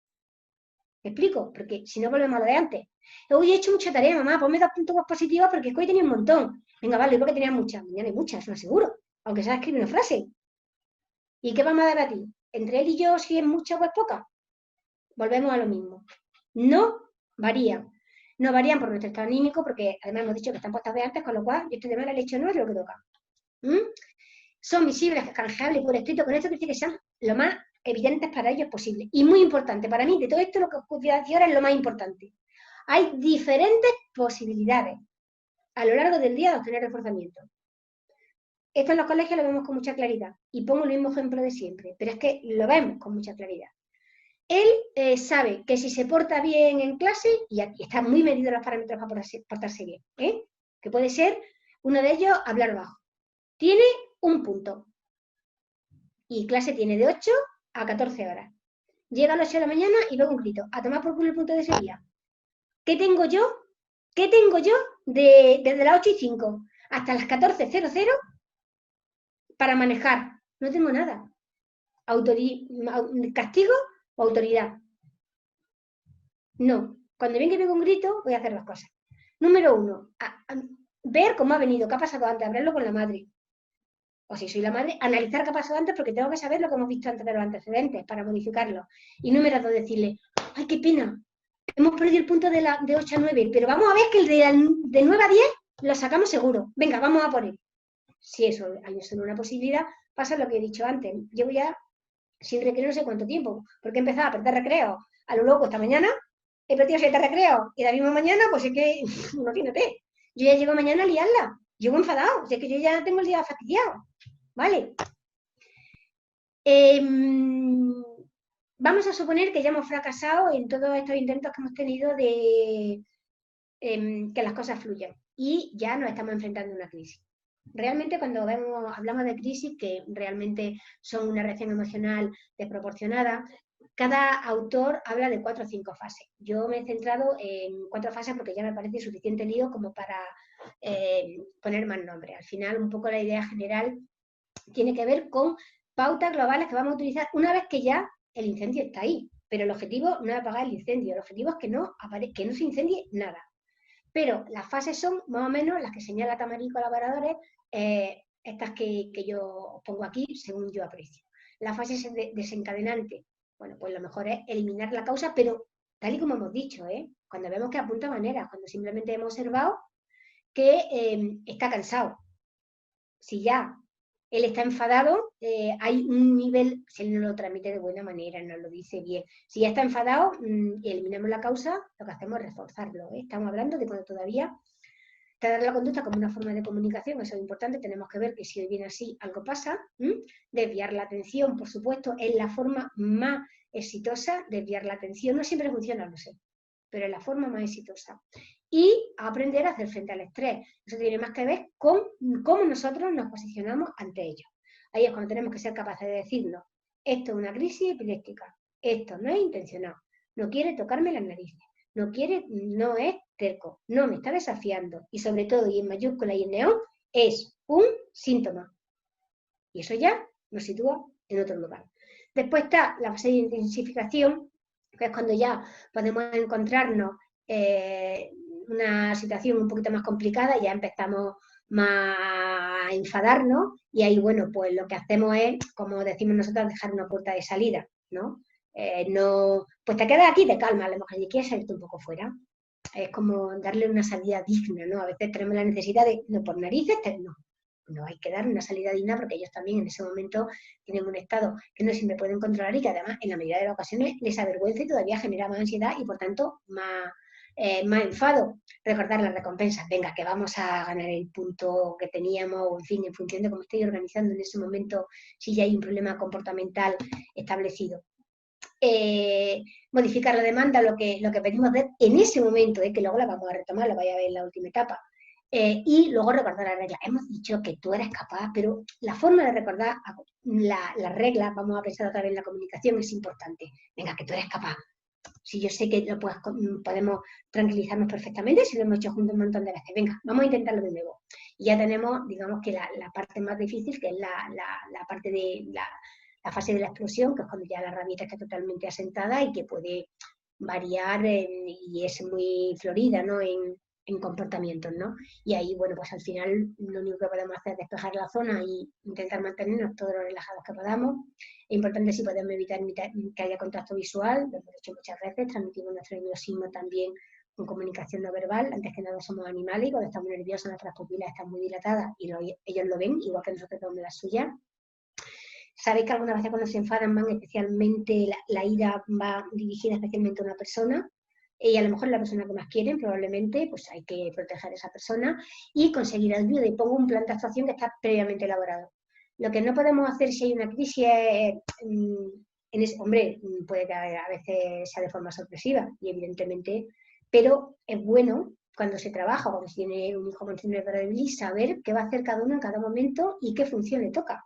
¿Me explico? Porque si no volvemos a lo de antes. Hoy he hecho mucha tarea, mamá, ponme 2 puntos positivos porque es que hoy tenía un montón. Venga, vale, porque tenía muchas. Mañana hay muchas, eso lo aseguro. Aunque sea escribir una frase. ¿Y qué vamos a debatir? Entre él y yo, si es mucha o es poca. Volvemos a lo mismo. No varían. No varían por nuestro estado anímico, porque además hemos dicho que están puestas de antes, con lo cual yo estoy de mala leche, no es lo que toca. Son visibles, canjeables por escrito, con esto que dice que sean lo más evidentes para ellos posible. Y muy importante, para mí, de todo esto lo que os voy a decir ahora es lo más importante. Hay diferentes posibilidades a lo largo del día de obtener reforzamiento. Esto en los colegios lo vemos con mucha claridad. Y pongo el mismo ejemplo de siempre, pero es que lo vemos con mucha claridad. Él sabe que si se porta bien en clase, y aquí están muy medidos los parámetros para portarse bien, que puede ser uno de ellos hablar bajo. Tiene un punto. Y clase tiene de 8 a 14 horas. Llega a las 8 de la mañana y luego un grito. A tomar por culo el punto de ese día. ¿Qué tengo yo? ¿Qué tengo yo desde las 8:05 hasta las 14:00 para manejar? No tengo nada. ¿Castigo o autoridad? No. Cuando bien que pego un grito, voy a hacer 2 cosas. Número 1, ver cómo ha venido, qué ha pasado antes, hablarlo con la madre. O si soy la madre, analizar qué ha pasado antes porque tengo que saber lo que hemos visto antes de los antecedentes para modificarlo. Y número 2, decirle, ¡ay, qué pena! Hemos perdido el punto de 8 a 9, pero vamos a ver que el de 9 a 10 lo sacamos seguro. Venga, vamos a por él. Si eso hay solo una posibilidad, pasa lo que he dicho antes. Llevo ya sin recreo no sé cuánto tiempo, porque he empezado a perder recreo a lo loco esta mañana, he perdido 7 recreos y la misma mañana, pues es que, no tiene té. Yo ya llego mañana a liarla, llego enfadado, o sea que yo ya tengo el día fastidiado. ¿Vale? Vamos a suponer que ya hemos fracasado en todos estos intentos que hemos tenido de que las cosas fluyan y ya nos estamos enfrentando a una crisis. Realmente cuando hablamos de crisis, que realmente son una reacción emocional desproporcionada, cada autor habla de 4 o 5 fases. Yo me he centrado en 4 fases porque ya me parece suficiente lío como para poner más nombres. Al final, un poco la idea general tiene que ver con pautas globales que vamos a utilizar una vez que ya el incendio está ahí. Pero el objetivo no es apagar el incendio, el objetivo es que no se incendie nada. Pero las fases son más o menos las que señala Tamarí Colaboradores, estas que yo pongo aquí según yo aprecio. La fase desencadenante, bueno, pues lo mejor es eliminar la causa, pero tal y como hemos dicho, cuando vemos que apunta maneras, cuando simplemente hemos observado que está cansado. Si ya él está enfadado, hay un nivel, si él no lo transmite de buena manera, no lo dice bien. Si ya está enfadado y eliminamos la causa, lo que hacemos es reforzarlo. Estamos hablando de cuando todavía tratar la conducta como una forma de comunicación, eso es importante, tenemos que ver que si hoy viene así, algo pasa. Desviar la atención, por supuesto, es la forma más exitosa, desviar la atención. No siempre funciona, lo sé, pero es la forma más exitosa. Y aprender a hacer frente al estrés. Eso tiene más que ver con cómo nosotros nos posicionamos ante ello. Ahí es cuando tenemos que ser capaces de decirnos, esto es una crisis epiléptica, esto no es intencional, no quiere tocarme las narices, no es terco, no me está desafiando, y sobre todo, y en mayúscula y en neón, es un síntoma. Y eso ya nos sitúa en otro lugar. Después está la fase de intensificación, que es cuando ya podemos encontrarnos una situación un poquito más complicada, ya empezamos más a enfadarnos, y ahí, bueno, pues lo que hacemos es, como decimos nosotros, dejar una puerta de salida, ¿no? Pues te quedas aquí, te calmas, a lo mejor, y quieres salirte un poco fuera. Es como darle una salida digna, ¿no? A veces tenemos la necesidad de, no por narices, no hay que dar una salida digna, porque ellos también en ese momento tienen un estado que no siempre pueden controlar y que además en la mayoría de las ocasiones les avergüenza y todavía genera más ansiedad y por tanto más enfado. Recordar las recompensas, venga, que vamos a ganar el punto que teníamos, o en fin, en función de cómo estoy organizando en ese momento, si ya hay un problema comportamental establecido. Modificar la demanda, lo que pedimos ver en ese momento, que luego la vamos a retomar, la vaya a ver en la última etapa. Y luego recordar las reglas. Hemos dicho que tú eres capaz, pero la forma de recordar las reglas, vamos a pensar otra vez en la comunicación, es importante. Venga, que tú eres capaz. Si yo sé que podemos tranquilizarnos perfectamente, si lo hemos hecho juntos un montón de veces. Venga, vamos a intentarlo de nuevo. Y ya tenemos, digamos que la parte más difícil, que es la parte de la fase de la explosión, que es cuando ya la rabieta está totalmente asentada y que puede variar y es muy florida, ¿no? En comportamientos, ¿no? Y ahí, bueno, pues al final lo único que podemos hacer es despejar la zona y intentar mantenernos todos lo relajados que podamos. Es importante si podemos evitar que haya contacto visual, lo hemos hecho muchas veces, transmitimos nuestro nerviosismo también con comunicación no verbal. Antes que nada somos animales y cuando estamos nerviosos nuestras pupilas están muy dilatadas y ellos lo ven, igual que nosotros vemos las suyas. Sabéis que algunas veces cuando se enfadan van especialmente, la ira va dirigida especialmente a una persona, y a lo mejor la persona que más quieren, probablemente, pues hay que proteger a esa persona y conseguir ayuda. Y pongo un plan de actuación que está previamente elaborado. Lo que no podemos hacer si hay una crisis es, hombre, puede que a veces sea de forma sorpresiva, y evidentemente, pero es bueno cuando se trabaja, cuando se tiene un hijo con síndrome de Prader-Willi, saber qué va a hacer cada uno en cada momento y qué función le toca.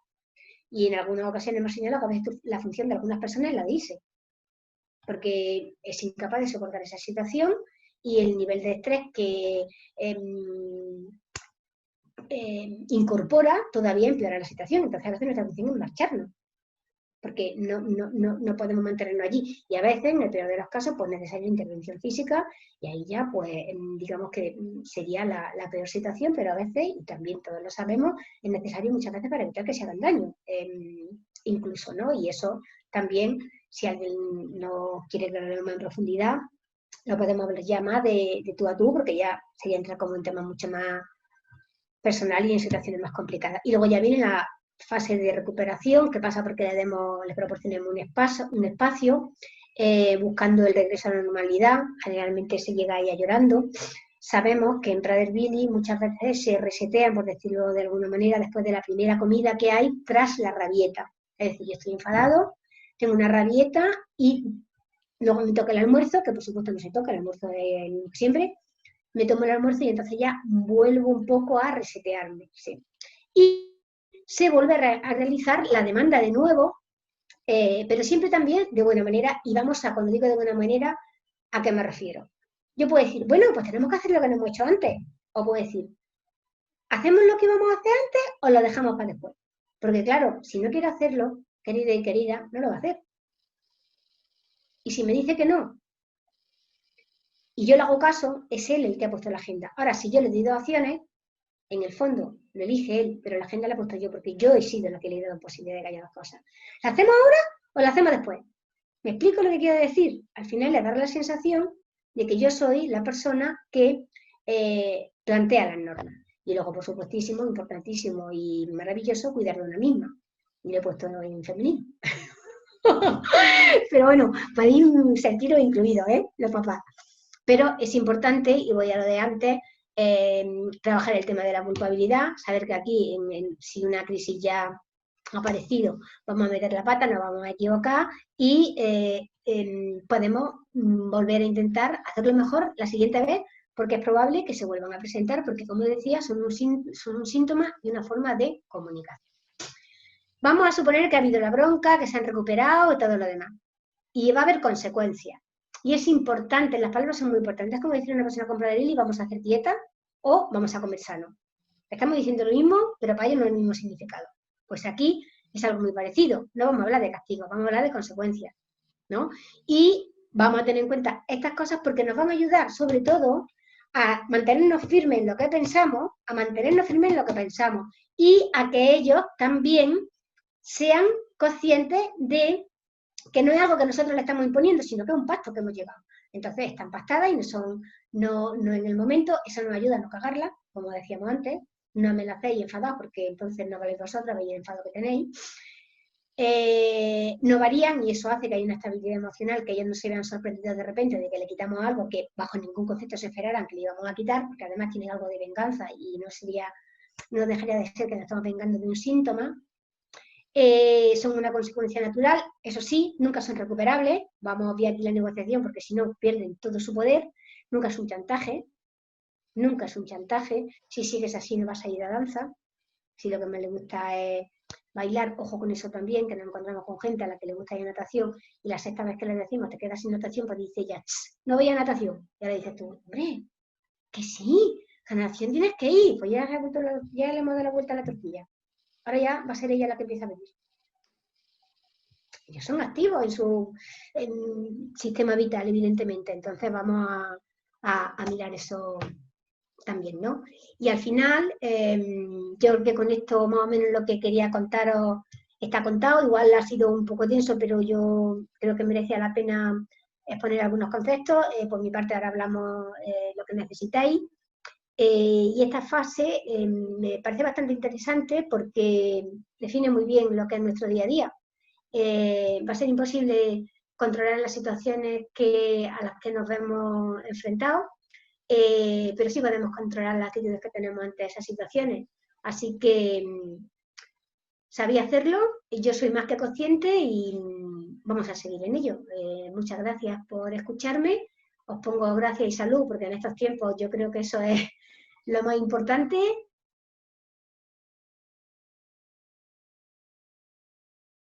Y en algunas ocasiones hemos señalado que a veces la función de algunas personas es la de irse, porque es incapaz de soportar esa situación y el nivel de estrés que incorpora todavía empeora la situación. Entonces a veces nuestra función es marcharnos, porque no podemos mantenernos allí. Y a veces, en el peor de los casos, pues necesaria intervención física, y ahí ya, pues, digamos que sería la peor situación, pero a veces, y también todos lo sabemos, es necesario muchas veces para evitar que se hagan daño, incluso, ¿no? Y eso también, si alguien no quiere verlo más en profundidad, lo podemos hablar ya más de tú a tú, porque ya sería entrar como un tema mucho más personal y en situaciones más complicadas. Y luego ya viene la fase de recuperación, que pasa porque les proporcionemos un espacio buscando el regreso a la normalidad. Generalmente se llega a ella llorando. Sabemos que en Prader-Willi muchas veces se resetean, por decirlo de alguna manera, después de la primera comida que hay tras la rabieta. Es decir, yo estoy enfadado, tengo una rabieta y luego me toca el almuerzo, que por supuesto no se toca, el almuerzo de siempre, me tomo el almuerzo y entonces ya vuelvo un poco a resetearme. ¿Sí? Y se vuelve a realizar la demanda de nuevo, pero siempre también de buena manera, y vamos a, cuando digo de buena manera, ¿a qué me refiero? Yo puedo decir, bueno, pues tenemos que hacer lo que no hemos hecho antes, o puedo decir, ¿hacemos lo que íbamos a hacer antes o lo dejamos para después? Porque claro, si no quiere hacerlo, querida y querida, no lo va a hacer. Y si me dice que no, y yo le hago caso, es él el que ha puesto la agenda. Ahora, si yo le doy 2 opciones, en el fondo lo elige él, pero la agenda la he puesto yo, porque yo he sido la que le he dado posibilidad de que haya 2 cosas. ¿La hacemos ahora o la hacemos después? ¿Me explico lo que quiero decir? Al final le da la sensación de que yo soy la persona que plantea las normas. Y luego, por supuestísimo, importantísimo y maravilloso, cuidar de una misma. Y lo he puesto en femenino. Pero bueno, podéis sentiros incluidos, los papás. Pero es importante, y voy a lo de antes, trabajar el tema de la culpabilidad, saber que aquí, si una crisis ya ha aparecido, vamos a meter la pata, nos vamos a equivocar y podemos volver a intentar hacerlo mejor la siguiente vez, porque es probable que se vuelvan a presentar, porque como decía, son un síntoma y una forma de comunicación. Vamos a suponer que ha habido la bronca, que se han recuperado y todo lo demás. Y va a haber consecuencias. Y es importante, las palabras son muy importantes. Es como decir a una persona compra de Lili, vamos a hacer dieta o vamos a comer sano. Estamos diciendo lo mismo, pero para ellos no es el mismo significado. Pues aquí es algo muy parecido. No vamos a hablar de castigo, vamos a hablar de consecuencias, ¿no? Y vamos a tener en cuenta estas cosas porque nos van a ayudar, sobre todo, a mantenernos firmes en lo que pensamos, a mantenernos firmes en lo que pensamos y a que ellos también sean conscientes de que no es algo que nosotros le estamos imponiendo, sino que es un pacto que hemos llevado. Entonces están pactadas y no en el momento, eso nos ayuda a no cagarla, como decíamos antes, no amenacéis y enfadados porque entonces no valéis vosotros, veis el enfado que tenéis. No varían y eso hace que haya una estabilidad emocional, que ellos no se vean sorprendidos de repente de que le quitamos algo que bajo ningún concepto se esperaran que le íbamos a quitar, porque además tiene algo de venganza y no dejaría de ser que nos estamos vengando de un síntoma. Son una consecuencia natural, eso sí, nunca son recuperables, vamos a obviar aquí la negociación porque si no pierden todo su poder, nunca es un chantaje, si sigues así no vas a ir a danza, si lo que más le gusta es bailar, ojo con eso también, que nos encontramos con gente a la que le gusta ir a natación y la sexta vez que le decimos te quedas sin natación, pues dice ella, no voy a natación, y ahora dices tú, hombre, que sí, a natación tienes que ir, pues ya le hemos dado la vuelta a la tortilla. Ahora ya va a ser ella la que empieza a venir. Ellos son activos en su sistema vital, evidentemente. Entonces vamos a mirar eso también, ¿no? Y al final, yo creo que con esto más o menos lo que quería contaros está contado. Igual ha sido un poco denso, pero yo creo que merecía la pena exponer algunos conceptos. Por mi parte ahora hablamos lo que necesitáis. Y esta fase me parece bastante interesante porque define muy bien lo que es nuestro día a día. Va a ser imposible controlar las situaciones a las que nos vemos enfrentados, pero sí podemos controlar las actitudes que tenemos ante esas situaciones. Así que sabía hacerlo, yo soy más que consciente y vamos a seguir en ello. Muchas gracias por escucharme. Os pongo gracias y salud, porque en estos tiempos yo creo que eso es lo más importante.